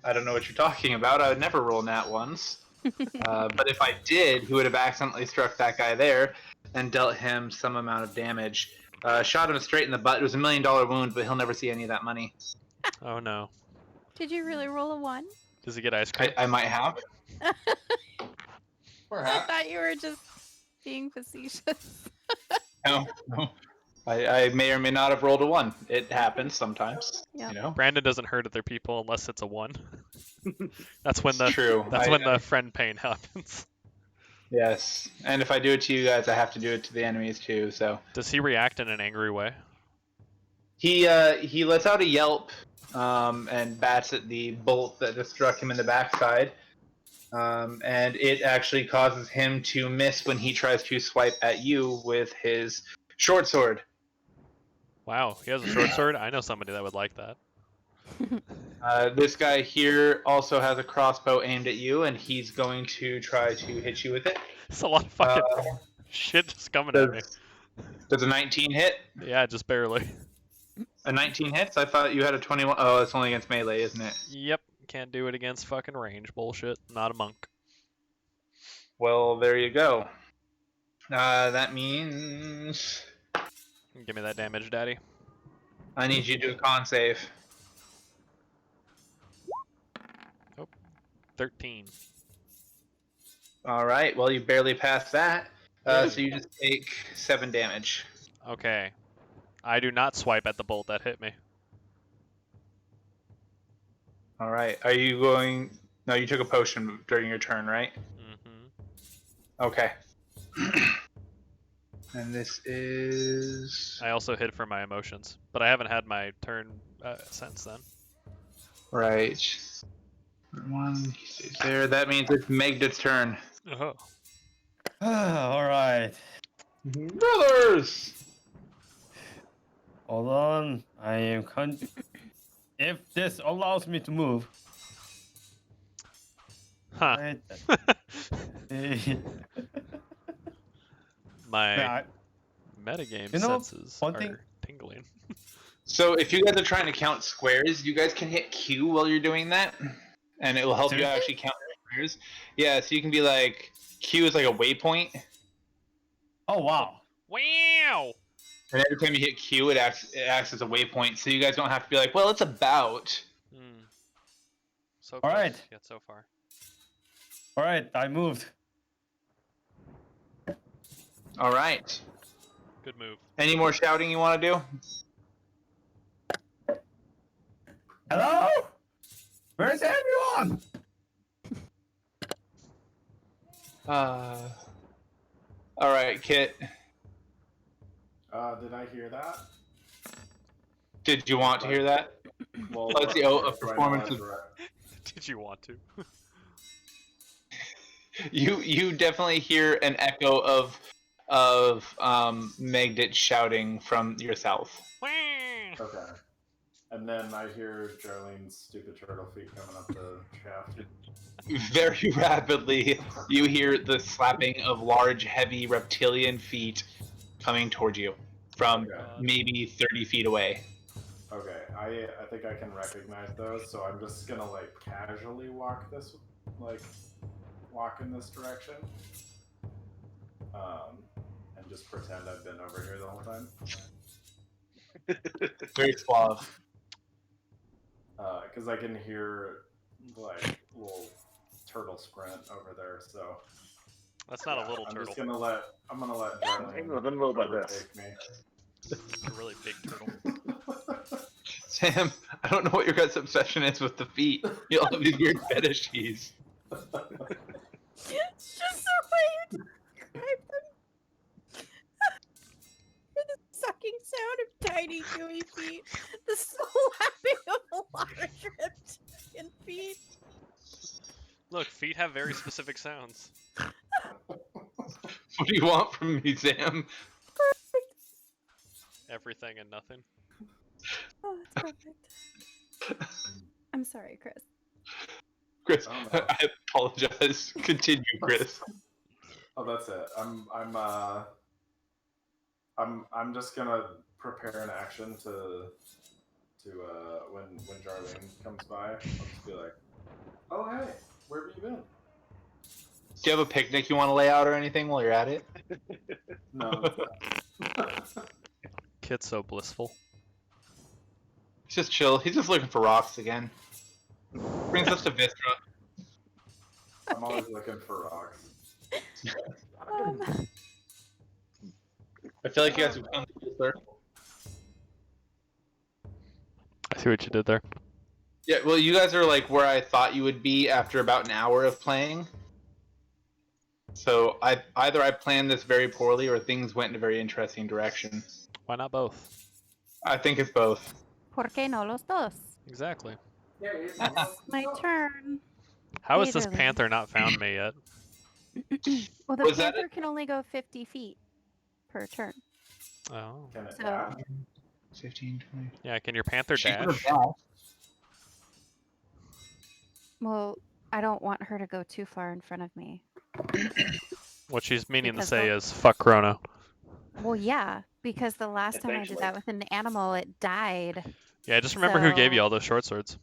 I don't know what you're talking about. I would never roll nat ones. But if I did, he would have accidentally struck that guy there and dealt him some amount of damage. Shot him straight in the butt. It was $1 million wound, but he'll never see any of that money. Oh no. Did you really roll a 1? Does he get ice cream? I might have. I Perhaps. thought you were just being facetious. No. I may or may not have rolled a 1. It happens sometimes. Yep. You know. Brandon doesn't hurt other people unless it's a 1. That's when the True. that's when the friend pain happens. Yes, and if I do it to you guys, I have to do it to the enemies too. So Does he react in an angry way? he lets out a yelp and bats at the bolt that just struck him in the backside, and it actually causes him to miss when he tries to swipe at you with his short sword. Wow, he has a short sword? I know somebody that would like that. This guy here also has a crossbow aimed at you, and he's going to try to hit you with it. It's a lot of fucking shit just coming at me. Does a 19 hit? Yeah, just barely. A 19 hits? I thought you had a 21. Oh, it's only against melee, isn't it? Yep, can't do it against fucking range. Bullshit. Not a monk. Well, there you go. That means Give me that damage, daddy. I need you to do a con save. 13. All right. Well, you barely passed that. So you just take 7 damage. Okay. I do not swipe at the bolt that hit me. All right. Are you going? No, you took a potion during your turn, right? Mm-hmm. Okay. And this is I also hid for my emotions, but I haven't had my turn since then. right. 1. He stays there. That means it's Megdit's turn. Oh. All right. Brothers. Hold on. I am if this allows me to move. Huh. Alright. My Yeah, metagame You know, senses one are thing- tingling. So if you guys are trying to count squares, you guys can hit Q while you're doing that, and it will help you Seriously? actually count squares. Yeah, so you can be like, Q is like a waypoint, Oh wow. Wow! and every time you hit Q, it acts as a waypoint. So you guys don't have to be like, well, it's about. Hmm. So All close, right. yet so far. Alright, I moved. All right. Good move. Any more shouting you want to do? Hello? Where's everyone? All right, Kit. Did I hear that? Did you want to hear that? Well, Let's see. Oh, a do I know performance it's of- right? Did you want to? You definitely hear an echo of Megdit shouting from your south. Okay. And then I hear Jarlene's stupid turtle feet coming up the shaft. Very rapidly, you hear the slapping of large, heavy reptilian feet coming towards you from Okay. maybe 30 feet away. Okay, I think I can recognize those, so I'm just gonna like casually walk in this direction. And just pretend I've been over here the whole time. Very suave. Because I can hear like little turtle sprint over there, so That's not a little I'm turtle. just gonna let Hang on, Jarlene let me know about this. overtake me. It's a really big turtle. Sam, I don't know what your guys' obsession is with the feet. You all have these weird fetishes. It's just the way you describe them. The sucking sound of tiny, gooey feet. The slapping of large reptilian feet. Look, feet have very specific sounds. What do you want from me, Sam? Everything and nothing. Oh, that's perfect. I'm sorry, Chris. Chris, Oh, no. I apologize. Continue, Chris. Oh, that's it. I'm just gonna prepare an action to when Jarlene comes by, I'll just be like, oh hey, where have you been? Do you have a picnic you want to lay out or anything while you're at it? No. Kit's so blissful. He's just chill. He's just looking for rocks again. Brings us to Vistra. I'm always looking for rocks. I feel like you guys have come full circle. I see what you did there. Yeah, well, you guys are like where I thought you would be after about an hour of playing. So either I planned this very poorly or things went in a very interesting direction. Why not both? I think it's both. ¿Por qué no los dos? Exactly. My turn. How has this Literally. panther not found me yet? Well, the Was that panther can only go 50 feet per turn. Oh. Can it So- dash? 15, 20. Yeah, can your panther She could've dash? dashed. Well, I don't want her to go too far in front of me. What she's meaning Because to say the- is, fuck Crono. Well, yeah, because the last time I did Eventually. that with an animal, it died. Yeah, just remember who gave you So- all those short swords.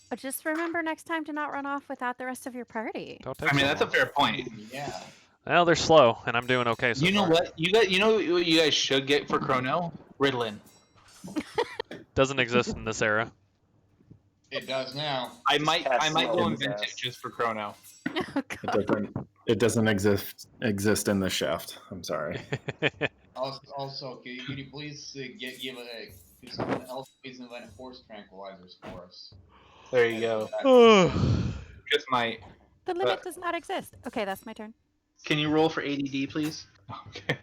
But just remember next time to not run off without the rest of your party. Don't take I mean, so that's a long. fair point. Yeah. Well, they're slow, and I'm doing okay so You know far. what? You know what you guys should get for Crono? Ritalin. Doesn't exist in this era. It does now. I might cast go slow invent in it his just for Crono. Oh, God. It doesn't exist in the shaft. I'm sorry. Also, could you please could someone else please invent horse tranquilizers for us? There you go. Oh. Just might. The limit does not exist. Okay, that's my turn. Can you roll for ADD, please? Okay.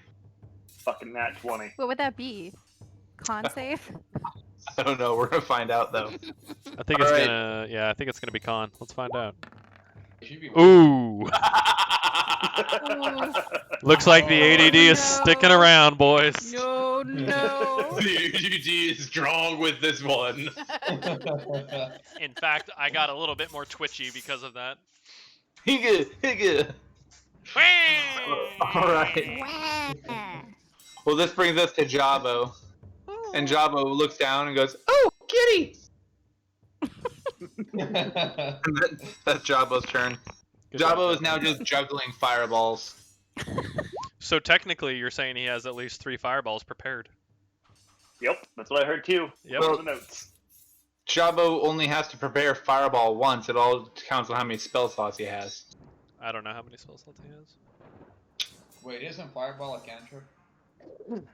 Fucking nat 20. What would that be? Con save? I don't know. We're gonna find out though. I think it's Alright. gonna. Yeah, I think it's gonna be con. Let's find out. It should be Ooh. Looks like the Oh, ADD is no. sticking around, boys. No, no. The ADD is strong with this one. In fact, I got a little bit more twitchy because of that. Higa. All right. Wah. Well, this brings us to Jabo. And Jabo looks down and goes, "Oh, kitty!" And that's Jabo's turn. Good job, Jabo is Jabo. now just juggling fireballs. So technically, you're saying he has at least 3 fireballs prepared. Yep, that's what I heard too. Yep. Those are the notes. Jabo only has to prepare fireball once. It all counts on how many spell slots he has. I don't know how many spell slots he has. Wait, isn't Fireball a cantrip?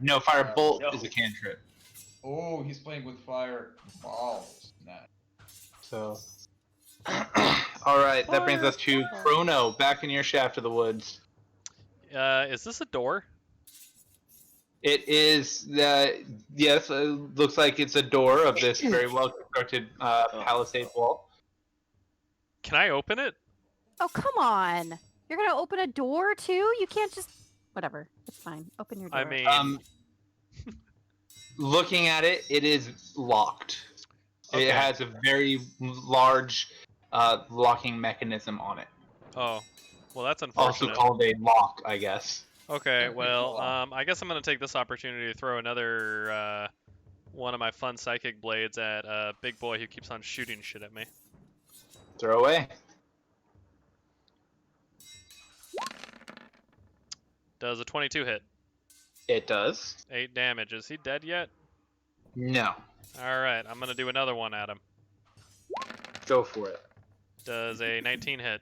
No, firebolt No. is a cantrip. Oh, he's playing with fireballs. Nah. So, all right, that brings us to Crono, back in your shaft of the woods. Is this a door? It is yes, it looks like it's a door of this very well constructed palisade wall. Can I open it? Oh, come on. You're going to open a door, too? You can't just... Whatever. It's fine. Open your door. I mean, Looking at it, it is locked. Okay. It has a very large locking mechanism on it. oh, well, that's Also unfortunate. called a lock, I guess. Okay, well, I guess I'm gonna take this opportunity to throw another one of my fun psychic blades at Big Boy who keeps on shooting shit at me. Throw away. Does a 22 hit? It does. 8 damage. Is he dead yet? No. Alright, I'm gonna do another one at him. Go for it. Does a 19 hit?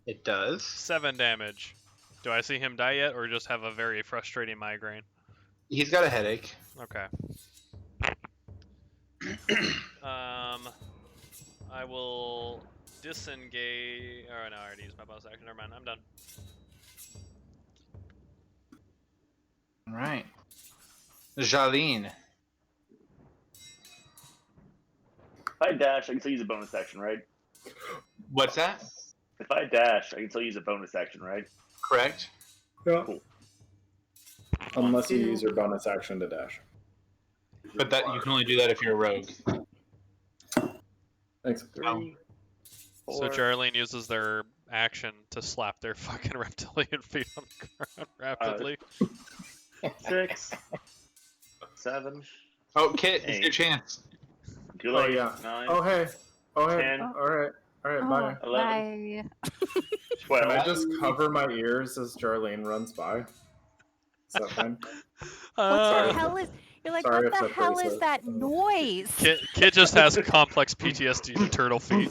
It does. 7 damage. Do I see him die yet, or just have a very frustrating migraine? He's got a headache. Okay. I will disengage. Oh no, I already used my bonus action. Never mind. I'm done. All right. Jaline. If I dash, I can still use a bonus action, right? What's that? If I dash, I can still use a bonus action, right? Correct. Yeah. Cool. Unless you use your bonus action to dash. But that you can only do that if you're a rogue. Thanks. 3, So 4, Jarlene uses their action to slap their fucking reptilian feet on the ground rapidly. 6, 7, Oh, Kit, it's 8. your chance. too Oh late, yeah. 9, Oh hey. Oh hey. 10. All right. All right. Bye. Oh, 11. bye. 12. Can I just cover my ears as Jarlene runs by? Is that fine? What the hell is... You're like, Sorry what if the that hell breaks is it. that noise? Kit just has complex PTSD to turtle feet.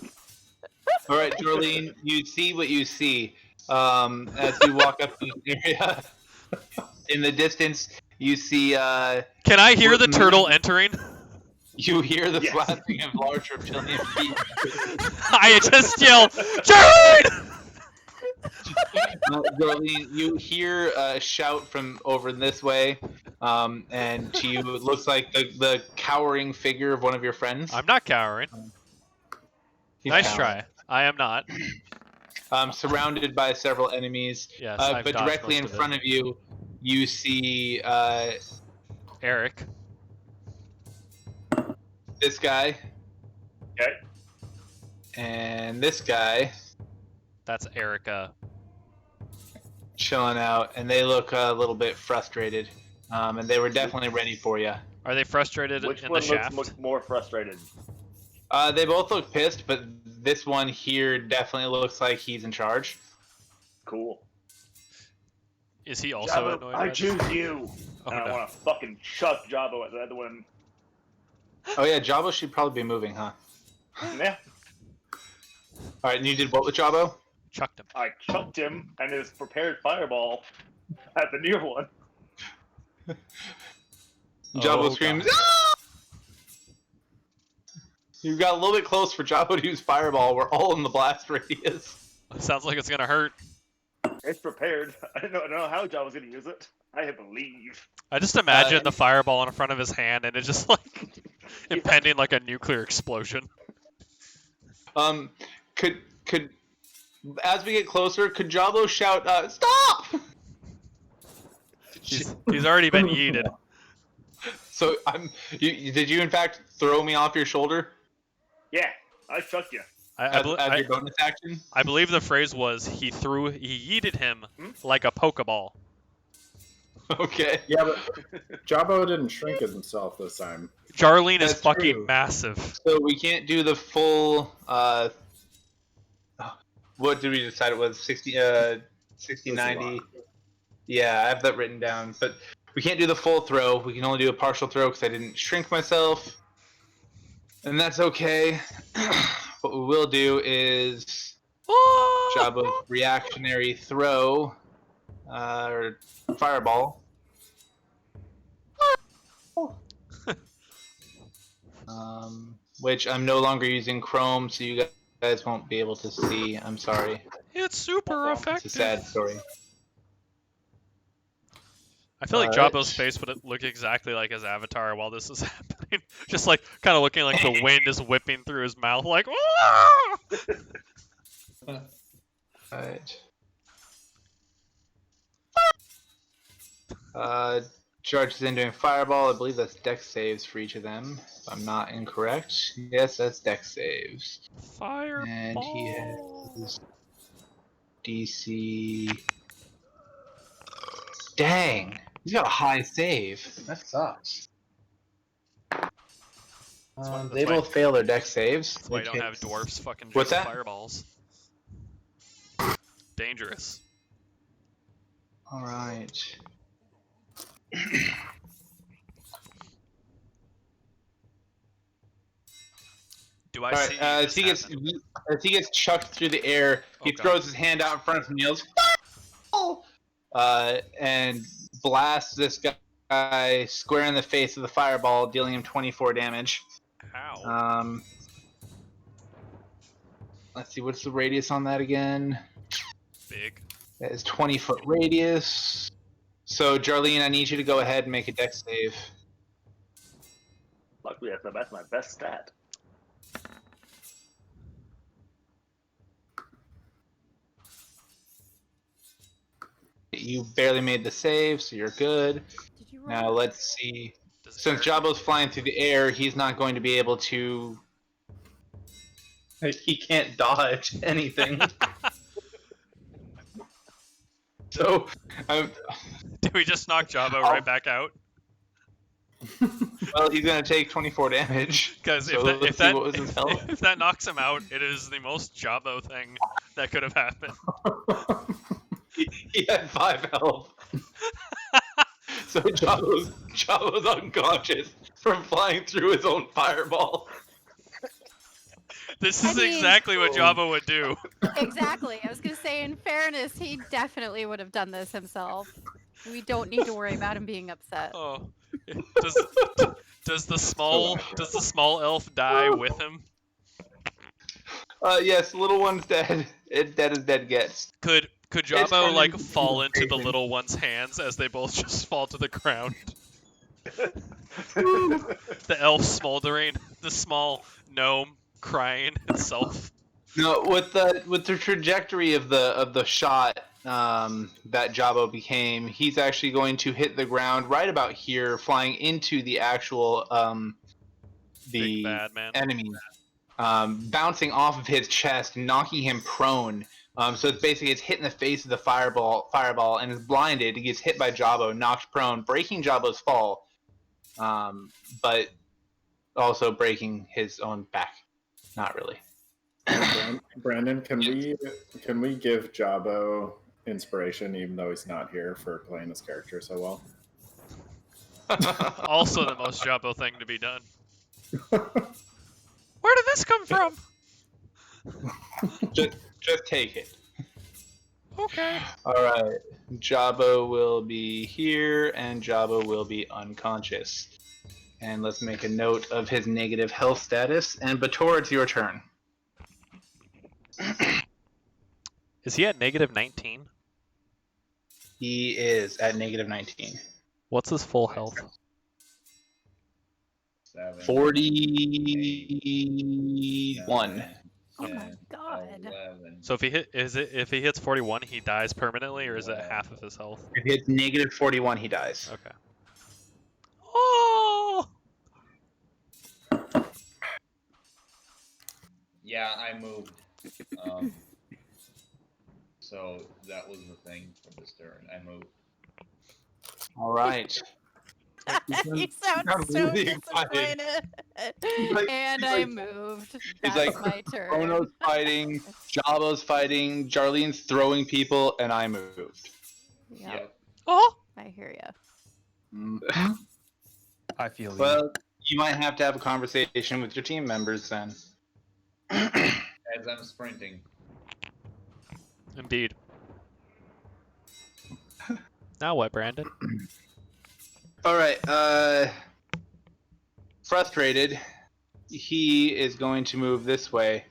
All right, Jorlene, you see what you see as you walk up to the area. In the distance, you see. Can I hear the turtle entering? You hear the Yes. flapping of large reptilian feet. I just yell, Jarlene! Jorlene, you hear a shout from over this way, and to you it looks like the cowering figure of one of your friends. I'm not cowering. He's Nice cowering. try. I am not. Surrounded by several enemies. Yes, I've But dodged directly most in of it. front of you, you see Eric. this guy. Okay. And this guy That's Erica. chilling out, and they look a little bit frustrated. And they were definitely ready for you. Are they frustrated Which in the one shaft? looks more frustrated? They both look pissed, but this one here definitely looks like he's in charge. Cool. Is he also Jabba, annoyed? I by this? choose you. Oh, and I no. want to fucking chuck Jabba at the other one. Oh yeah, Jabbo should probably be moving, huh? Yeah. All right, and you did what with Jabbo? Chucked him. I chucked him and his prepared fireball at the near one. Jabbo Oh, screams, God. "Ah!" You got a little bit close for Jabbo to use fireball. We're all in the blast radius. Sounds like it's gonna hurt. It's prepared. I don't know how Jabba was going to use it. I believe. I just imagine the fireball in front of his hand and it's just like impending like a nuclear explosion. Could as we get closer, could Jabo shout, "Stop!" He's already been yeeted. So did you in fact throw me off your shoulder Yeah, I chucked you. I as your bonus action? I believe the phrase was he yeeted him Hmm? like a Pokeball. Okay. Yeah, but Jabbo didn't shrink himself this time. Jarlene is That's fucking true. massive. So we can't do the full. What did we decide it was? 60, 60, 90. Yeah, I have that written down. But we can't do the full throw. We can only do a partial throw because I didn't shrink myself. And that's okay. What we will do is job of reactionary throw, or fireball. Which I'm no longer using Chrome, so you guys won't be able to see. I'm sorry. It's super It's effective. a sad story. I feel like Alright. Jabbo's face would look exactly like his avatar while this is happening. Just like kind of looking like the wind is whipping through his mouth, like. Alright. Charges in doing fireball. I believe that's dex saves for each of them. If I'm not incorrect. Yes, that's dex saves. Fireball. And he has DC. Dang! He's got a high save. That sucks. that's They why- both fail their dex saves. That's why I which don't have hits- dwarfs fucking What's drinking that? fireballs. Dangerous. Alright. Do I Alright, see as he gets chucked through the air, he Oh, God. throws his hand out in front of him and yells, "Fire!" And blasts this guy square in the face with a fireball, dealing him 24 damage. How? Let's see, what's the radius on that again? Big. That is 20-foot radius. So, Jarlene, I need you to go ahead and make a dex save. Luckily, that's my best stat. You barely made the save, so you're good. Did you roll? Now, let's see. Does it Since hurt? Jabbo's flying through the air, he's not going to be able to. He can't dodge anything. So, Did we just knock Jabbo right back out? well, he's going to take 24 damage. Because So let's see what was his health. if that knocks him out, it is the most Jabbo thing that could have happened. He had 5 health. So Jabbo's unconscious from flying through his own fireball. This I is mean- exactly what Jabbo would do. Exactly. I was gonna say, in fairness, he definitely would have done this himself. We don't need to worry about him being upset. Oh, does the small elf die with him? Yes, little one's dead. Dead as dead gets. Could It's Jabbo from like the- fall into the crazy. little one's hands as they both just fall to the ground? The elf smoldering, the small gnome crying itself. No, with the trajectory of the shot that Jabbo became, he's actually going to hit the ground right about here, flying into the actual Big the bad man. enemy, bouncing off of his chest, knocking him prone. So it's basically it's hit in the face of the fireball, and is blinded. He gets hit by Jabbo, knocked prone, breaking Jabbo's fall, but also breaking his own back. Not really. Brandon, can we give Jabbo inspiration even though he's not here for playing his character so well? Also the most Jabbo thing to be done. Where did this come from? just take it. Okay. All right. Jabbo will be here, and Jabbo will be unconscious. And let's make a note of his negative health status. And Bator, it's your turn. Is he at -19? He is at negative 19. What's his full health? 41. Oh my god. 11, So if he hits 41, he dies permanently, or is it half of his health? If he hits negative 41, he dies. Okay. Oh! Yeah, I moved. So that was the thing for this turn. I moved. All right. You sound I'm so really excited. disappointed. like- And he's I like- moved. He's That's like, my turn. Crono's fighting, Jabo's fighting, Jarlene's throwing people, and I moved. Yep, Oh! I hear ya. Mhm. I feel you. Well, you might have to have a conversation with your team members then. As I'm sprinting. Indeed. Now what, Brandon? All right. Frustrated, he is going to move this way.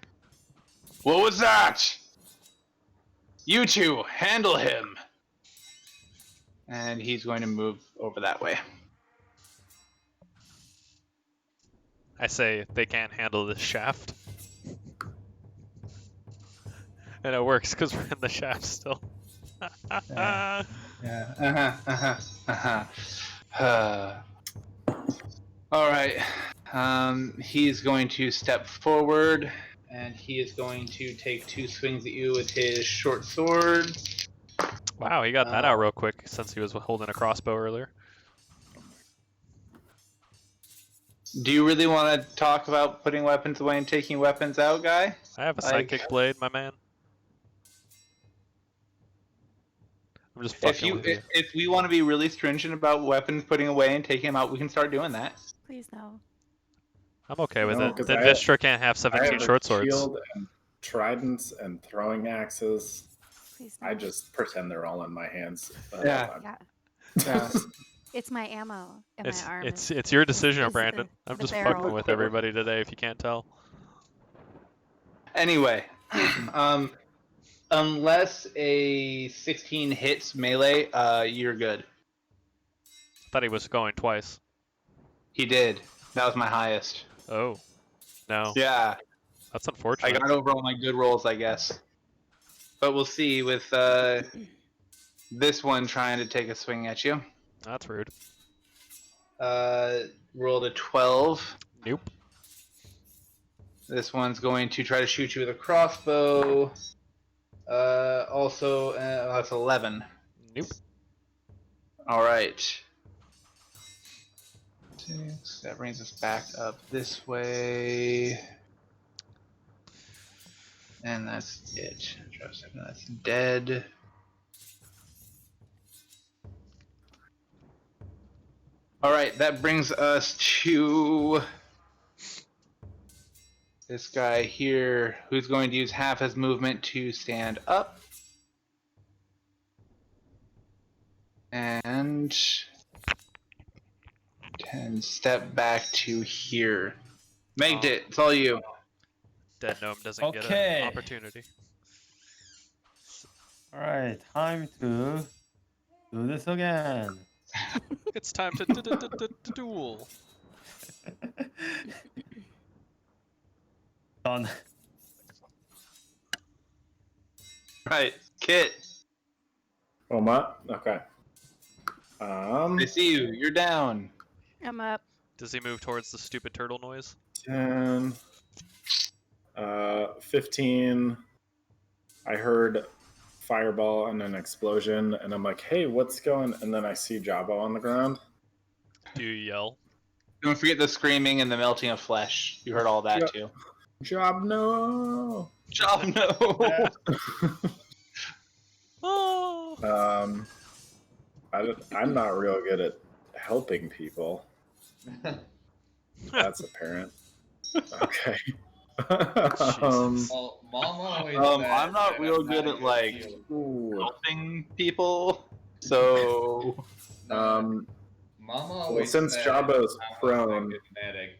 What was that? You two, handle him. And he's going to move over that way. I say they can't handle this shaft. And it works because we're in the shaft still. Yeah. All right. He's going to step forward, and he is going to take 2 swings at you with his short sword. Wow, he got that out real quick since he was holding a crossbow earlier. Do you really want to talk about putting weapons away and taking weapons out, guy? I have a Like- psychic blade, my man. I'm just If fucking you, with you. if we want to be really stringent about weapons putting away and taking them out, we can start doing that. Please no. I'm okay with No, it. 'cause Then I- Vistra can't have I 17 have a short swords. shield and tridents and throwing axes. Please no. I just pretend they're all in my hands. Yeah. Yeah. Yeah. It's my ammo and It's my armor. it's your decision, Is the- Brandon. I'm the just barrel. fucking with everybody today. If you can't tell. Anyway, unless a 16 hits melee, you're good. Thought he was going twice. He did. That was my highest. Oh, no, Yeah, that's I unfortunate. got over all my good rolls, I guess. But we'll see with this one trying to take a swing at you. That's rude. Rolled a 12. Nope. This one's going to try to shoot you with a crossbow. Also, that's 11. Nope. All right. 6. That brings us back up this way. And that's it. That's dead. All right, that brings us to this guy here, who's going to use half his movement to stand up. And 10 step back to here. Megged it. It's all you. Dead gnome doesn't get Okay. an opportunity. All right, time to do this again. It's time to duel. Done. Right, Kit. Oh, my. Okay. I see you. You're down. I'm up. Does he move towards the stupid turtle noise? 10, 15. I heard fireball and an explosion, and I'm like, hey, what's going? And then I see Jabba on the ground. Do you yell? Don't forget the screaming and the melting of flesh. You heard all that Yeah. too. Job, no. Job no. Oh! I'm not real good at helping people. That's apparent. Okay. Well, Mama always said I'm not that real I'm good a at like shield. Ooh. helping people. So Mama Well, always since said Jabba's I was a prone, good medic.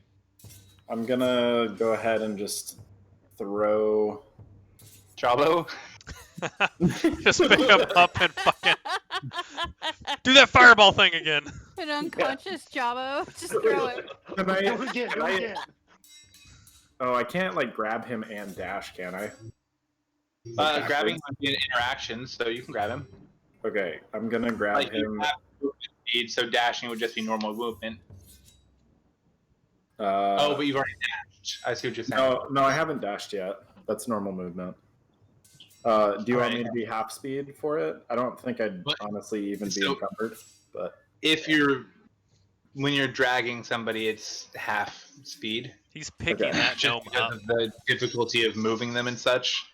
I'm gonna go ahead and just throw. Jabo. Just pick him up and fucking do that fireball thing again. An unconscious Jabo. Just throw it. Can I, Oh, I can't like grab him and dash, can I? Grabbing would be an interaction, so you can grab him. Okay, I'm gonna grab Like you him. have movement speed, so dashing would just be normal movement. But you've already dashed. I see what you're saying. No, I haven't dashed yet. That's normal movement. Do you want me Alright. to be half speed for it? I don't think I'd What? honestly even be So- encumbered, but When you're dragging somebody, it's half speed. He's picking Okay. that Just gnome because up. of the difficulty of moving them and such.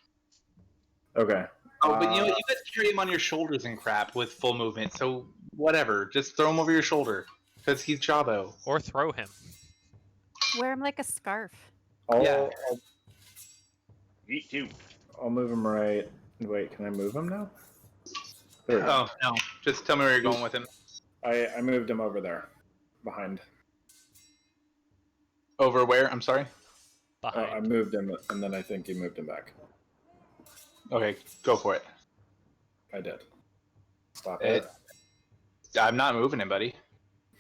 okay. Oh, but you know, you guys carry him on your shoulders and crap with full movement, so whatever. Just throw him over your shoulder, because he's Jabo. Or throw him. Wear him like a scarf. Yeah. Yeet too. I'll move him right. Wait, can I move him now? There we go. Oh, no. Just tell me where you're going with him. I moved him over there, behind. Over where? I'm sorry? I Behind. moved him, and then I think he moved him back. Okay, go for it. I did. Stop it. I'm not moving him, buddy.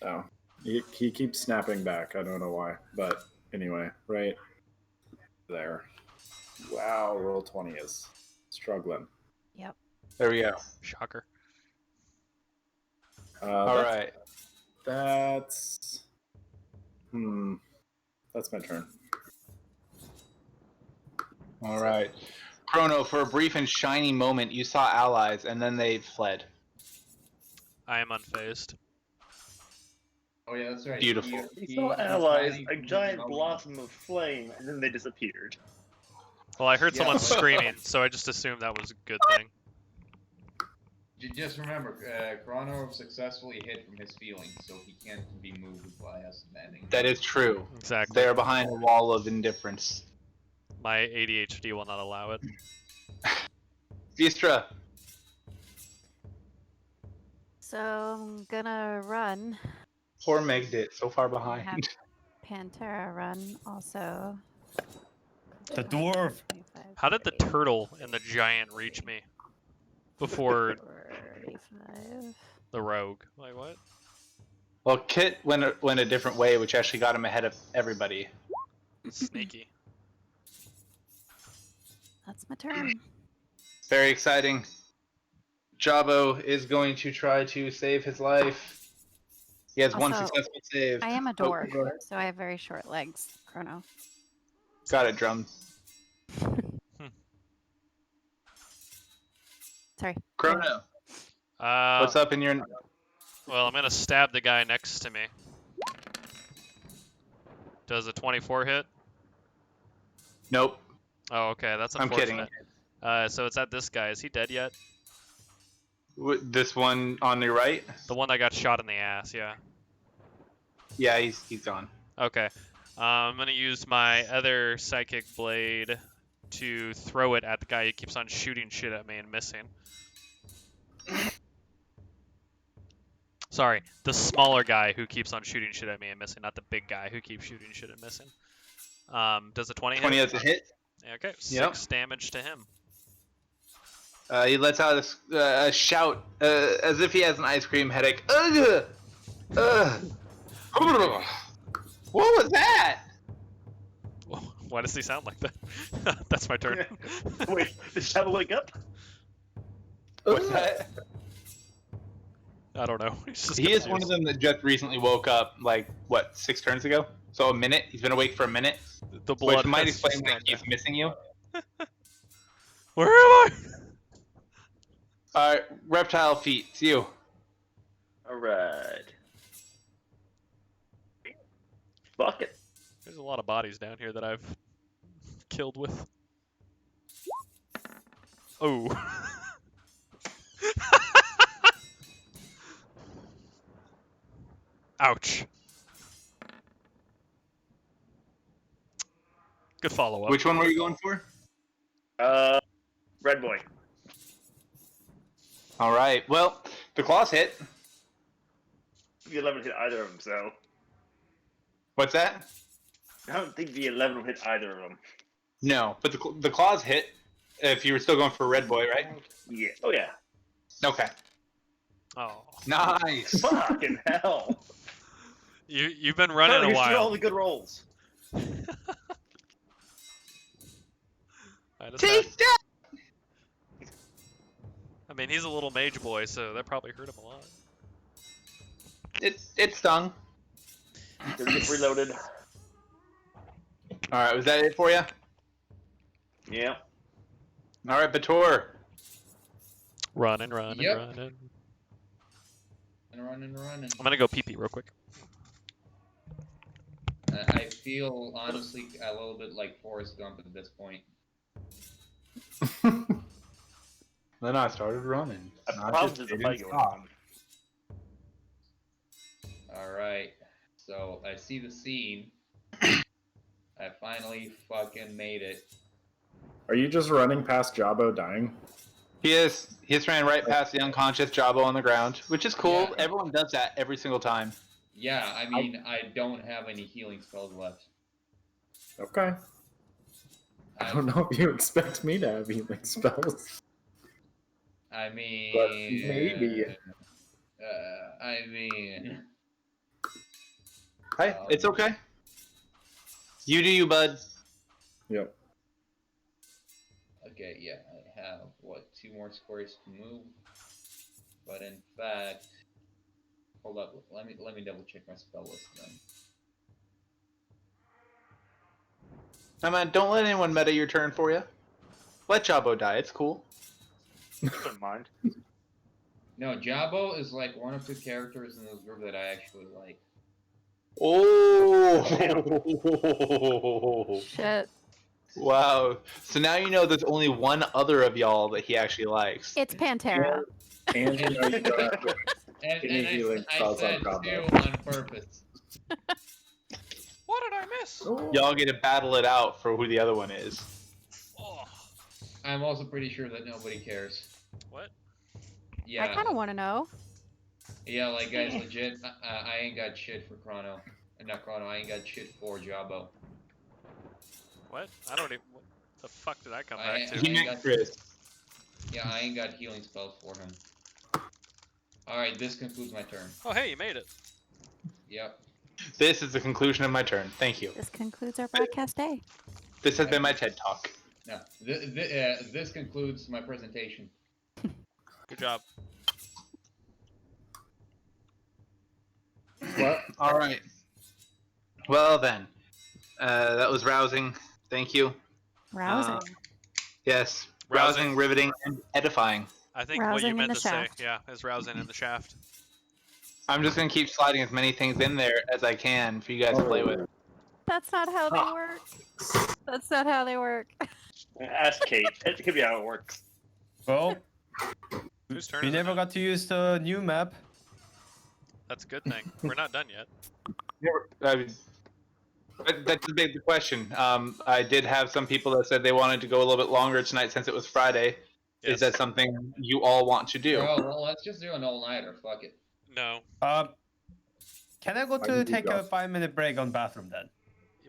Oh, he keeps snapping back. I don't know why, but anyway, right there. Wow, roll 20 is struggling. Yep. There we go. Shocker. All right. That's that's my turn. All right. Crono, for a brief and shiny moment, you saw allies, and then they fled. I am unfazed. Oh yeah, that's right. Beautiful. We saw allies, a giant blossom of flame, and then they disappeared. Well, I heard Yeah, someone but- screaming, so I just assumed that was a good thing. Just remember, Crono successfully hid from his feelings, so he can't be moved by us abandoning. That is true. Exactly. They are behind a wall of indifference. My ADHD will not allow it. Vistra. So I'm gonna run. Poor Meg did. So far behind. Have Pantera run also. The dwarf. 25, How did the 30, turtle and the giant reach me before 45. the rogue? Like what? Well, Kit went a different way, which actually got him ahead of everybody. Sneaky. That's my turn. Very exciting. Jabo is going to try to save his life. He has one Also, successful save. I am a Oh, dwarf, go ahead. so I have very short legs, Chrono. Got it, Drum. Sorry. Crono, Uh, what's up in your... well, I'm gonna stab the guy next to me. Does a 24 hit? Nope. Oh, okay, that's I'm kidding. unfortunate. So it's at this guy. Is he dead yet? This one on your right? The one that got shot in the ass, yeah. Yeah, he's gone. Okay. I'm gonna use my other psychic blade to throw it at the guy who keeps on shooting shit at me and missing. Sorry, the smaller guy who keeps on shooting shit at me and missing, not the big guy who keeps shooting shit and missing. Does a 20 hit? 20 as a hit. Okay, Yep. 6 damage to him. He lets out a shout as if he has an ice cream headache. Ugh! Ugh! What was that? Why does he sound like that? That's my turn. Wait, did Shadow wake up? What's that? I don't know. He's just He is one of confused. them that just recently woke up, like, what, 6 turns ago? So a minute? He's been awake for a minute? The blood Which might has explain just why gone he's down. missing you. Where am I? Alright, Reptile Feet, it's you. Alright. Fuck it. There's a lot of bodies down here that I've killed with. Oh. Ouch. Good follow-up. Which one were you going for? Red boy. Alright, well, the claws hit. The 11 hit either of them, so What's that? I don't think the 11 will hit either of them. No, but the claws hit. If you were still going for Red Boy, right? Yeah. Oh yeah. Okay. Oh. Nice. Fucking hell. You've been running Tyler, a you should do all while. the good rolls. I just Take that! I mean, he's a little mage boy, so that probably hurt him a lot. It stung. Gonna get reloaded. All right, was that it for you? Yeah. All right, Bator. Running. Yep. And running. I'm gonna go pee real quick. I feel honestly a little bit like Forrest Gump at this point. Then I started running. Problems is a fight going on. Alright, so I see the scene. I finally fucking made it. Are you just running past Jabbo dying? He just ran right past the unconscious Jabbo on the ground, which is cool. Yeah. Everyone does that every single time. Yeah, I mean, I don't have any healing spells left. Okay. I don't know if you expect me to have healing spells. I mean, But maybe. Hey, it's okay. You do you, bud. Yep. Okay, yeah, I have, what, 2 more squares to move? But in fact, hold up, let me double check my spell list then. Now, man, don't let anyone meta your turn for you. Let Jabbo die. It's cool. Don't mind. No, Jabbo is like one of 2 characters in this group that I actually like. Oh! Shit. Wow. So now you know there's only one other of y'all that he actually likes. It's Pantera. And you know you don't have to And Any healing I spells on said combo. 2 on purpose. What did I miss? Oh. Y'all get to battle it out for who the other one is. Oh, I'm also pretty sure that nobody cares. what? Yeah. I kind of want to know. Yeah, like guys, legit, I ain't got shit for Crono. Not Crono, I ain't got shit for Jabbo. What? I don't even. What the fuck did I come I- back to? He meant Chris. Yeah, I ain't got healing spells for him. Alright, this concludes my turn. Oh, hey, you made it. Yep. This is the conclusion of my turn. Thank you. This concludes our broadcast day. This has been my TED Talk. No, this concludes my presentation. Good job. What? All right. Well then, that was rousing. Thank you. Rousing. Yes, Rousing. rousing, riveting, and edifying. I think what Rousing you in meant the to shaft. say, yeah, is rousing in the shaft. I'm just gonna keep sliding as many things in there as I can for you guys to play with. That's not how they work. That's not how they work. Ask Kate. That could be how it works. Well, Whose turn we is it never now? got to use the new map. That's a good thing. We're not done yet. That's the big question. I did have some people that said they wanted to go a little bit longer tonight since it was Friday. Yes. Is that something you all want to do? Bro, well, let's just do an all-nighter, fuck it. No. Can I go I to can do take a that. 5-minute break on bathroom then?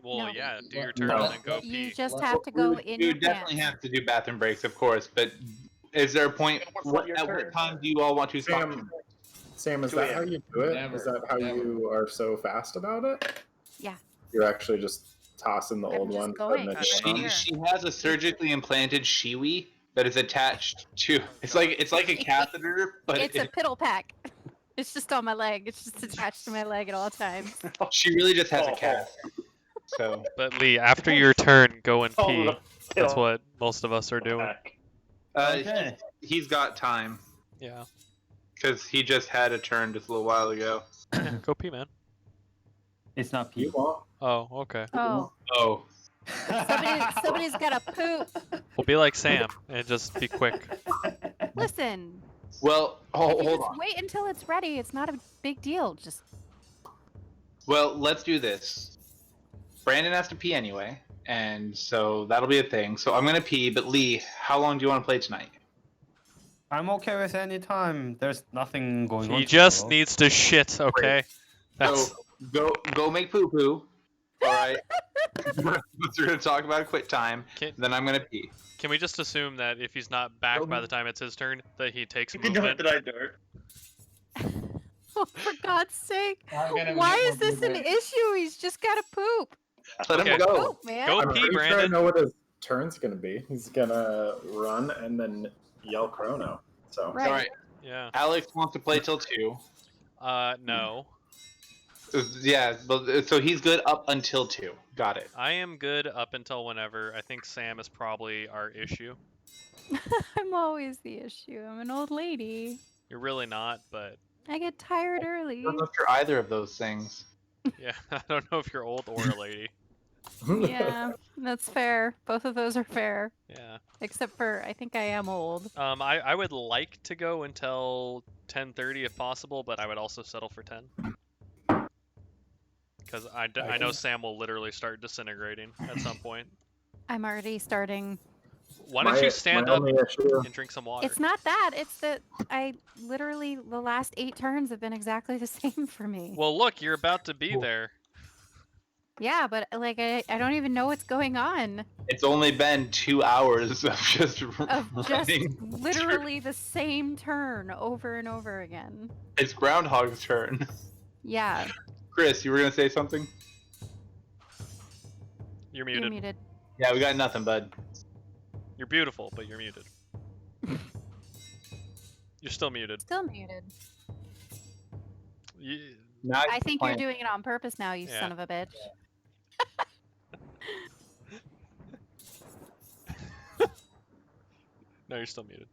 Well, No. yeah, do your No. turn and then go You pee. just have to go in You your definitely pants. have to do bathroom breaks, of course. But is there a point? What's your At turn? what time do you all want to stop? Sam, is 2 that a.m. how you do it? Never, Is that how never. you are so fast about it? Yeah. You're actually just tossing the I'm old just one. going. putting it I'm down? here. She has a surgically implanted shiwi that is attached to. It's like a catheter, but It's a piddle pack. It's just on my leg. It's just attached to my leg at all times. she really just has a cast. So But Lee, after your turn, go and Oh, pee. the That's pill what most of us are doing. pack. Okay. he's got time Yeah. because he just had a turn just a little while ago. Yeah, go pee, man. It's not You pee. won't. Oh, okay. Oh, Oh, somebody's got to poop. We'll be like Sam and just be quick. Listen, well, if hold you just on. wait until it's ready, it's not a big deal. Just Well, let's do this. Brandon has to pee anyway, and so that'll be a thing. So I'm gonna pee. But Lee, how long do you want to play tonight? I'm okay with any time. There's nothing going on. He just tomorrow. needs to shit, okay? That's So go make poo poo. All right. We're gonna talk about a quit time. Can, Then I'm gonna pee. can we just assume that if he's not back by the time it's his turn, that he takes You know what movement? did I do? oh, for God's sake, I'm gonna why get is more this an movement. issue? He's just got to poop. Let Okay. him go. Poop, man. Go I'm pee, pretty sure I Brandon. know what his turn's gonna be. He's gonna run and then yell Crono. So Right. All right. Yeah. Alex wants to play till 2. No. Yeah, but so he's good up until 2. Got it. I am good up until whenever. I think Sam is probably our issue. I'm always the issue. I'm an old lady. You're really not, but I get tired I early. don't know if you're either of those things. yeah, I don't know if you're old or a lady. Yeah, that's fair. Both of those are fair. Yeah. Except for I think I am old. I would like to go until 10:30 if possible, but I would also settle for 10. Because I know Sam will literally start disintegrating at some point. I'm already starting. Why don't you stand up only issue, and drink some water? It's not that. It's that I literally the last 8 turns have been exactly the same for me. Well, look, you're about to be there. Yeah, but like I don't even know what's going on. It's only been 2 hours of just Of just running. literally the same turn over and over again. It's Groundhog's turn. Yeah, Chris, you were gonna say something? You're you're muted. muted. Yeah, we got nothing, bud. You're beautiful, but you're muted. You're still muted. Still muted. Now I think you're playing. doing it on purpose now, you Yeah. son of a bitch. No, you're still muted.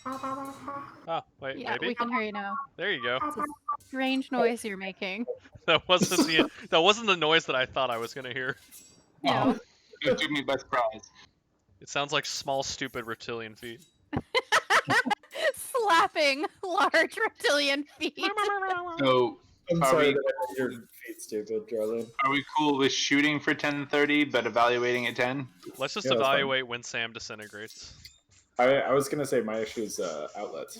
Oh, wait, Yeah, maybe? we can hear you now. There you go. It's a strange noise you're making. That wasn't the noise that I thought I was gonna hear. No. It took me by surprise. It sounds like small, stupid reptilian feet. Slapping large reptilian feet. So I'm Are sorry we- that I made your feet stupid, Darlene. are we cool with shooting for 10:30 but evaluating at 10? Let's just Yeah, that's fine. evaluate when Sam disintegrates. I was gonna say my issue is outlets,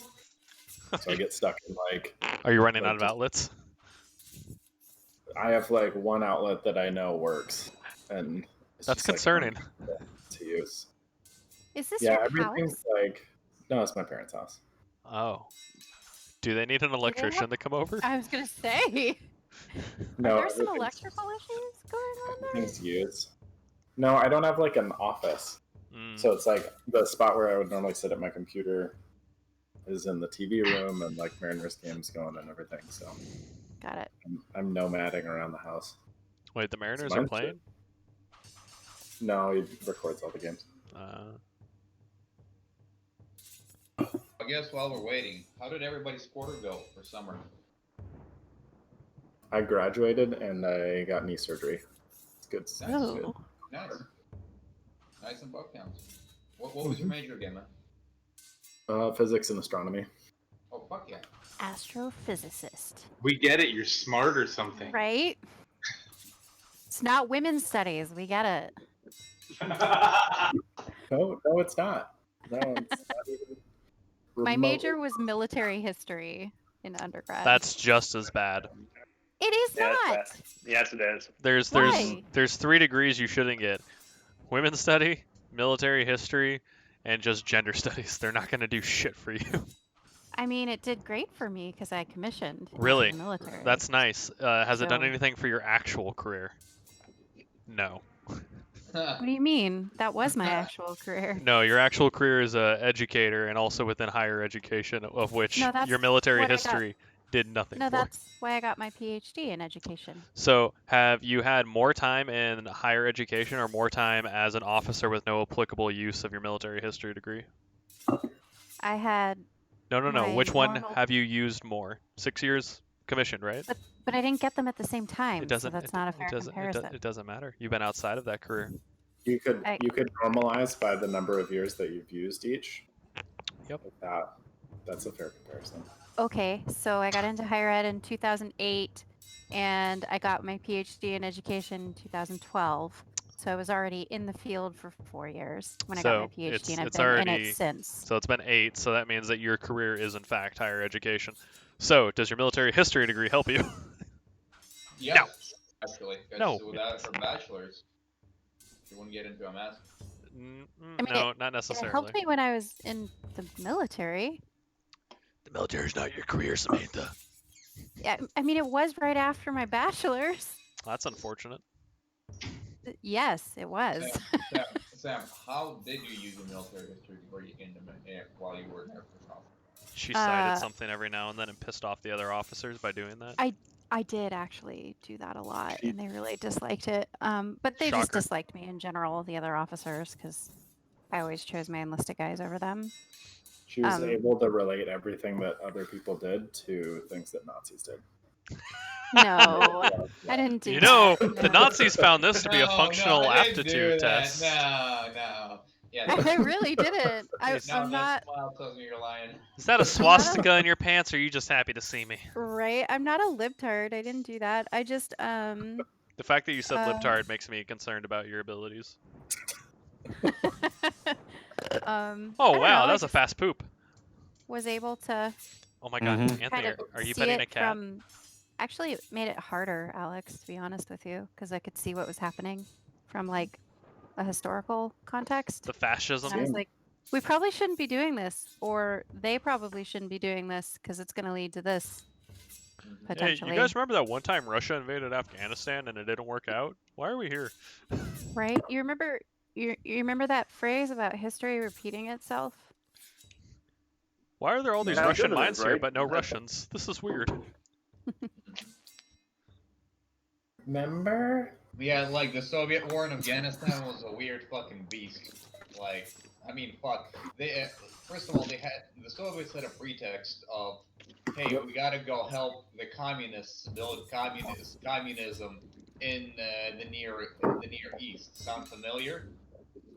so I get stuck in like Are you running Like, out of just- outlets? I have like one outlet that I know works, and it's That's just, like, concerning. fun to use. Is this Yeah, your everything's house? like no, it's my parents' house. Oh. Do they need an electrician to come over? I was gonna say. No, Are there some everything's- electrical issues going on there? everything's used. No, I don't have like an office, Mm. so it's like the spot where I would normally sit at my computer is in the TV room, and like Mariners games going and everything. So Got it. I'm nomading around the house. Wait, the Mariners mine's are playing? No, he records all the games. I guess while we're waiting, how did everybody's quarter go for summer? I graduated and I got knee surgery. It's good. It's Oh. good. Nice. Nice and buck counts. What was your major again, man? Physics and astronomy. Oh, fuck yeah. Astrophysicist. We get it. You're smart or something. Right? It's not women's studies. We get it. No, it's not. No, it's not even. My remotely. major was military history in undergrad. That's just as bad. It is Yeah, not. it's bad. Yes, it is. Why? There's 3 degrees you shouldn't get. Women's study, military history, and just gender studies. They're not gonna do shit for you. I mean, it did great for me because I commissioned. in Really? the military. That's nice. Has it done So- anything for your actual career? No. What do you mean? That was my actual career. No, your actual career is a educator and also within higher education, of which No, that's your military what I got. history did nothing No, for. that's why I got my PhD in education. So, have you had more time in higher education or more time as an officer with no applicable use of your military history degree? I had, No. My Which one normal- have you used more? 6 years commissioned, right? but I didn't get them at the same time. It doesn't. So that's it, not a it fair doesn't. comparison. It doesn't matter. You've been outside of that career. You could I- normalize by the number of years that you've used each. Yep. Like that's a fair comparison. Okay, so I got into higher ed in 2008, and I got my PhD in education in 2012. So I was already in the field for 4 years when I got my So PhD, and I've it's been in already- it since. So it's been 8. So that means that your career is in fact higher education. So does your military history degree help you? Yes, actually. 'cause No. Without for bachelor's, you wouldn't get into a master's. I mean, No, not It necessarily. helped me when I was in the military. The military is not your career, Samantha. Yeah, I mean, it was right after my bachelor's. That's unfortunate. Yes, it was. Yeah. Sam, how did you use the military history degree while you were an Air Force officer? She cited something every now and then and pissed off the other officers by doing that. I did actually do that a lot, and they really disliked it. But they just Shocker. disliked me in general, the other officers, because I always chose my enlisted guys over them. She was able to relate everything that other people did to things that Nazis did. No, I didn't do You that. know, the Nazis found this to be a functional I didn't do aptitude that. test. No. Yeah, I really didn't. I'm that not smile tells me you're lying. Is that a swastika in your pants, or are you just happy to see me? right. I'm not a libtard. I didn't do that. I just The fact that you said Uh, libtard makes me concerned about your abilities. I Oh don't wow, know, that was a fast poop. was able to Oh my god, Mhm. Anthony, kind of are you see petting it a cat? from. Actually, it made it harder, Alex, to be honest with you, because I could see what was happening from like a historical context. The fascism? And I was like, we probably shouldn't be doing this, or they probably shouldn't be doing this because it's going to lead to this Hey, potentially. you guys remember that one time Russia invaded Afghanistan and it didn't work out? Why are we here? Right? You remember? You remember that phrase about history repeating itself? Why are there all these How Russian good it mines is, here right? but no Russians? This is weird. Remember? Yeah, like the Soviet war in Afghanistan was a weird fucking beast. Like, I mean, fuck. They first of all, the Soviets had a pretext of, hey, we gotta go help the communists build communism in the Near East. Sound familiar?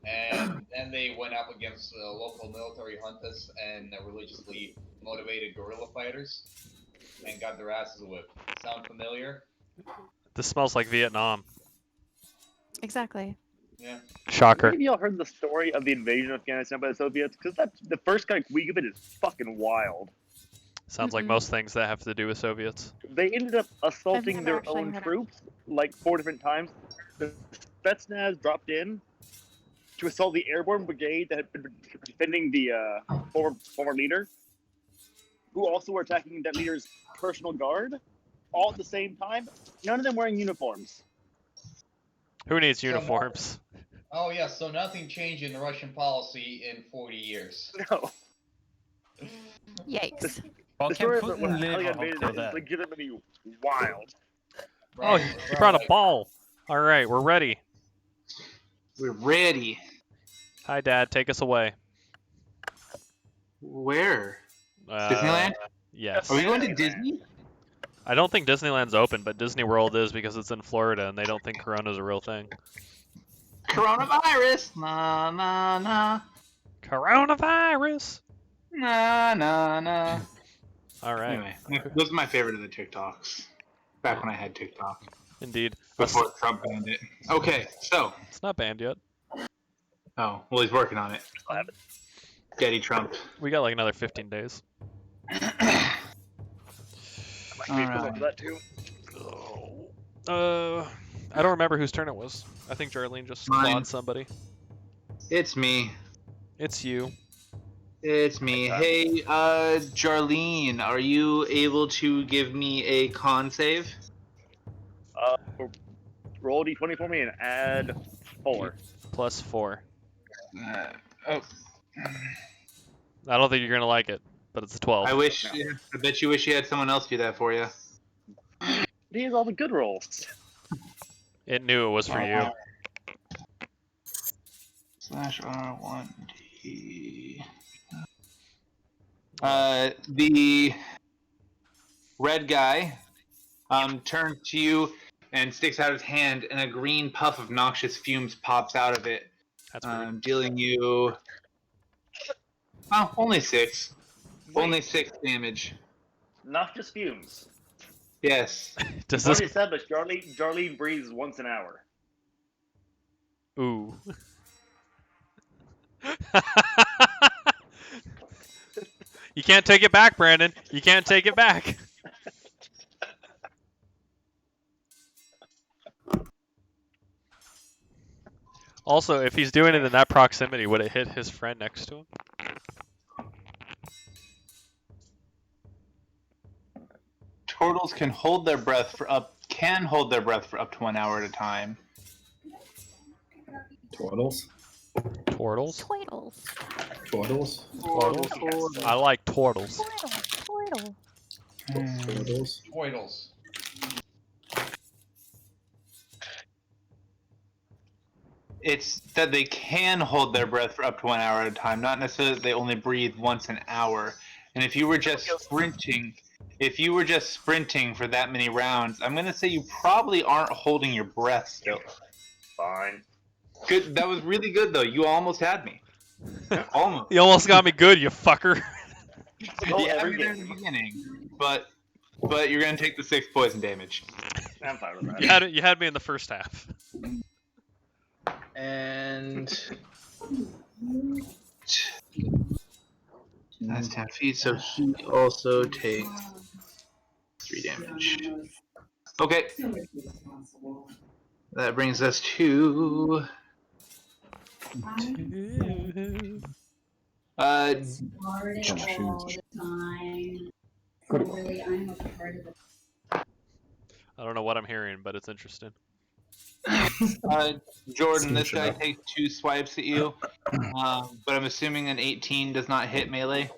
And then they went up against local military juntas and religiously motivated guerrilla fighters and got their asses whipped. Sound familiar? This smells like Vietnam. Exactly. Yeah. Shocker. Maybe y'all heard the story of the invasion of Afghanistan by the Soviets? Because that's the first week of it is fucking wild. Sounds like Mm-mm. most things that have to do with Soviets. They ended up assaulting never their actually own heard of- troops like 4 different times. The Spetsnaz dropped in to assault the airborne brigade that had been defending the former leader, who also were attacking that leader's personal guard, all at the same time. None of them wearing uniforms. Who needs So uniforms? Oh yeah, so nothing changed in Russian policy in 40 years. No. Yikes. Well, The can story of Putin how live they got up invaded till is then? legitimately wild. Oh, he brought a like, ball. All right, we're ready. We're ready. Hi, Dad. Take us away. Where? Disneyland? Yes. Are we going to Disneyland. Disney? I don't think Disneyland's open, but Disney World is because it's in Florida and they don't think Corona's a real thing. Coronavirus. Na na na. Coronavirus. Na na na. All right. Anyway, those are my favorite of the TikToks. Back when I had TikTok. Indeed. Before Trump banned it. Okay, so. It's not banned yet. Oh, well, he's working on it. Daddy Trump. We got like another 15 days. Alright. That too. I don't remember whose turn it was. I think Jarlene just Mine. clawed somebody. It's me. It's you. It's me. Hey, Jarlene, are you able to give me a con save? Roll d20 for me and add 4. Plus 4. Oh. I don't think you're gonna like it, but it's a 12. I bet you wish you had someone else do that for you. These are all the good rolls. It knew it was for you. Slash R1D. The red guy turns to you and sticks out his hand, and a green puff of noxious fumes pops out of it, That's weird. dealing you only 6. Wait. Only 6 damage. Not just fumes. Yes. Does this? Already established, Jarlene breathes once an hour. Ooh. You can't take it back, Brandon. You can't take it back. Also, if he's doing it in that proximity, would it hit his friend next to him? Turtles can hold their breath for up to 1 hour at a time. Turtles? Turtles? Twiddles. Turtles. Turtles? I like turtles. Twiddle. Turtles. Toidles. It's that they can hold their breath for up to 1 hour at a time, not necessarily that they only breathe once an hour. And if you were just sprinting, for that many rounds, I'm gonna say you probably aren't holding your breath still. Fine. Good. That was really good though. You almost had me. Almost. You almost got me good, you fucker. Well, Yeah, I every mean, in the game. beginning, but you're gonna take the 6 poison damage. I'm fine with that. You had me in the first half. And that's 10 feet, so he also takes 3 damage. Okay. That brings us to I don't know what I'm hearing, but it's interesting. Jordan. This guy takes 2 swipes at you, but I'm assuming an 18 does not hit melee.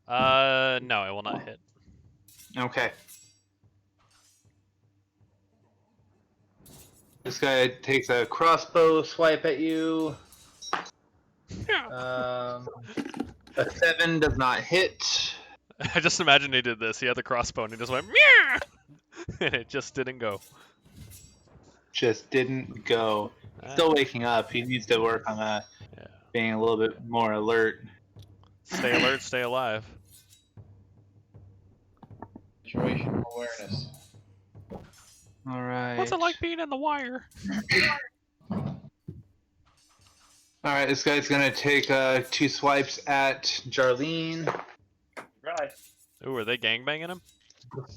No, it will not hit. Okay. This guy takes a crossbow swipe at you. A 7 does not hit. I just imagine he did this. He had the crossbow and he just went, meow! And it just didn't go. Just didn't go. Still waking up. He needs to work on being a little bit more alert. Stay alert, stay alive. Situational awareness. All right. What's it like being in the wire? All right. This guy's gonna take 2 swipes at Jarlene. Right. Ooh, are they gangbanging him?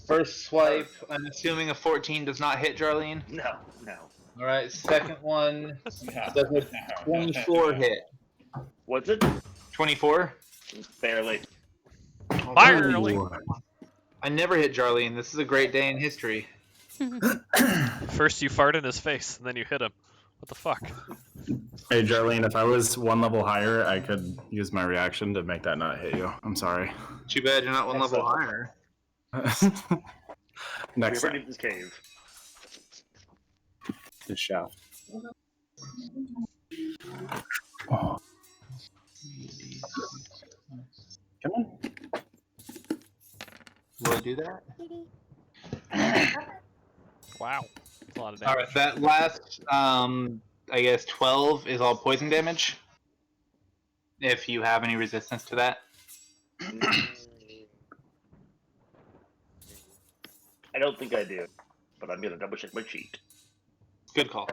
First swipe. I'm assuming a 14 does not hit Jarlene. No, no. All right. Second one. No, Does a 24 hit? What's it? 24. Barely. Barely. I never hit Jarlene. This is a great day in history. First you fart in his face, and then you hit him. What the fuck? Hey, Jarlene, if I was 1 level higher, I could use my reaction to make that not hit you. I'm sorry. Too bad you're not 1 level higher. Next We're time. in this cave. The shaft. Come on. Will I do that? Wow. That's a lot of damage. All right. That last, I guess 12 is all poison damage. If you have any resistance to that. I don't think I do, but I'm gonna double check my sheet. Good call.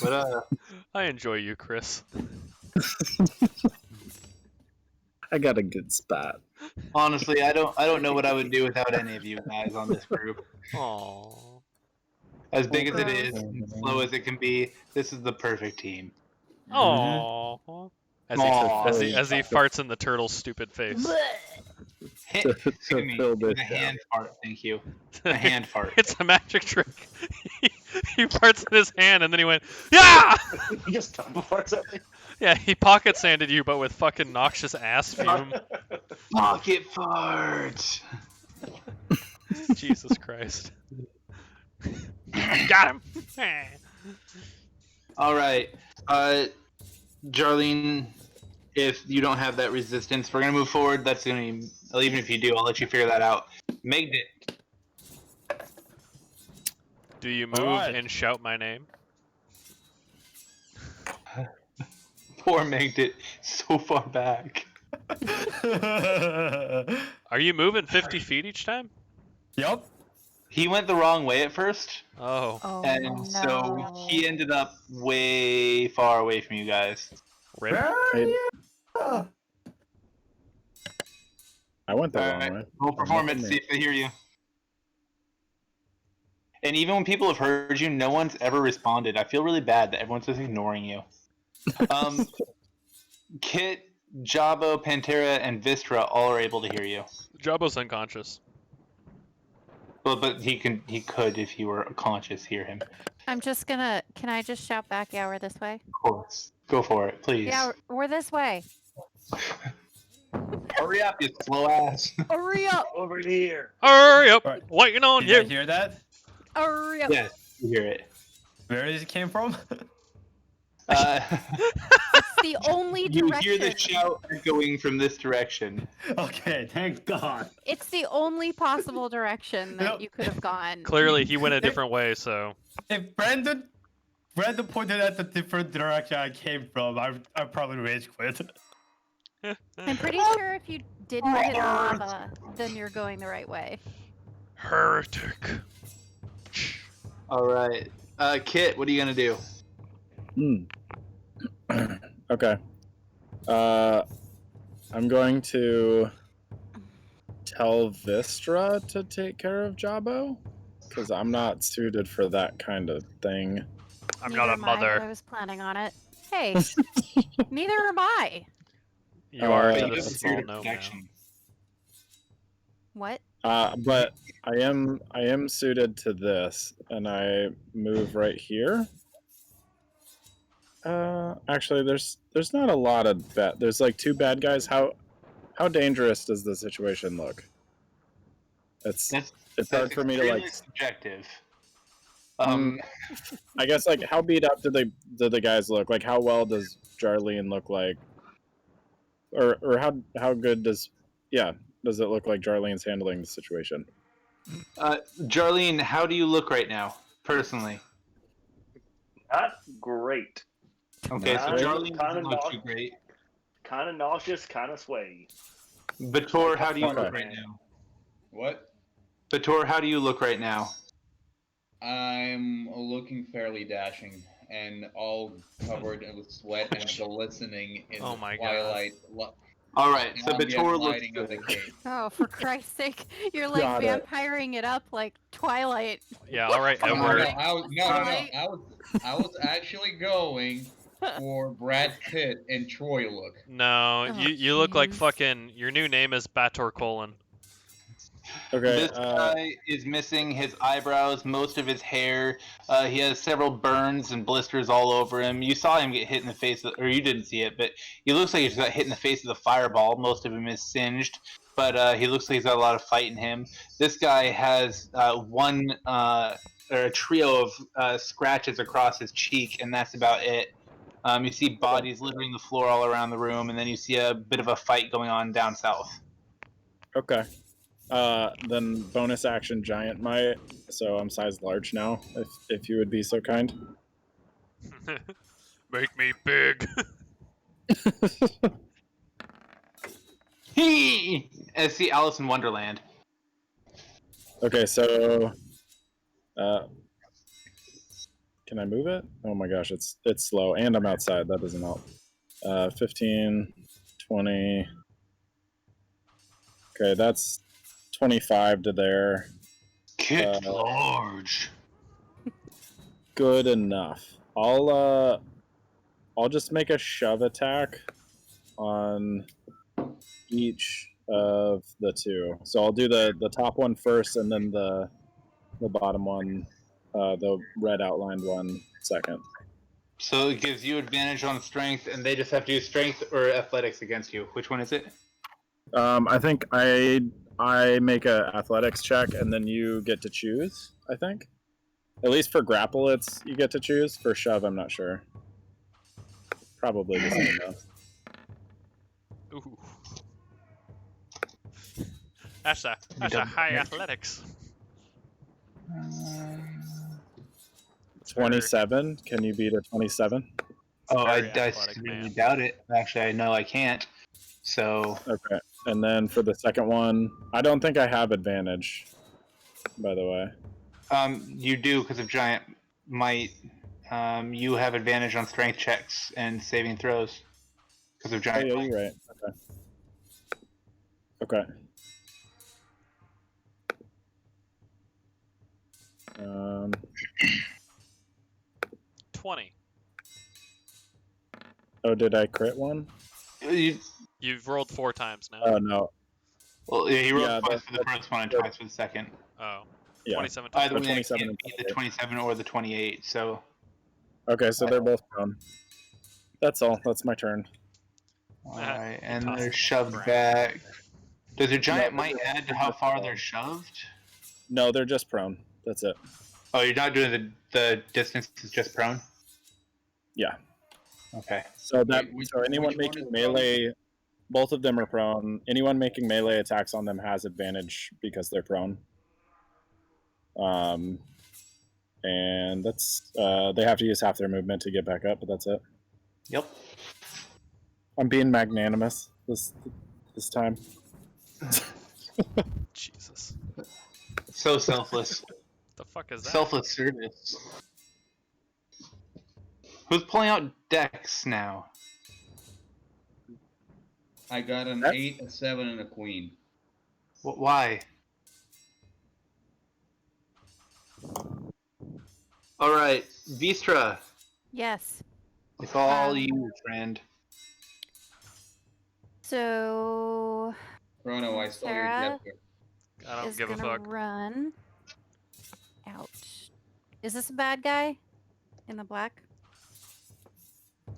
But I enjoy you, Chris. I got a good spot. honestly, I don't know what I would do without any of you guys on this group. Aww. As big as it is, and slow as it can be, this is the perfect team. Aww. As he farts in the turtle's stupid face. Excuse me, fill it was this a down. hand fart. Thank you. A hand fart. It's a magic trick. He farts in his hand and then he went, yeah! You just double farts at me. Yeah, he pocket sanded you, but with fucking noxious ass fume. Pocket fart. Jesus Christ. Got him! All right, Jarlene, if you don't have that resistance, we're gonna move forward. That's gonna be, even if you do, I'll let you figure that out. Megged it. Do you move Alright. and shout my name? Poor Megged it so far back. Are you moving 50 feet each time? Yup. He went the wrong way at first, Oh, Oh, and no. so he ended up way far away from you guys. rip. I went the wrong Alright, way. roll performance, Nothing see if they hear you. And even when people have heard you, no one's ever responded. I feel really bad that everyone's just ignoring you. Kit, Jabo, Pantera, and Vistra all are able to hear you. Jabba's unconscious. Well, but he could if he were conscious hear him. I'm just gonna. Can I just shout back? Yeah, we're this way. Of course. Go for it, please. Yeah, we're this way. Hurry up, you slow ass. Hurry up! Over here. Hurry up! Right. Waiting on Did I you. hear that? Hurry up! Yes, you hear it. Where did it came from? It's the only You direction. hear the shout echoing from this direction. Okay, thank God. It's the only possible direction that No. you could have gone. Clearly, he went a different way, so. If Brandon pointed at the different direction I came from, I probably rage quit. I'm pretty sure if you didn't hit lava, then you're going the right way. Heretic. All right, Kit, what are you gonna do? Okay. I'm going to tell Vistra to take care of Jabbo because I'm not suited for that kind of thing. I'm Neither not a am I, but I mother. was planning on it. Hey, neither am I. You are But to you the have a small spirit of gnome protection. What? But I am suited to this, and I move right here. Actually, there's not a lot of there's like 2 bad guys. How dangerous does the situation look? It's hard for me to like. Subjective. I guess like how beat up do the guys look? Like how well does Jarlene look like? Or how good does it look like Jarlene's handling the situation? Jarlene, how do you look right now, personally? Not great. Okay, so Kinda- Jarlene doesn't kinda look not- too great. Kind of nauseous, kind of sway. Bator, how do you Okay. look right now? What? Bator, how do you look right now? I'm looking fairly dashing and all covered with sweat and glistening in Oh the my God. twilight. All right, so ambient Bator looks lighting of the good. cave. Oh, for Christ's sake! You're like Got it. vampiring it up like Twilight. Yeah, alright, No, Edward. I was actually going for Brad Pitt and Troy look. No, Oh, you look like jeez. fucking. Your new name is Bator Colon. Okay. This guy is missing his eyebrows, most of his hair. He has several burns and blisters all over him. You saw him get hit in the face, or you didn't see it, but he looks like he's got hit in the face with a fireball. Most of him is singed, but he looks like he's got a lot of fight in him. This guy has a trio of scratches across his cheek, and that's about it. You see bodies littering the floor all around the room, and then you see a bit of a fight going on down south. Okay. Then bonus action giant might. So I'm size large now, if you would be so kind. Make me big. I see Alice in Wonderland. Okay, so can I move it? Oh my gosh, it's slow, and I'm outside. That doesn't help. 15, 20. Okay, that's 25 to there. Kit large. Good enough. I'll just make a shove attack on each of the 2. So I'll do the top one first, and then the bottom one, the red outlined one, second. So it gives you advantage on strength, and they just have to use strength or athletics against you. Which one is it? I think I make a athletics check, and then you get to choose. I think, at least for grapple, it's you get to choose. For shove, I'm not sure. Probably the same though. Ooh. That's a high athletics. 27. Can you beat a 27? Oh, I Very athletic, really man. doubt it. Actually, I know I can't. So Okay. And then for the second one, I don't think I have advantage. By the way. you do because of giant might. You have advantage on strength checks and saving throws because of Oh giant yeah, might. you're right. Okay. Okay. 20. Oh, did I crit one? You, You've rolled 4 times now. Oh no. Well, yeah, he rolled Yeah, twice for the first one and twice for the second. Oh, Yeah. 27 Either total. way, I 27 can't and beat the 28. 27 or the 28. So, Okay, so they're both prone. That's all. That's my turn. all right, He and tossed they're it shoved around. back. Does your giant No, might they're add to just how far prone. they're shoved? No, they're just prone. That's it. Oh, you're not doing the distance is just prone? Yeah. Okay. So that Wait, so anyone which one making is melee, both of them are prone. Anyone making melee attacks on them has advantage because they're prone. And that's they have to use half their movement to get back up, but that's it. Yep. I'm being magnanimous this time. Jesus. So selfless. The fuck is that? Selfless service. Who's pulling out decks now? I got an That's- 8, a 7, and a queen. Why? All right, Vistra. Yes. It's all Um, you, friend. So Crono, I stole your Sarah Jester. I don't is give a gonna fuck. run. Ouch. Is this a bad guy? In the black?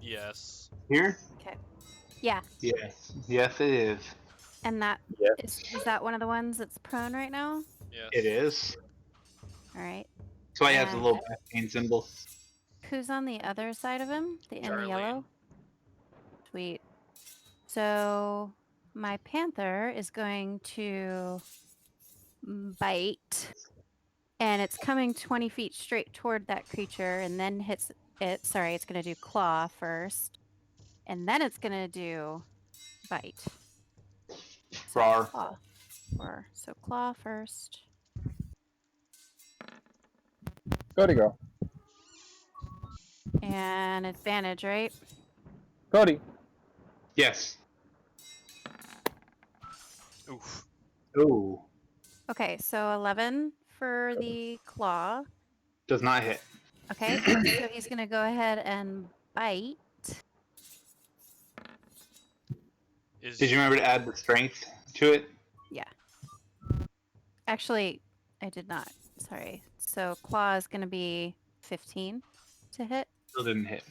Yes. Here? Okay. Yeah. Yes. Yes, it is. And that Yes. is that one of the ones that's prone right now? Yes. It is. All right. That's why he has a And little back pain symbol. who's on the other side of him? In the Charlene. yellow? Sweet. So my panther is going to bite. And it's coming 20 feet straight toward that creature and then hits it. Sorry, it's going to do claw first. And then it's going to do bite. So Rar. claw. So claw first. Cody, go. And advantage, right? Cody. Yes. Oof. Ooh. Okay, so 11 for the claw. Does not hit. Okay, so he's going to go ahead and bite. Did you remember to add the strength to it? Actually, I did not. Sorry. So claw is going to be 15 to hit. Still didn't hit.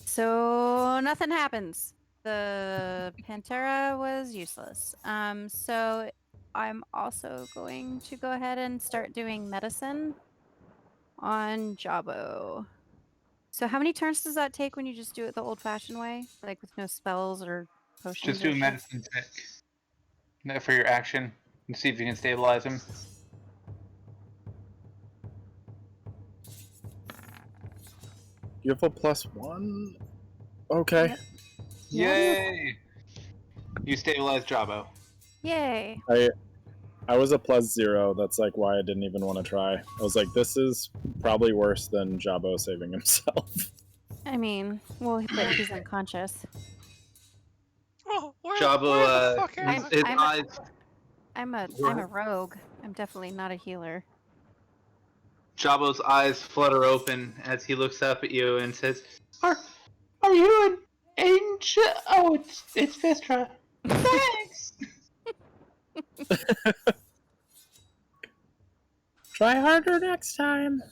So nothing happens. The Pantera was useless. So I'm also going to go ahead and start doing medicine on Jabo. So how many turns does that take when you just do it the old-fashioned way, like with no spells or potions? Just or do a shit? medicine check for your action and see if you can stabilize him. You have a +1? Okay. Yep. Yay! You stabilize Jabo. Yay! I was a +0. That's like why I didn't even want to try. I was like, this is probably worse than Jabo saving himself. I mean, well, but he's unconscious. Oh, where Jabo, the fuck am I? his I'm eyes. I'm a What? rogue. I'm definitely not a healer. Jabo's eyes flutter open as he looks up at you and says, "Are you an angel? Oh, it's Vistra. Thanks." Try harder next time.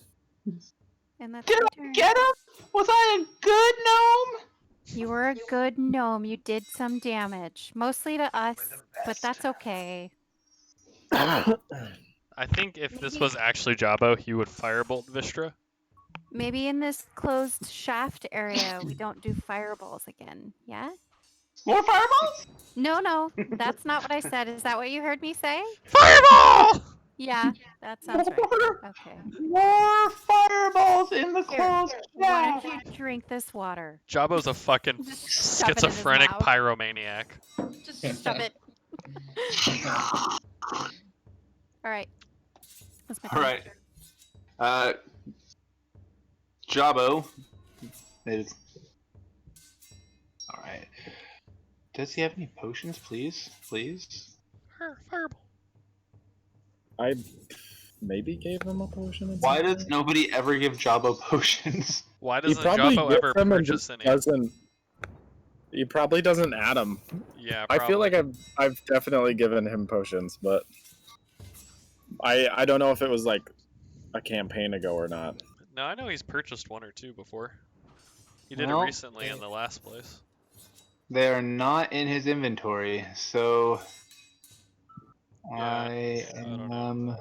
And that's Did my I turn. get him? Was I a good gnome? You were a good gnome. You did some damage, mostly to us, but that's okay. I think if this was actually Jabo, he would firebolt Vistra. Maybe in this closed shaft area, we don't do fireballs again. Yeah? More fireballs? No, that's not what I said. Is that what you heard me say? Fireball! Yeah, that sounds right. Okay. More fireballs in the Here, closed why don't shaft. you drink this water? Jabo's a fucking Just shove it in his schizophrenic mouth. pyromaniac. Just shove it. All right. That's my All turn. right. Jabo is. All right. Does he have any potions, please? Please. Fireball. I maybe gave him a potion. at Why some does point. nobody ever give Jabo potions? Why He doesn't probably Jabo gets ever them and purchase just any? doesn't. He probably doesn't add them. Yeah, I feel probably. like I've definitely given him potions, but I don't know if it was like a campaign ago or not. No, I know he's purchased one or two before. He did it Well, recently in the last place. They are not in his inventory, so Yeah, I I don't know. am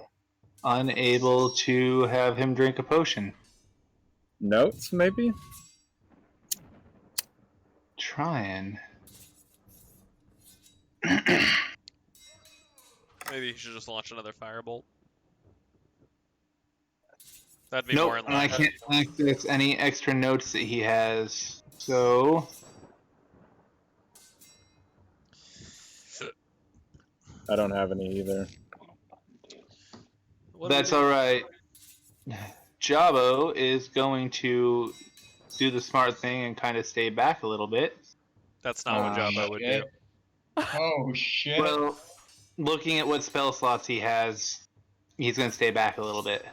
unable to have him drink a potion. Notes, maybe? Trying. Maybe he should just launch another firebolt. That'd be Nope, more in and I line. can't access any extra notes that he has. So I don't have any either. What do we that's do? alright. Jabo is going to do the smart thing and kind of stay back a little bit. That's not what Jabba would do. Shit. Oh shit. Well, looking at what spell slots he has, he's going to stay back a little bit.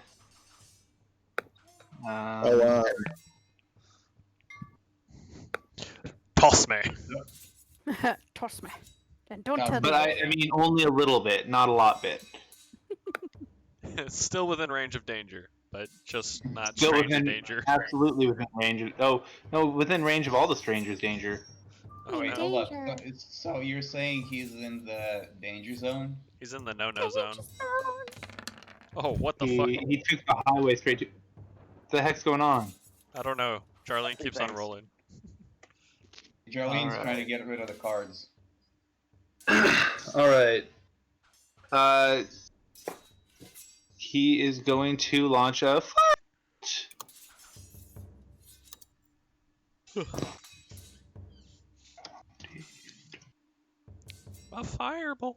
Oh wow. Toss me. Toss me. Then don't No, tell But me. I mean, only a little bit, not a lot bit. It's still within range of danger, but just not Still strange within, danger. absolutely within range. Oh no, within range of all the strangers' danger. Oh Wait, no. hold up. Danger. So you're saying he's in the danger zone? He's in the no-no zone. Danger zone. Oh, what the fuck? He took the highway straight to. What the heck's going on? I don't know. Jarlene keeps on Thanks. rolling. Jarlene's Alright. trying to get rid of the cards. All right. He is going to launch a A firebolt.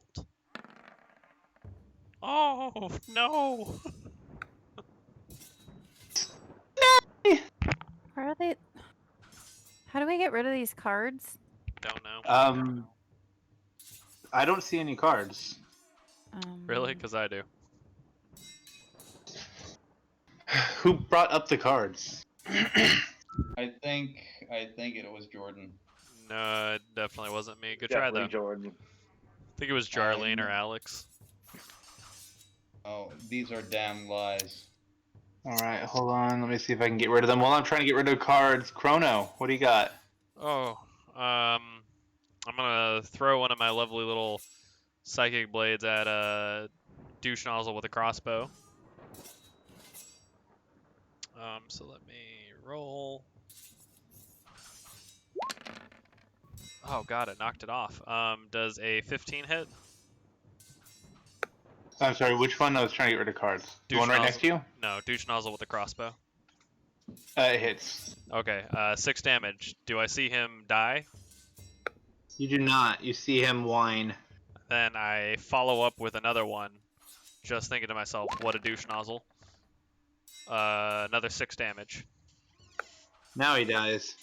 Oh no. Where are they? How do we get rid of these cards? Don't know. I don't see any cards. Really? Because I do. Who brought up the cards? I think it was Jordan. No, it definitely wasn't me. Good try Definitely though. Jordan. I think it was Jarlene or Alex. Oh, these are damn lies. All right, hold on. Let me see if I can get rid of them. While I'm trying to get rid of cards, Crono, what do you got? Oh, I'm gonna throw one of my lovely little psychic blades at a douche nozzle with a crossbow. So let me roll. Oh god, it knocked it off. Does a 15 hit? I'm sorry, which one? I was trying to get rid of cards. The Douche one right nozzle. next to you? No, douche nozzle with a crossbow. It hits. Okay, 6 damage. Do I see him die? You do not. You see him whine. Then I follow up with another one, just thinking to myself, what a douche nozzle. Another 6 damage. Now he dies.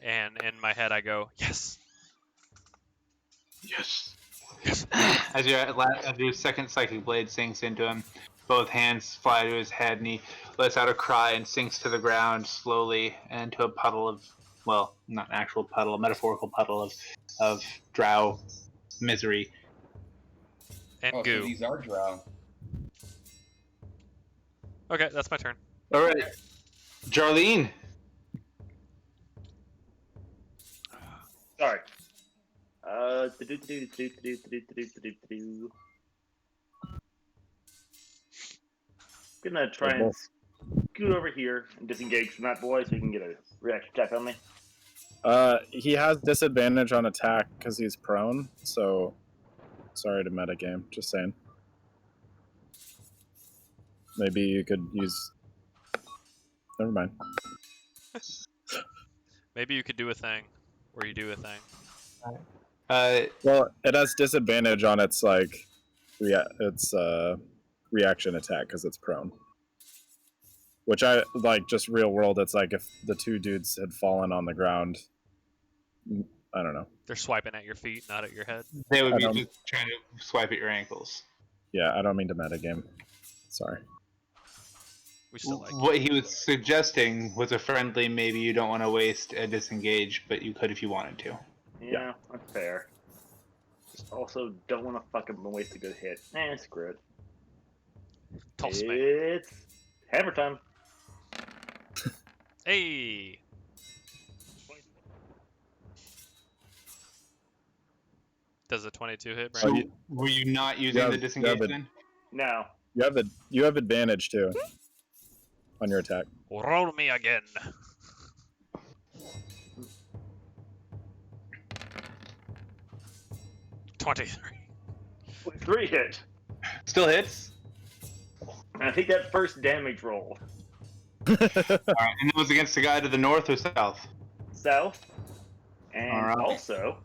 And in my head I go, yes! Yes. Yes! As your second psychic blade sinks into him, both hands fly to his head, and he lets out a cry and sinks to the ground slowly into a puddle of, well, not an actual puddle, a metaphorical puddle of drow misery. And Oh, goo. so these are drow. Okay, that's my turn. All right, Jarlene. Sorry. Gonna try and scoot over here and disengage from that boy so he can get a reaction attack on me. He has disadvantage on attack because he's prone, so sorry to metagame, just saying. Maybe you could use... Never mind. Maybe you could do a thing where you do a thing. Well, it has disadvantage on its, like, reaction attack because it's prone. Which I, like, just real world, it's like if the two dudes had fallen on the ground, I don't know. They're swiping at your feet, not at your head. They would I be don't- just trying to swipe at your ankles. Yeah, I don't mean to metagame. Sorry. We still like What he was suggesting was a friendly, maybe you don't want to waste a disengage, but you could if you wanted to. Yeah, that's fair. Also, don't want to fucking waste a good hit. Screw it. Toss me. It's hammer time. Hey. Does a 22 hit, So Brandon? were you not using Yeah, the disengage yeah, then? No. You have advantage too on your attack. Roll me again. $23. 3 hit. Still hits. And I think that first damage roll. All right, and it was against the guy to the north or south? South. And Alright. also,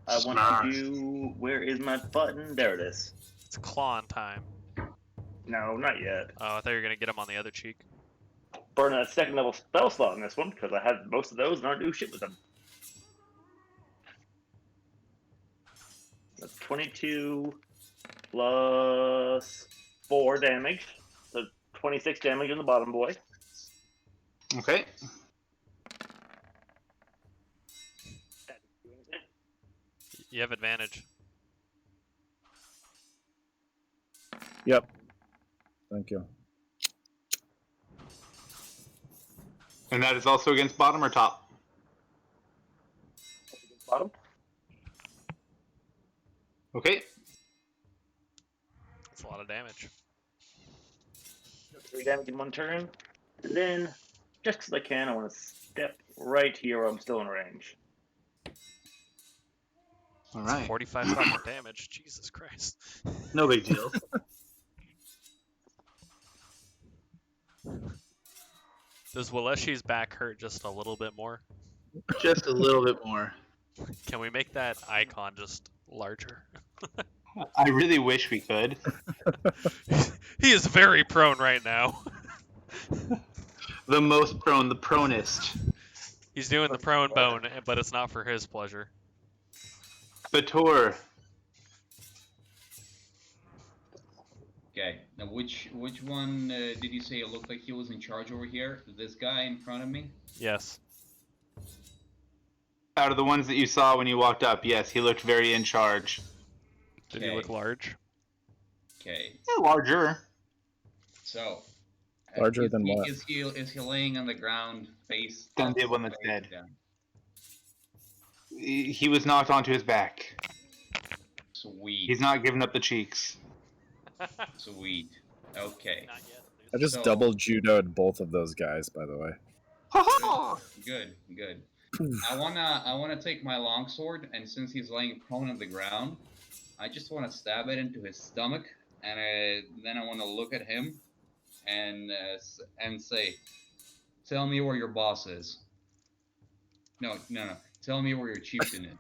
I want to do. Where is my button? There it is. It's clawing time. No, not yet. Oh, I thought you were gonna get him on the other cheek. Burn a second level spell slot in this one because I have most of those and I don't do shit with them. That's 22 plus 4 damage. So 26 damage on the bottom boy. Okay. You have advantage. Yep. Thank you. And that is also against bottom or top? Bottom. Okay. That's a lot of damage. 3 damage in 1 turn. And then, just because I can, I want to step right here where I'm still in range. All That's right. 45 fucking damage. Jesus Christ. No big deal. Does Waleshi's back hurt just a little bit more? Just a little bit more. Can we make that icon just larger? I really wish we could. He is very prone right now. The most prone, the pronest. He's doing the prone bone, but it's not for his pleasure. Bator. Okay, now which one did you say it looked like he was in charge over here? This guy in front of me? Yes. Out of the ones that you saw when you walked up, yes, he looked very in charge. Did he look large? Okay, Yeah, larger. so Larger than what? Is he laying on the ground face? Than the one that's face dead. down? He was knocked onto his back. Sweet. He's not giving up the cheeks. Sweet. Okay. Not yet. I just So- double judoed both of those guys, by the way. Good. I wanna take my longsword, and since he's laying prone on the ground, I just want to stab it into his stomach, and then I want to look at him, and say, "Tell me where your boss is." No. Tell me where your chieftain is.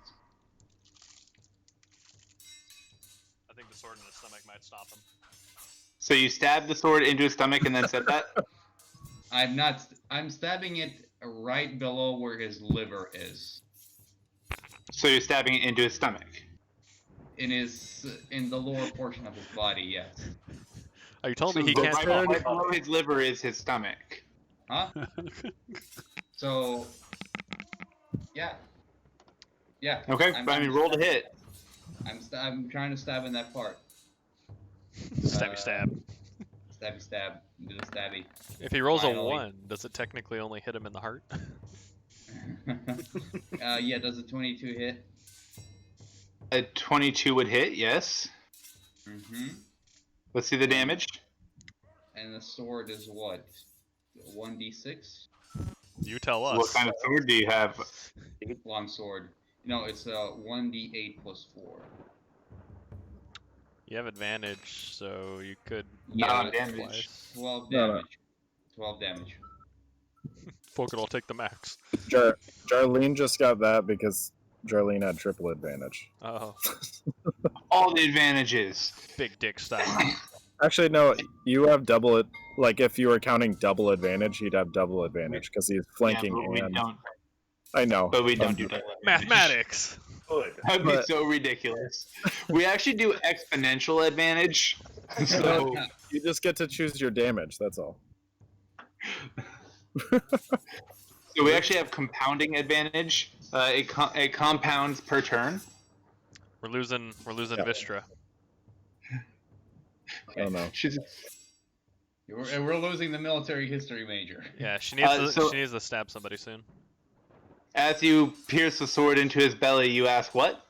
I think the sword in his stomach might stop him. So you stabbed the sword into his stomach and then said that? I'm stabbing it right below where his liver is. So you're stabbing it into his stomach. In the lower portion of his body, yes. Are you telling So me he the can't? right below his liver is his stomach. Huh? So, yeah. Okay, roll to hit. I'm trying to stab in that part. Stabby stab. Stab. Do the stabby. If he rolls finally. a 1, does it technically only hit him in the heart? Yeah, does a 22 hit? A 22 would hit, yes. Mm-hmm. Let's see the damage. And the sword is what? 1d6? You tell us. What kind of sword do you have? Long sword. No, it's 1d8 plus 4. You have advantage, so you could. Not on that's damage. Twice. 12 No, no. damage. 12 damage. Fuck it, I'll take the max. Jarlene just got that because Jarlene had triple advantage. Oh, All the advantages. big dick style. Actually, no, you have double it. Like, if you were counting double advantage, he'd have double advantage because he's flanking Yeah, but we and. don't. I know. But we don't do that. Mathematics. Good. That'd be But- so ridiculous. We actually do exponential advantage. So You just get to choose your damage, that's all. So we actually have compounding advantage. It compounds per turn. We're losing Yep. Vistra. Oh no. We're losing the military history major. Yeah, she needs to so- she needs to stab somebody soon. As you pierce the sword into his belly, you ask, "What?"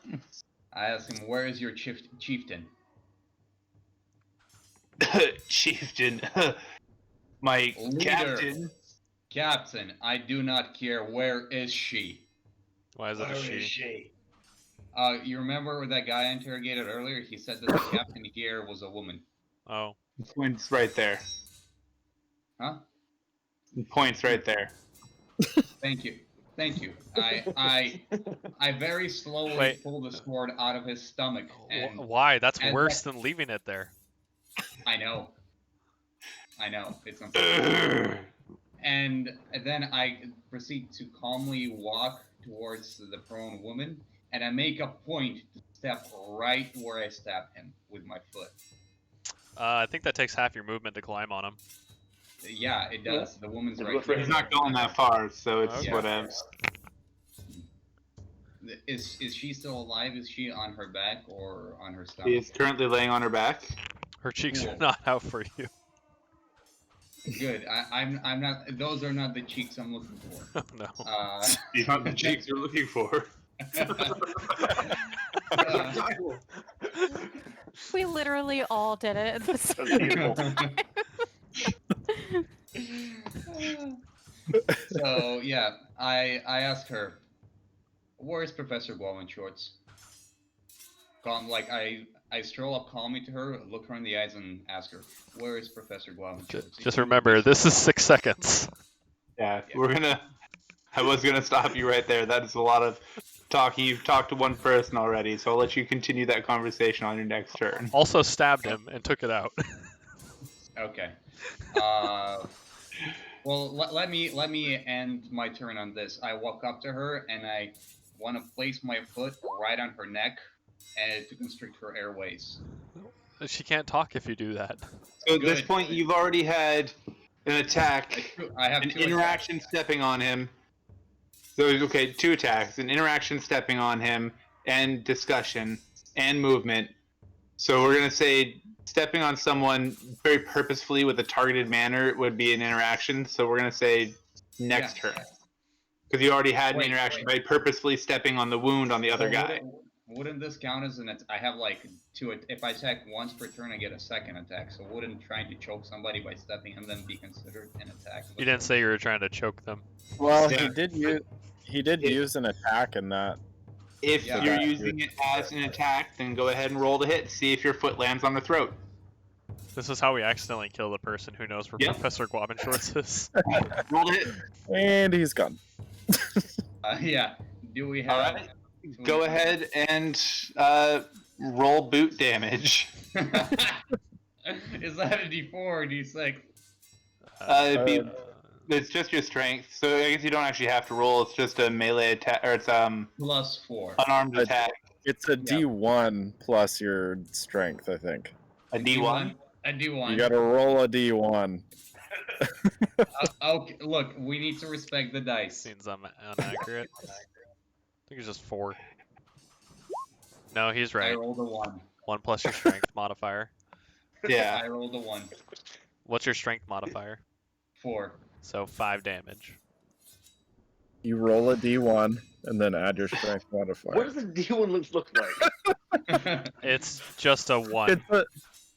I asked him, "Where is your chieftain?" Chieftain, my Leader. captain. Captain, I do not care. Where is she? Why is it a she? You remember that guy I interrogated earlier? He said that the captain here was a woman. Oh, Points right there. Huh? Points right there. Thank you. Thank you. I very slowly Wait. pulled the sword out of his stomach, and why? That's and worse than leaving it there. I know. It's unfortunate. And then I proceed to calmly walk towards the prone woman, and I make a point to step right where I stabbed him with my foot. I think that takes half your movement to climb on him. Yeah, it does. The woman's Yeah, right look here. right He's not going that far, so it's Yeah. whatever. Is she still alive? Is she on her back or on her stomach? He's currently laying on her back. Her cheeks are Cool. not out for you. Good. I'm not. Those are not the cheeks I'm looking for. Oh no. These aren't the cheeks you're looking for. We literally all did it at the That's same beautiful. time. So yeah, I asked her, "Where is Professor Guo in shorts?" I stroll up calmly to her, look her in the eyes, and ask her, "Where is Professor Guo in shorts?" Just remember, this is 6 seconds. Yeah, I was gonna stop you right there. That is a lot of talking. You've talked to one person already, so I'll let you continue that conversation on your next turn. Also stabbed him and took it out. Okay. Well, let me end my turn on this. I walk up to her and I want to place my foot right on her neck and to constrict her airways. She can't talk if you do that. So at this Good. point, you've already had an attack, I have an two interaction attacks. stepping on him. So okay, 2 attacks, an interaction stepping on him, and discussion and movement. So we're gonna say stepping on someone very purposefully with a targeted manner would be an interaction. So we're gonna say next Yeah. turn, because you already had an Wait, interaction wait. by purposefully stepping on the wound on the other Well, guy. Wouldn't this count as I have like 2. If I attack once per turn, I get a second attack. So wouldn't trying to choke somebody by stepping on them be considered an attack? You didn't say you were trying to choke them. Well, Yeah. he did use an attack in that. If Yeah. you're using it as an attack, then go ahead and roll to hit. See if your foot lands on the throat. This is how we accidentally kill the person who knows where Yep. Professor Guaman Shorts is. Roll to hit. And he's gone. Yeah. Do we have? All right. Go ahead and roll boot damage. Is that a D4 or D6? It's just your strength, so I guess you don't actually have to roll. It's just a melee attack, or it's +4. unarmed attack. It's a Yeah. D1 plus your strength, I think. A D1. A D1. You gotta roll a D1. Okay, look, we need to respect the dice. Seems inaccurate. I think it's just 4. No, he's I right. rolled a 1. 1 plus your strength modifier. Yeah. I rolled a 1. What's your strength modifier? 4. So 5 damage. You roll a D1 and then add your strength What modifier. does the D1 look like? It's just a 1.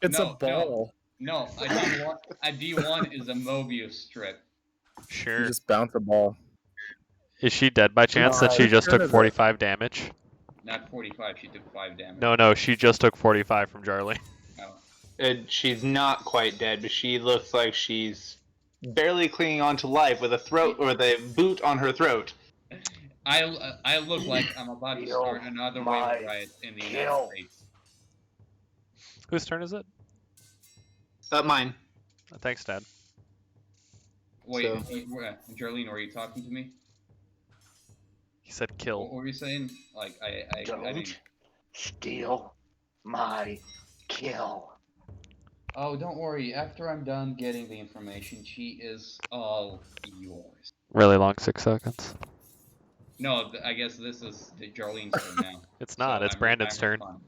It's No, a ball. No, a D1 is a Mobius strip. You Sure. just bounce a ball. Is she dead by chance that she Whose just turn took is it? 45 damage? Not 45, she took 5 damage. No, she just took 45 from Jarly. No. And she's not quite dead, but she looks like she's barely clinging on to life with a throat or the boot on her throat. I look like I'm about to start another wave riot in the United States. Whose turn is it? Mine. Thanks, Dad. Wait, So- Jarlene, were you talking to me? He said What kill. were you saying? Like, I didn't... Steal my kill. Oh, don't worry. After I'm done getting the information, she is all yours. Really long 6 seconds. No, I guess this is the Jarlene's turn now. It's not. So it's I'm Brandon's turn. responding.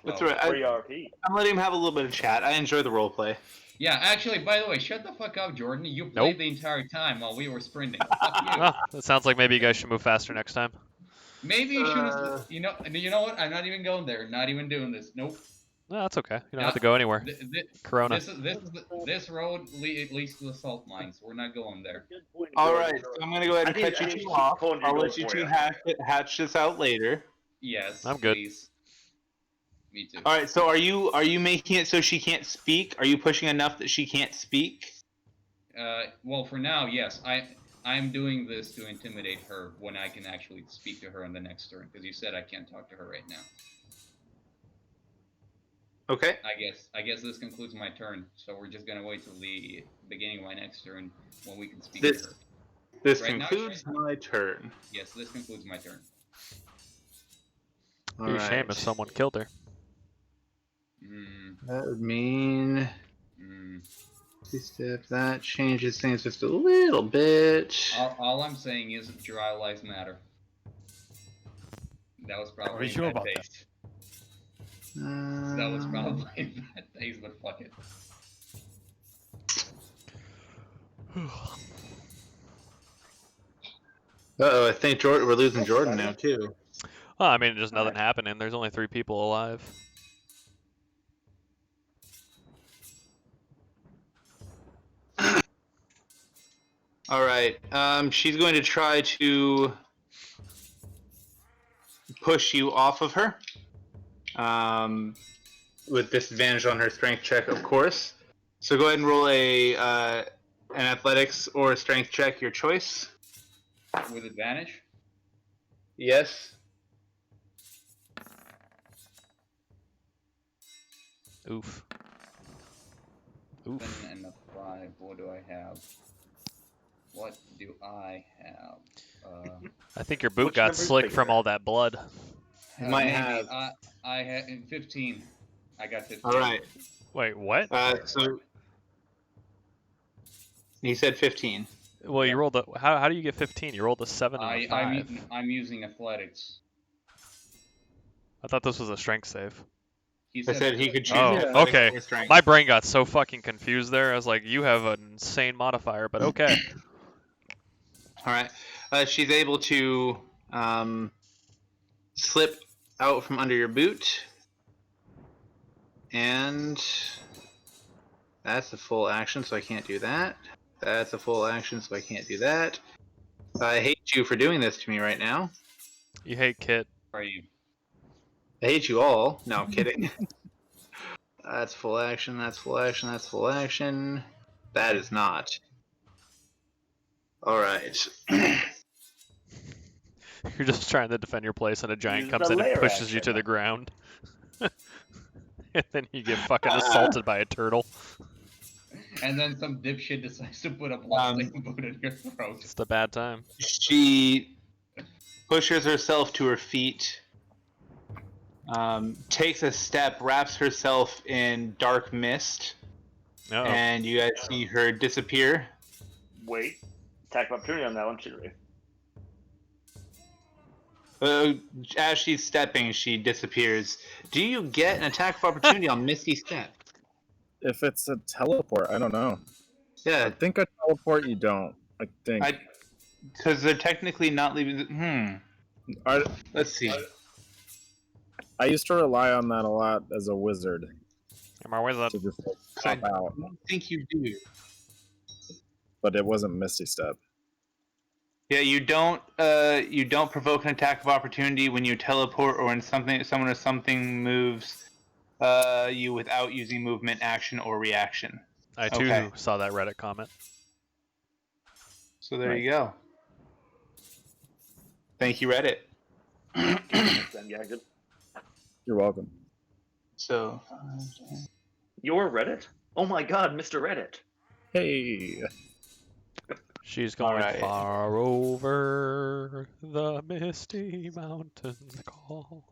That's Oh. right. Free RP. I'm letting him have a little bit of chat. I enjoy the role play. Yeah, actually, by the way, shut the fuck up, Jordan. You played Nope. the entire time while we were sprinting. Fuck you. Oh, it sounds like maybe you guys should move faster next time. Maybe you should have. You know what? I'm not even going there. Not even doing this. Nope. No, that's okay. You don't have No, to go anywhere. Corona. This road leads to the salt mines. We're not going there. Good point. All right, so I'm gonna go ahead and I need- cut I you need two to off. phone you I'll going let you for two ya. hatch this out later. Yes. I'm good. Please. Me too. All right, so are you making it so she can't speak? Are you pushing enough that she can't speak? Well, for now, yes. I'm doing this to intimidate her when I can actually speak to her on the next turn, because you said I can't talk to her right now. Okay. I guess this concludes my turn, so we're just gonna wait till the beginning of my next turn when we can speak This- to her. This Right now, concludes my turn. Yes, this concludes my turn. It'd be a shame if someone killed her. That would mean Mm. if that changes things just a little bit. All I'm saying is dry lives matter. That was Are probably we sure in bad about that? taste. That was probably in bad taste, but fuck it. Uh-oh, I think we're losing Jordan now too. Well, I mean, there's nothing happening. There's only 3 people alive. All right. She's going to try to push you off of her. With disadvantage on her strength check, of course. So go ahead and roll an athletics or a strength check, your choice. With advantage? Yes. Oof. Oof. 7 and a 5. What do I have? What do I have? I think your boot Which got number's slick bigger? from all that blood. Might maybe. have. I had 15. I got 15. All right. Wait, what? So he said 15. Well, you rolled a. How do you get 15? You rolled a 7 and a 5. I'm using athletics. I thought this was a strength save. He I said he could choose. Oh, athletics okay. or strength. My brain got so fucking confused there. I was like, you have an insane modifier, but okay. All right. She's able to slip out from under your boot. And that's a full action, so I can't do that. That's a full action, so I can't do that. I hate you for doing this to me right now. You hate Kit. Are you? I hate you all. No, I'm kidding. That's full action, that's full action, that's full action. That is not. Alright. You're just trying to defend your place, and a giant Use comes the in and lair pushes you to action. the ground. And then you get fucking assaulted by a turtle. And then some dipshit decides to put a bloodstained boot in your throat. It's a bad time. She pushes herself to her feet, takes a step, wraps herself in dark mist, Oh. and you guys see her disappear. Wait. Attack of opportunity on that one, should we? As she's stepping, she disappears. Do you get an attack of opportunity on Misty Step? If it's a teleport, I don't know. Yeah, I think a teleport you don't. I think. because they're technically not leaving. I, Let's see. I used to rely on that a lot as a wizard Am I wizard? to just like, pop out, I don't think you do. but it wasn't Misty Step. Yeah, you don't provoke an attack of opportunity when you teleport or when someone or something moves you without using movement, action, or reaction. I too Okay. saw that Reddit comment. So there you go. Thank you, Reddit. Then, yeah, good. You're welcome. So Your Reddit? Oh my god, Mr. Reddit. Hey. She's going Alright. far over the misty mountains call.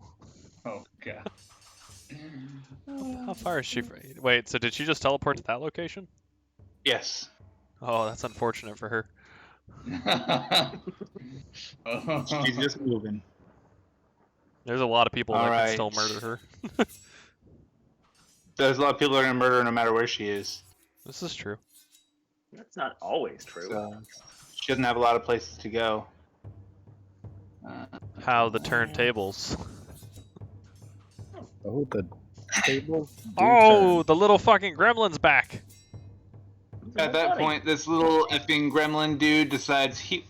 Oh god. How far is she? Wait, so did she just teleport to that location? yes. Oh, that's unfortunate for her. She's just moving. There's a lot of people that can Alright. still murder her. There's a lot of people that are gonna murder her no matter where she is. This is true. That's not always true. So she doesn't have a lot of places to go. How the turntables. Oh, the table. Oh, the little fucking gremlin's back. At that point, this little effing gremlin dude decides he.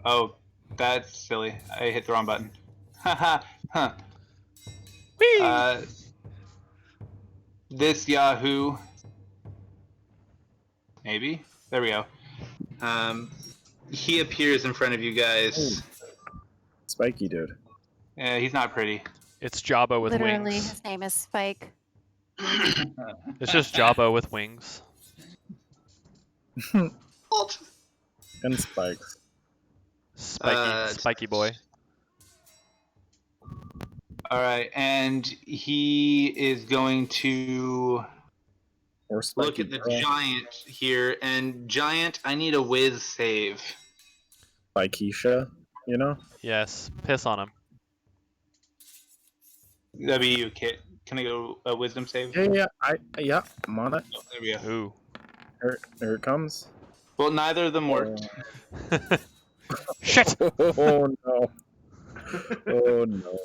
Oh, that's silly. I hit the wrong button. Haha. Huh. Whee! This Yahoo. Maybe. There we go. He appears in front of you guys. Spiky dude. Yeah, he's not pretty. It's Jabba with Literally, wings. his name is Spike. It's just Jabba with wings. And spikes. Spiky boy. All right, and he is going to Or spiky. look at the girl. giant here. And giant, I need a whiz save. Spikeisha, you know? Yes, piss on him. That'd be you, Kit. Can I go a wisdom save? Yeah, I'm on it. Oh, there we go. Ooh. Here it comes. Well, neither of them worked. Shit! Oh no. Oh no.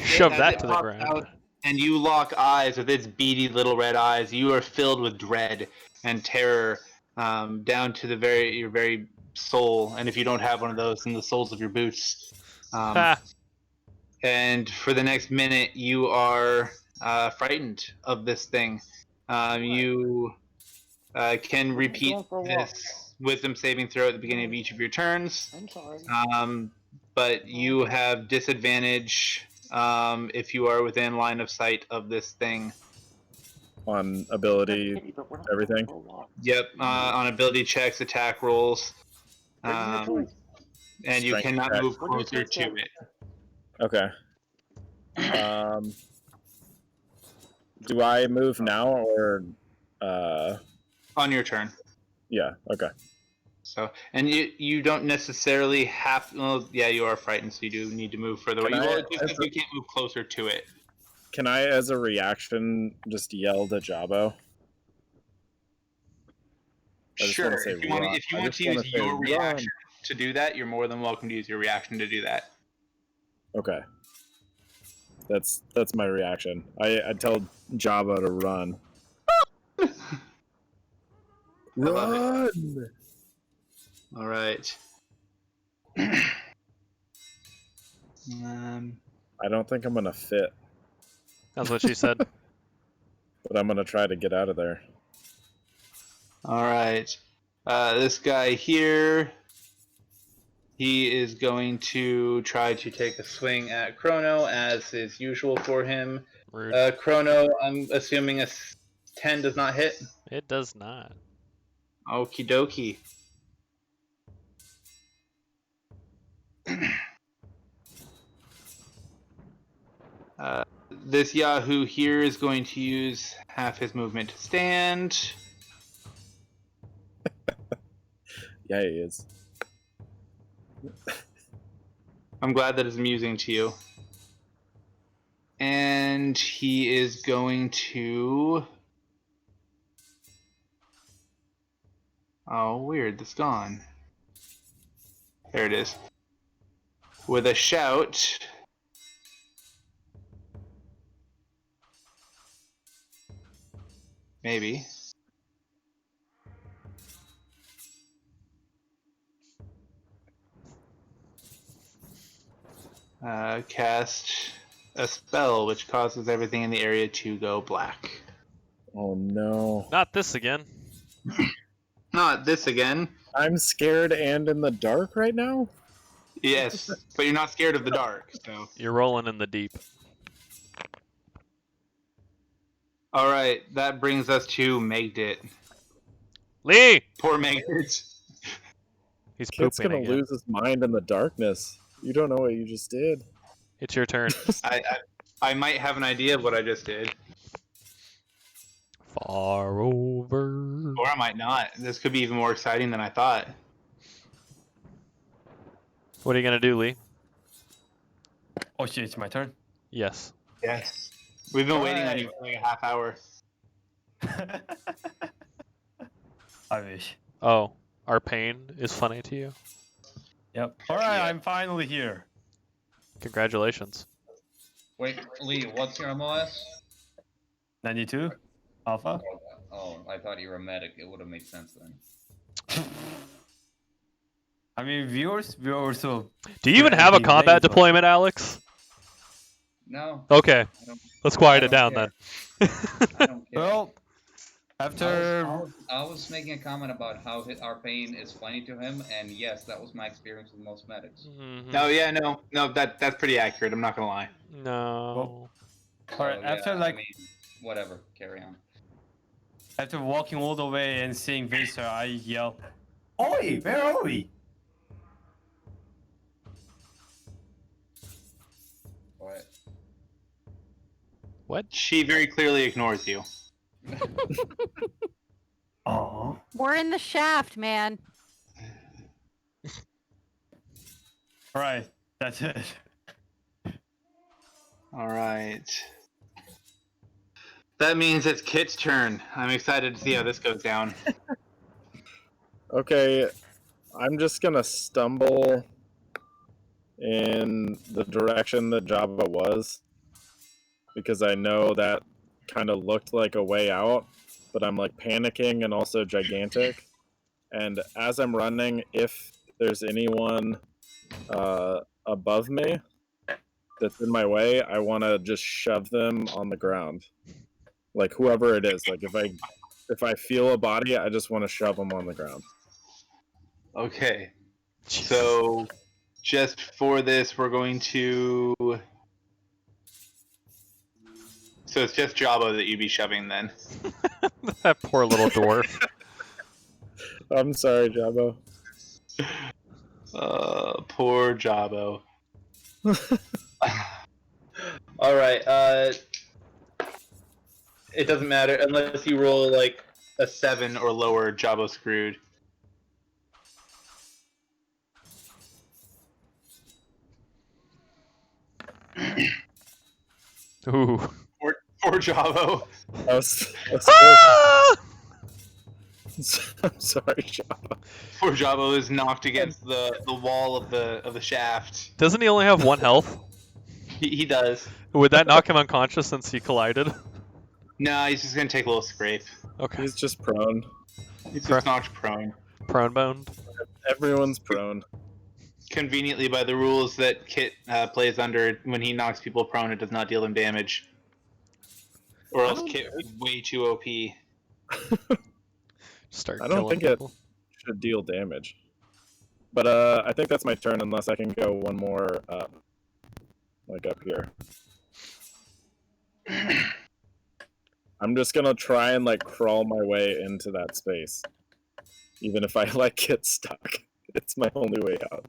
Shove As that it to the pops ground. out and you lock eyes with its beady little red eyes. You are filled with dread and terror down to your very soul. And if you don't have one of those, in the soles of your boots. Ha! And for the next minute, you are frightened of this thing. You can repeat going for a walk. this wisdom saving throw at the beginning of each of your turns. I'm sorry. But you have disadvantage if you are within line of sight of this thing. On ability, everything. Yep, on ability checks, attack rolls, and you Strength cannot check. move closer to it. Okay. Do I move now or On your turn. yeah, okay. So, and you don't necessarily have. Well, yeah, you are frightened, so you do need to move further away. Can I- Well, just if you can't move closer to it. Can I as a reaction just yell to Jabbo? I just wanna Sure. say If you want run. to, I just wanna say your run. reaction to do that, you're more than welcome to use your reaction to do that. Okay. That's my reaction. I tell Jabba to run. love it. Run! All right. I don't think I'm gonna fit, That's what she said. but I'm gonna try to get out of there. All right. This guy here, he is going to try to take a swing at Crono, as is usual for him. Rude. Crono, I'm assuming a 10 does not hit. It does not. Okie dokie. This Yahoo here is going to use half his movement to stand. Yeah, he is. I'm glad that is amusing to you. And he is going to... Oh, weird. It's gone. There it is. With a shout... Maybe. Cast a spell which causes everything in the area to go black. Oh no. Not this again. Not this again. I'm scared and in the dark right now? Yes, but you're not scared of the dark, so. You're rolling in the deep. Alright, that brings us to Megdit. Lee! Poor Megdit. He's Kid's pooping gonna again. lose his mind in the darkness. You don't know what you just did. It's your turn. I might have an idea of what I just did. Far over. Or I might not. This could be even more exciting than I thought. What are you gonna do, Lee? Oh shit, it's my turn. Yes. Yes. We've been waiting on Alright. you for like a half hour. I wish. Oh, our pain is funny to you. Yep. Alright, Yeah. I'm finally here. Congratulations. Wait, Lee, what's your MOS? 92 Alpha. Oh, I thought you were a medic. It would have made sense then. I mean, viewers, we also. Do you even Well, have a be combat late, but- deployment, Alex? No, Okay, I don't. let's quiet I it down don't then. I don't care. Well, after. I was making a comment about how our pain is funny to him, and yes, that was my experience with most medics. Mhm. No, yeah, no, that's pretty accurate. I'm not gonna lie. No. Alright, So, after yeah, like I mean, whatever, carry on. after walking all the way and seeing Vaser, I yell, "Oi, where are we?" What? She very clearly ignores you. Oh. We're in the shaft, man. Alright, that's it. All right. That means it's Kit's turn. I'm excited to see how this goes down. Okay, I'm just gonna stumble in the direction that Jabba was because I know that kind of looked like a way out, but I'm like panicking and also gigantic. And as I'm running, if there's anyone above me that's in my way, I want to just shove them on the ground, like whoever it is. Like if I feel a body, I just want to shove them on the ground. Okay. Jesus. So, just for this, we're going to. So it's just Jabba that you'd be shoving then. That poor little dwarf. I'm sorry, Jabba. Poor Jabbo. All right. It doesn't matter unless you roll like a 7 or lower. Jabbo screwed. Ooh. Poor Jabbo. That's Ah! I'm sorry, Jabba. Poor Jabbo is knocked against the wall of the shaft. Doesn't he only have 1 health? He does. Would that knock him unconscious since he collided? No, he's just gonna take a little scrape. Okay. He's just prone. He's just knocked prone. Prone boned. Everyone's prone. Conveniently, by the rules that Kit plays under, when he knocks people prone, it does not deal them damage. Or else Kit is way too OP. Start I don't killing think people. it should deal damage. But I think that's my turn unless I can go one more up. Like up here. I'm just gonna try and like crawl my way into that space. Even if I like get stuck. It's my only way out.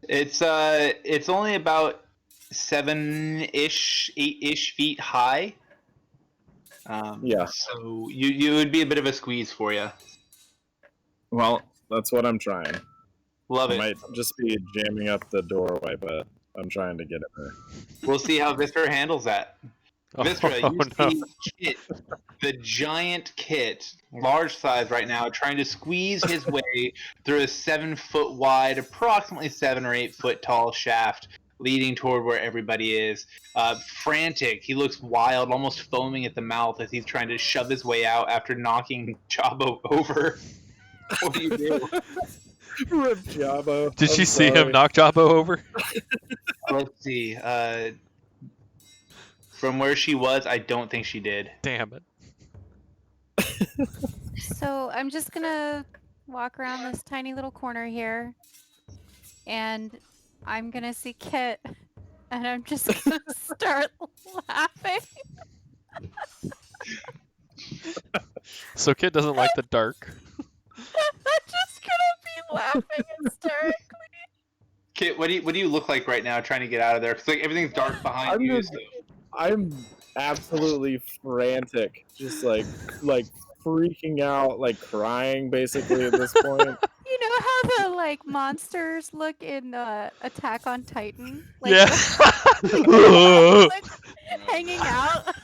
It's only about 7-ish, 8-ish feet high. Yeah. So you would be a bit of a squeeze for you. Well, that's what I'm trying. Love I it. might just be jamming up the doorway, but I'm trying to get in there. We'll see how Vistra handles that. Vistra, Oh, you no. see Kit, the giant Kit, large size right now, trying to squeeze his way through a 7-foot wide, approximately 7 or 8 foot tall shaft leading toward where everybody is. Frantic, he looks wild, almost foaming at the mouth as he's trying to shove his way out after knocking Jabbo over. What do you do? Rip Jabbo. Did I'm she see him sorry. knock Jabbo over? Let's see. From where she was, I don't think she did. Damn it. So I'm just gonna walk around this tiny little corner here, and I'm gonna see Kit, and I'm just gonna start laughing. So Kit doesn't like the dark. I'm just gonna be laughing hysterically. what do you look like right now trying to get out of there? Because like everything's dark behind I'm you. just- I'm absolutely frantic, just like freaking out, like crying basically at this point. You know how the like monsters look in Attack on Titan? Like Yeah. the hanging out.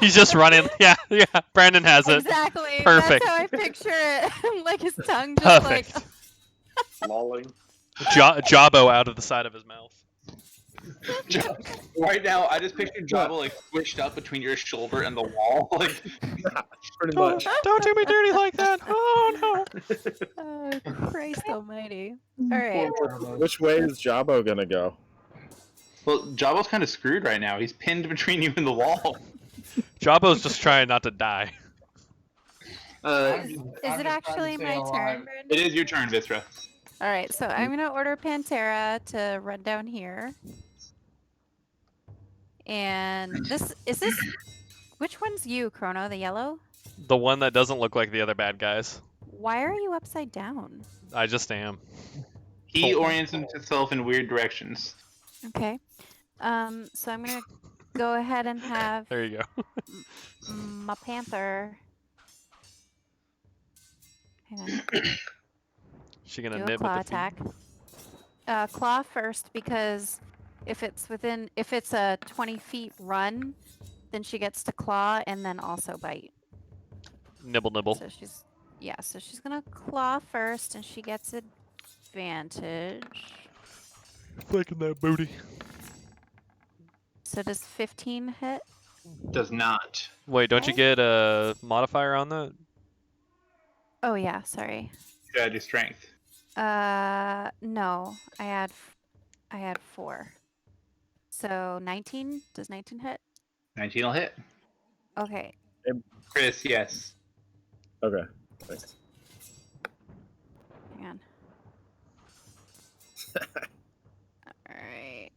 He's just running. Yeah, yeah. Brandon has it. Exactly. Perfect. That's how I picture it. Like his tongue just like Perfect. Lolling. Jabbo out of the side of his mouth. Right now, I just picture Jabba like squished up between your shoulder and the wall. Like, Pretty much. Don't do me dirty like that. Oh no. oh Christ almighty. Alright. Which way is Jabbo gonna go? well, Jabba's kind of screwed right now. He's pinned between you and the wall. Jabbo's just trying not to die. Is it actually my turn, Brandon? It is your turn, Vistra. Alright, so I'm gonna order Pantera to run down here. And this which one's you, Crono? The yellow? The one that doesn't look like the other bad guys. Why are you upside down? I just am. He orients himself in weird directions. Okay. So I'm gonna go ahead and have There you go. my panther. Hang on. She gonna Do a nib claw with the feet. attack. Claw first because if it's a 20 feet run, then she gets to claw and then also bite. Nibble nibble. So she's gonna claw first and she gets advantage. Flicking that booty. So does 15 hit? Does not. Wait, don't you Okay. get a modifier on that? Oh yeah, sorry. You gotta do strength. No, I had 4. So 19? Does 19 hit? 19 will hit. Okay. Chris, yes. Okay, thanks. Hang on. Alright.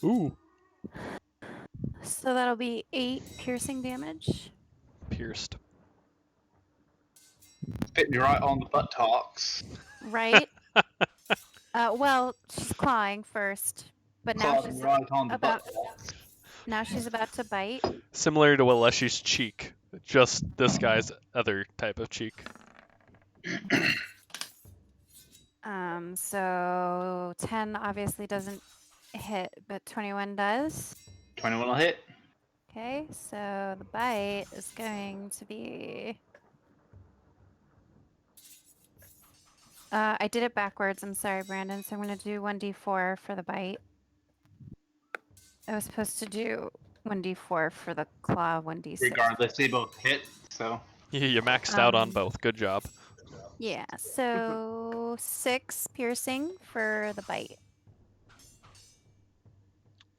Ooh. So that'll be 8 piercing damage. Pierced. Spitting you right on the buttocks. Right? Well, she's clawing first, but now Clawing she's right on the about buttocks. to bite. Similar to Aleshi's cheek. Just this guy's other type of cheek. So 10 obviously doesn't hit, but 21 does. 21 will hit. Okay, so the bite is going to be. I did it backwards. I'm sorry, Brandon. So I'm going to do 1d4 for the bite. I was supposed to do 1d4 for the claw, 1d6. Regardless, they both hit, so. You maxed out on Um, both. Good job. Yeah, so 6 piercing for the bite.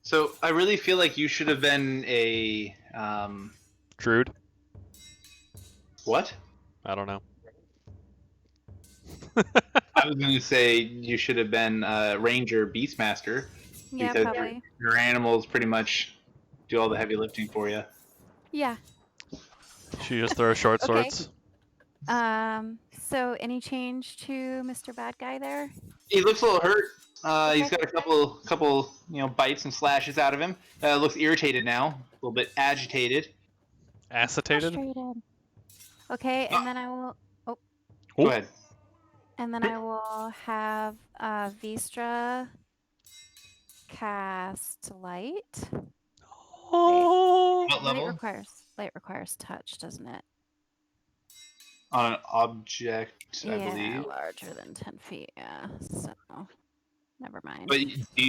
So I really feel like you should have been a Druid? what? I don't know. I was going to say you should have been Ranger Beastmaster. Yeah, Because probably. Your animals pretty much do all the heavy lifting for you. Yeah. She just throws short Okay. swords. So any change to Mr. Bad Guy there? He looks a little hurt. He's Okay. got a couple bites and slashes out of him. Looks irritated now, a little bit agitated. Acetated? Frustrated. Okay, and then I will. Go ahead. And then I will have Vistra cast light. Oh. What level? Light requires touch, doesn't it? On an object, I Yeah, believe. larger than 10 feet. Yeah. So, never mind. But do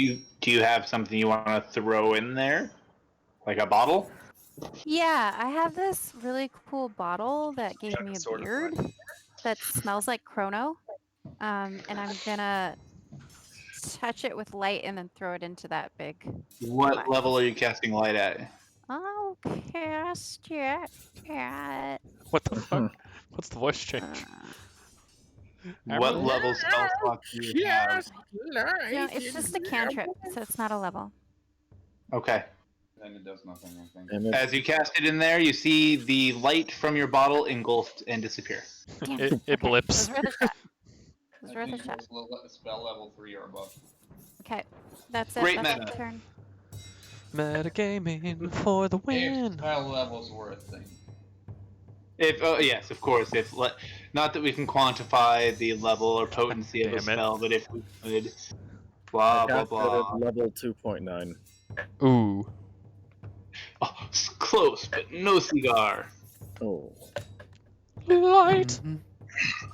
you have something you want to throw in there, like a bottle? Yeah, I have this really cool bottle that gave Yeah, me a sort of beard that smells like Crono. And I'm gonna touch it with light and then throw it into that big. What Fine. level are you casting light at? I'll cast it at. What the fuck? What's the voice change? What level spell slot do you have? No, it's just a cantrip, so it's not a level. Okay. Then it does nothing, I think. And As you cast it in there, you see the light from your bottle engulfed and disappear. Damn It Okay, blips. those were the shots. It was I worth a think shot. it was spell level 3 or above. Okay, that's it. Great That's meta. my turn. Metagaming for the If win. spell levels were a thing. If yes, of course. Not that we can quantify the level or potency of a Damn it. spell, but if we could, blah I blah cast it blah. at level 2.9. Ooh. Oh, it's close, but no cigar. Oh. Light.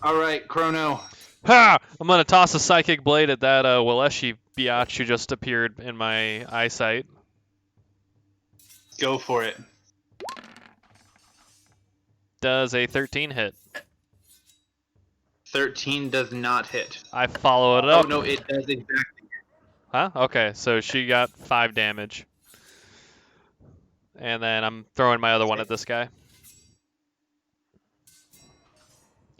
All right, Chrono. Ha! I'm gonna toss a psychic blade at that Waleshi biatch who just appeared in my eyesight. Go for it. Does a 13 hit? 13 does not hit. I follow it Oh up. no, it does exactly. Huh? Okay, so she got 5 damage. And then I'm throwing my other one at this guy.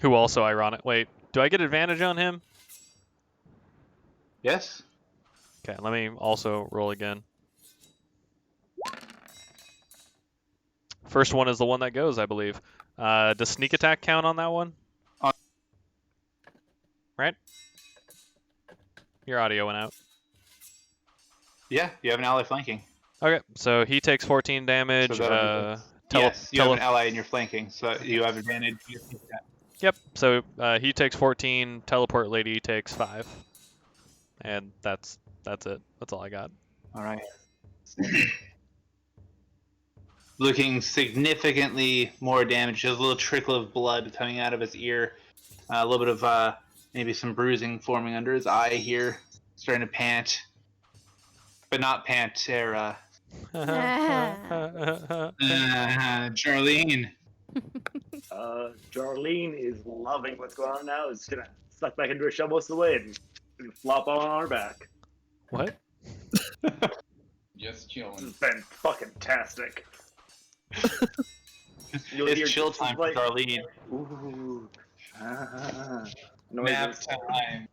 Who also ironic. Wait, do I get advantage on him? Yes. Okay, let me also roll again. First one is the one that goes, I believe. Does sneak attack count on that one? Right? Your audio went out. Yeah, you have an ally flanking. Okay, so he takes 14 damage. So that'll be yes, you have an ally and you're flanking, so you have advantage. Yep, so he takes 14, teleport lady takes 5. And that's it. That's all I got. All right. Looking significantly more damage. There's a little trickle of blood coming out of his ear. A little bit of maybe some bruising forming under his eye here. Starting to pant. But not Pantera. Charlene. Jarlene is loving what's going on now. It's gonna suck back into her shell most of the way and flop on her back. What? Just This chilling. has been fucking tastic. It's chill time for Charlene. Ooh. Nap Noises. time.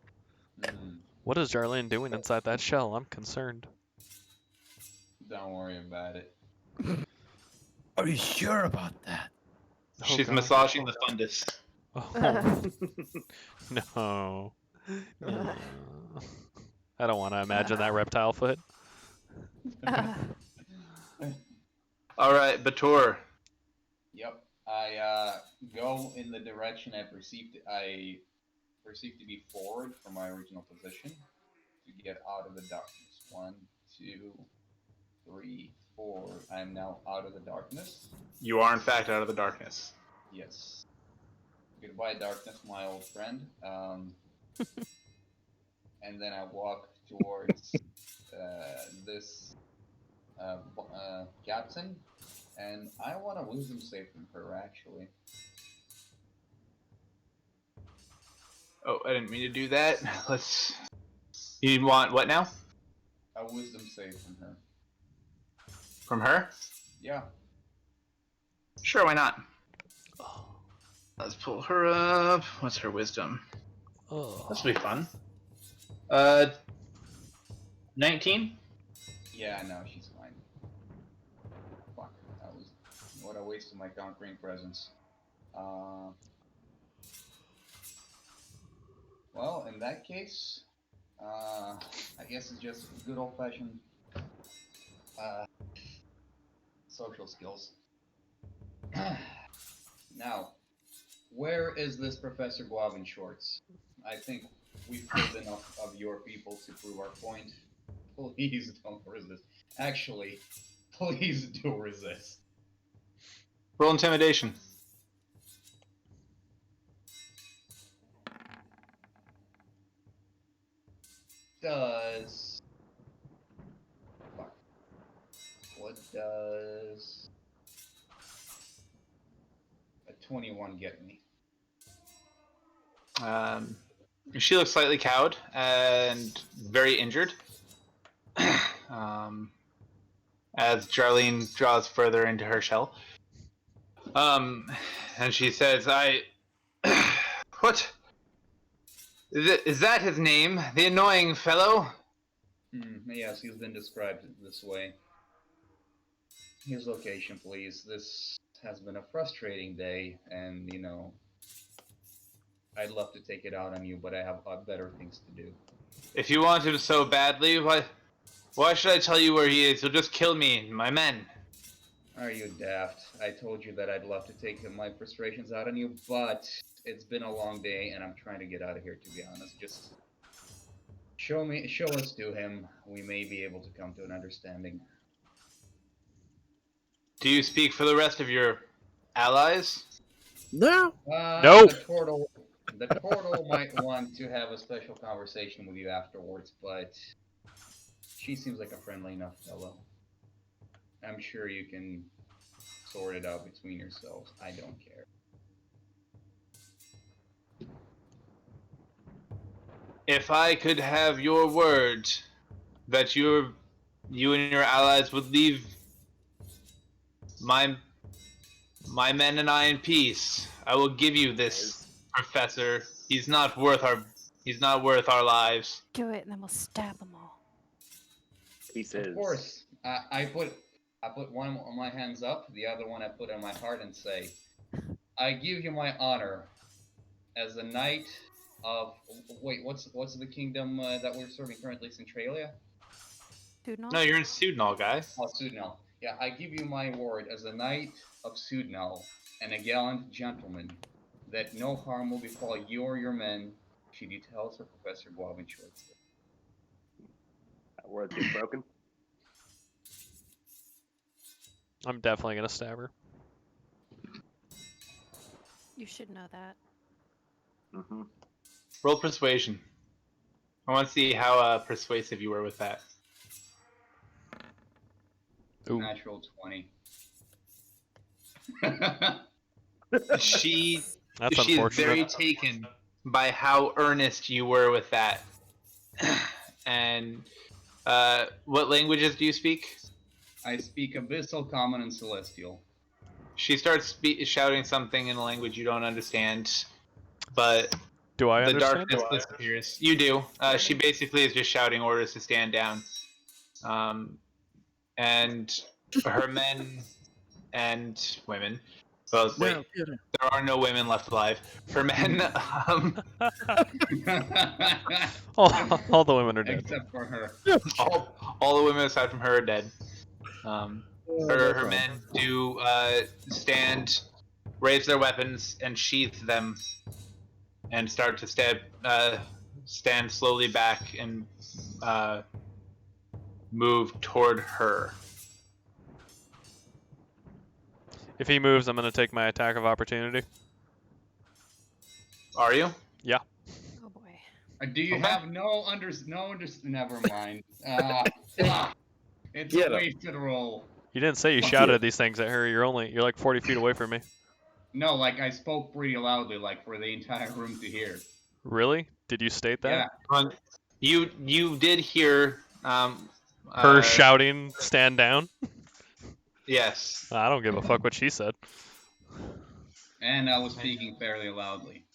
What is Jarlene doing inside that shell? I'm concerned. Don't worry about it. Are you sure about that? Oh, She's God. massaging the fundus. Oh. No. No. I don't want to imagine that reptile foot. All right, Bator. Yep. I go in the direction I perceive to be forward from my original position to get out of the darkness. 1, 2, 3, 4. I am now out of the darkness. You are in fact out of the darkness. Yes. Goodbye, darkness, my old friend. And then I walk towards this captain, and I want a wisdom save from her, actually. Oh, I didn't mean to do that. Let's. You want what now? A wisdom save from her. From her? Yeah. Sure, why not? Let's pull her up. What's her wisdom? Oh. This will be fun. 19? Yeah, no, she's fine. Fuck, that was what a waste of my conquering presence. Well, in that case, I guess it's just good old-fashioned social skills. Now, where is this Professor Guav in shorts? I think we've killed enough of your people to prove our point. Please don't resist. Actually, please do resist. Roll intimidation. Fuck. What does a 21 get me? She looks slightly cowed and very injured. As Jarlene draws further into her shell. And she says, What? Is that his name? The annoying fellow? Yes, he's been described this way. His location, please. This has been a frustrating day, and, I'd love to take it out on you, but I have better things to do. If you want him so badly, why should I tell you where he is? He'll just kill me and my men. Are you daft? I told you that I'd love to take my frustrations out on you, but it's been a long day and I'm trying to get out of here, to be honest. Just show us to him. We may be able to come to an understanding. Do you speak for the rest of your allies? No. Nope. The turtle might want to have a special conversation with you afterwards, but she seems like a friendly enough fellow. I'm sure you can sort it out between yourselves. I don't care. If I could have your word that you and your allies would leave my men and I in peace, I will give you this professor. He's not worth our lives. Do it, and then we'll stab them all. Pieces. Of course, I put one of my hands up, the other one I put on my heart and say, I give you my honor as a knight of what's the kingdom that we're serving currently? Centralia? Sudnal? No, you're in Sudnal, guys. Oh, Sudnal. Yeah, I give you my word as a knight of Sudnal and a gallant gentleman that no harm will befall you or your men. She details her Professor Guav in short. That word's getting broken. I'm definitely gonna stab her. You should know that. Mm-hmm. Roll persuasion. I want to see how persuasive you were with that. Ooh. Natural 20. She That's is unfortunate. very taken by how earnest you were with that. And what languages do you speak? I speak Abyssal, Common, and Celestial. She starts shouting something in a language you don't understand, but Do I the understand? darkness disappears. You do. She basically is just shouting orders to stand down. And her men and women. Well, wait, there are no women left alive. Her men, All the women are dead. Except for her. all the women aside from her are dead. Her men do raise their weapons and sheath them, and start to stand slowly back and move toward her. If he moves, I'm gonna take my attack of opportunity. Are you? Oh boy. Do you Okay. have never mind. It's Get a 'em. wasted roll. You didn't say you shouted these things at her. You're like 40 feet away from me. No, like I spoke pretty loudly, like for the entire room to hear. Really? Did you state that? Yeah. You did hear Her shouting, "Stand down." Yes. I don't give a fuck what she said. And I was speaking fairly loudly.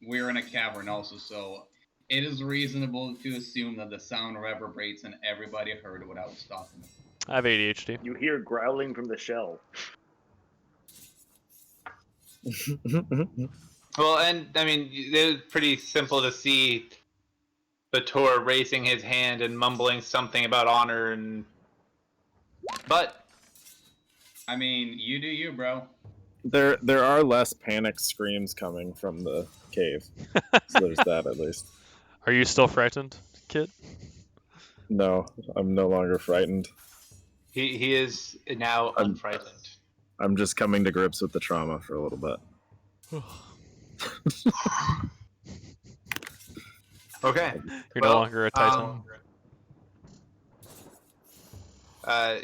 We're in a cavern also, so it is reasonable to assume that the sound reverberates and everybody heard what I was talking about. I have ADHD. You hear growling from the shell. Well, and I mean, it was pretty simple to see Bator raising his hand and mumbling something about honor but I mean, you do you, bro. There are less panic screams coming from the cave. So there's that at least. Are you still frightened, kid? No, I'm no longer frightened. he is now unfrightened. I'm just coming to grips with the trauma for a little bit. Okay. You're no longer a Titan.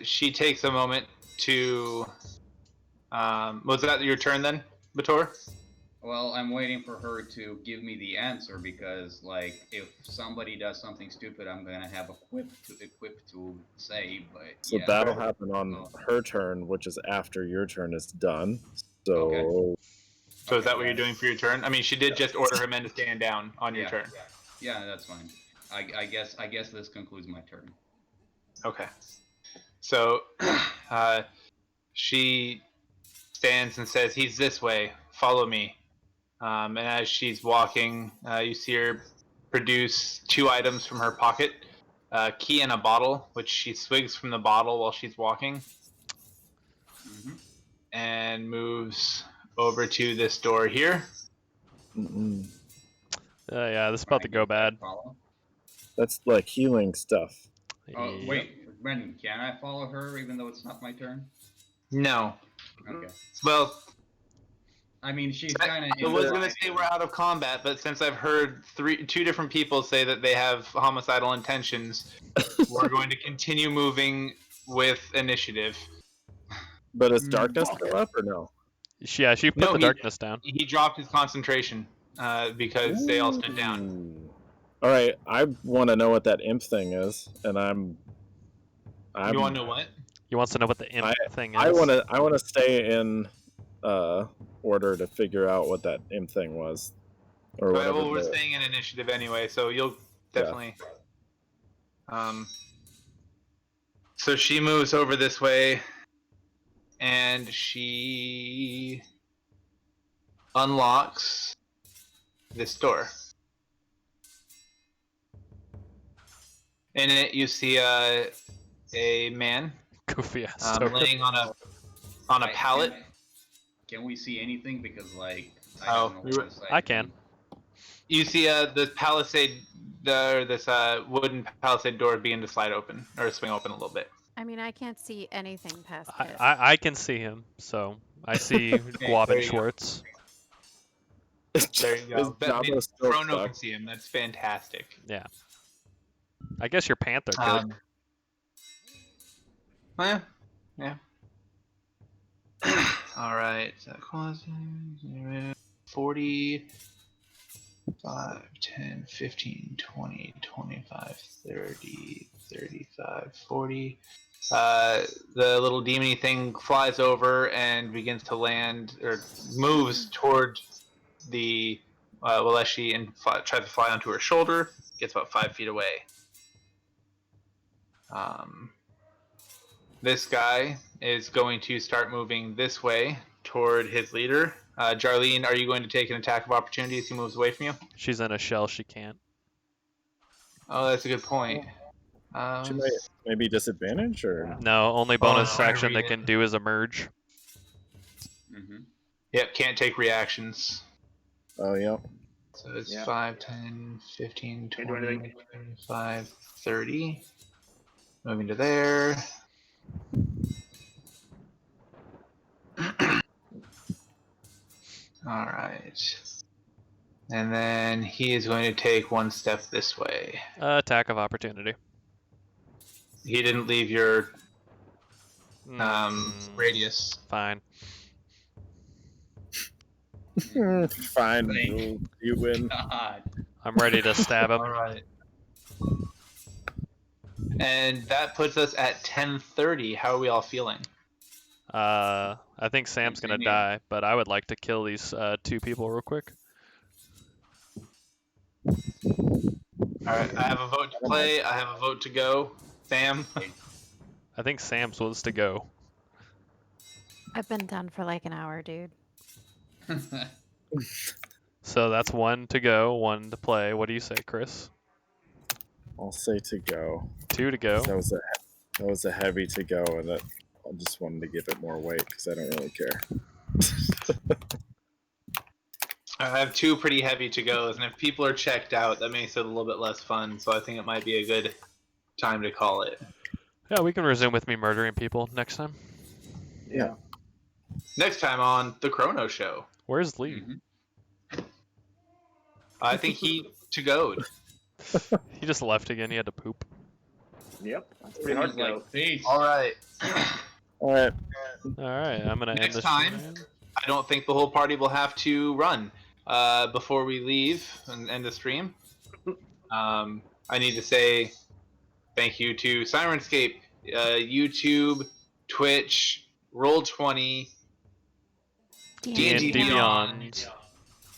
She takes a moment to. Was that your turn then, Bator? Well, I'm waiting for her to give me the answer because, like, if somebody does something stupid, I'm gonna have a quip to say. But So yeah. that'll happen on her turn, which is after your turn is done. So Okay. So is that what you're doing for your turn? I mean, she did just order her men to stand down on your turn. Yeah, that's fine. I guess this concludes my turn. Okay. So she stands and says, "He's this way. Follow me." And as she's walking, you see her produce 2 items from her pocket, a key and a bottle, which she swigs from the bottle while she's walking, and moves over to this door here. Mm-mm. Yeah, this is about to go bad. Follow. That's like healing stuff. Oh, Yep. wait, Brendan, can I follow her even though it's not my turn? No. Okay. Well, I mean, she's kind of. I was gonna say we're out of combat, but since I've heard 2 different people say that they have homicidal intentions, we're going to continue moving with initiative. But is darkness still up or no? Yeah, she put No, the he- darkness down. He dropped his concentration because they all stood down. Ooh. All right, I want to know what that imp thing is, and I'm You want to know what? He wants to know what the imp thing is. I want to stay in order to figure out what that imp thing was, or Right, whatever. well, we're staying in initiative anyway, so you'll definitely. So she moves over this way, and she unlocks this door. In it, you see a man Goofy ass token. laying on a pallet. Can we see anything? Because like, Oh, don't know what it's like. I can. You see this palisade, this wooden palisade door beginning to slide open or swing open a little bit. I mean, I can't see anything past this. I can see him, so I see Guab there and you go. Schwartz. There you Is go. That Jabba means still Crono stuck? can see him. That's fantastic. I guess your Panther could. Yeah. All right. So 40, 5, 10, 15, 20, 25, 30, 35, 40. The little demony thing flies over and begins to land, or moves toward the Waleshi and tries to fly onto her shoulder. Gets about 5 feet away. This guy is going to start moving this way toward his leader. Jarlene, are you going to take an attack of opportunity as he moves away from you? She's in a shell, she can't. Oh, that's a good point. She might maybe disadvantage or No, only bonus no, I action they read can it. do is emerge. Yep, can't take reactions. oh yeah. So it's Yeah. 5, 10, 15, Can't do 20, anything. 25, 30. Moving to there. Alright. And then he is going to take 1 step this way. Attack of opportunity. He didn't leave your Mm, radius. Fine. Fine, you win. God. I'm ready to stab him. Alright. And that puts us at 10:30. How are we all feeling? I think Sam's gonna Continue. die, but I would like to kill these 2 people real quick. Alright, I have a vote to play. I have a vote to go. Sam? I think Sam's was to go. I've been done for like an hour, dude. So that's 1 to go, 1 to play. What do you say, Chris? I'll say to go. 2 to go. That was a heavy to go, and that I just wanted to give it more weight because I don't really care. I have 2 pretty heavy to goes, and if people are checked out, that makes it a little bit less fun, so I think it might be a good time to call it. Yeah, we can resume with me murdering people next time. Yeah. Next time on The Crono Show. Where's Lee? I think he to-goed. He just left again. He had to poop. Yep. That's pretty hard to go. Peace. Alright. All right. All right, I'm gonna end Next this. time. I don't think the whole party will have to run. Before we leave and end the stream, I need to say thank you to Sirenscape, YouTube, Twitch, Roll20, D&D Beyond,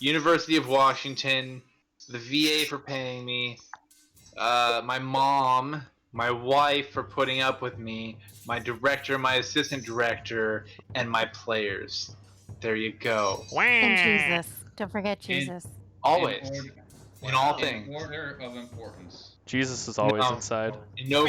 University of Washington, the VA for paying me, my mom, my wife for putting up with me, my director, my assistant director, and my players. There you go. And Jesus. Don't forget Jesus. Always. In order, In all in things. order of importance. Jesus is always No. inside. No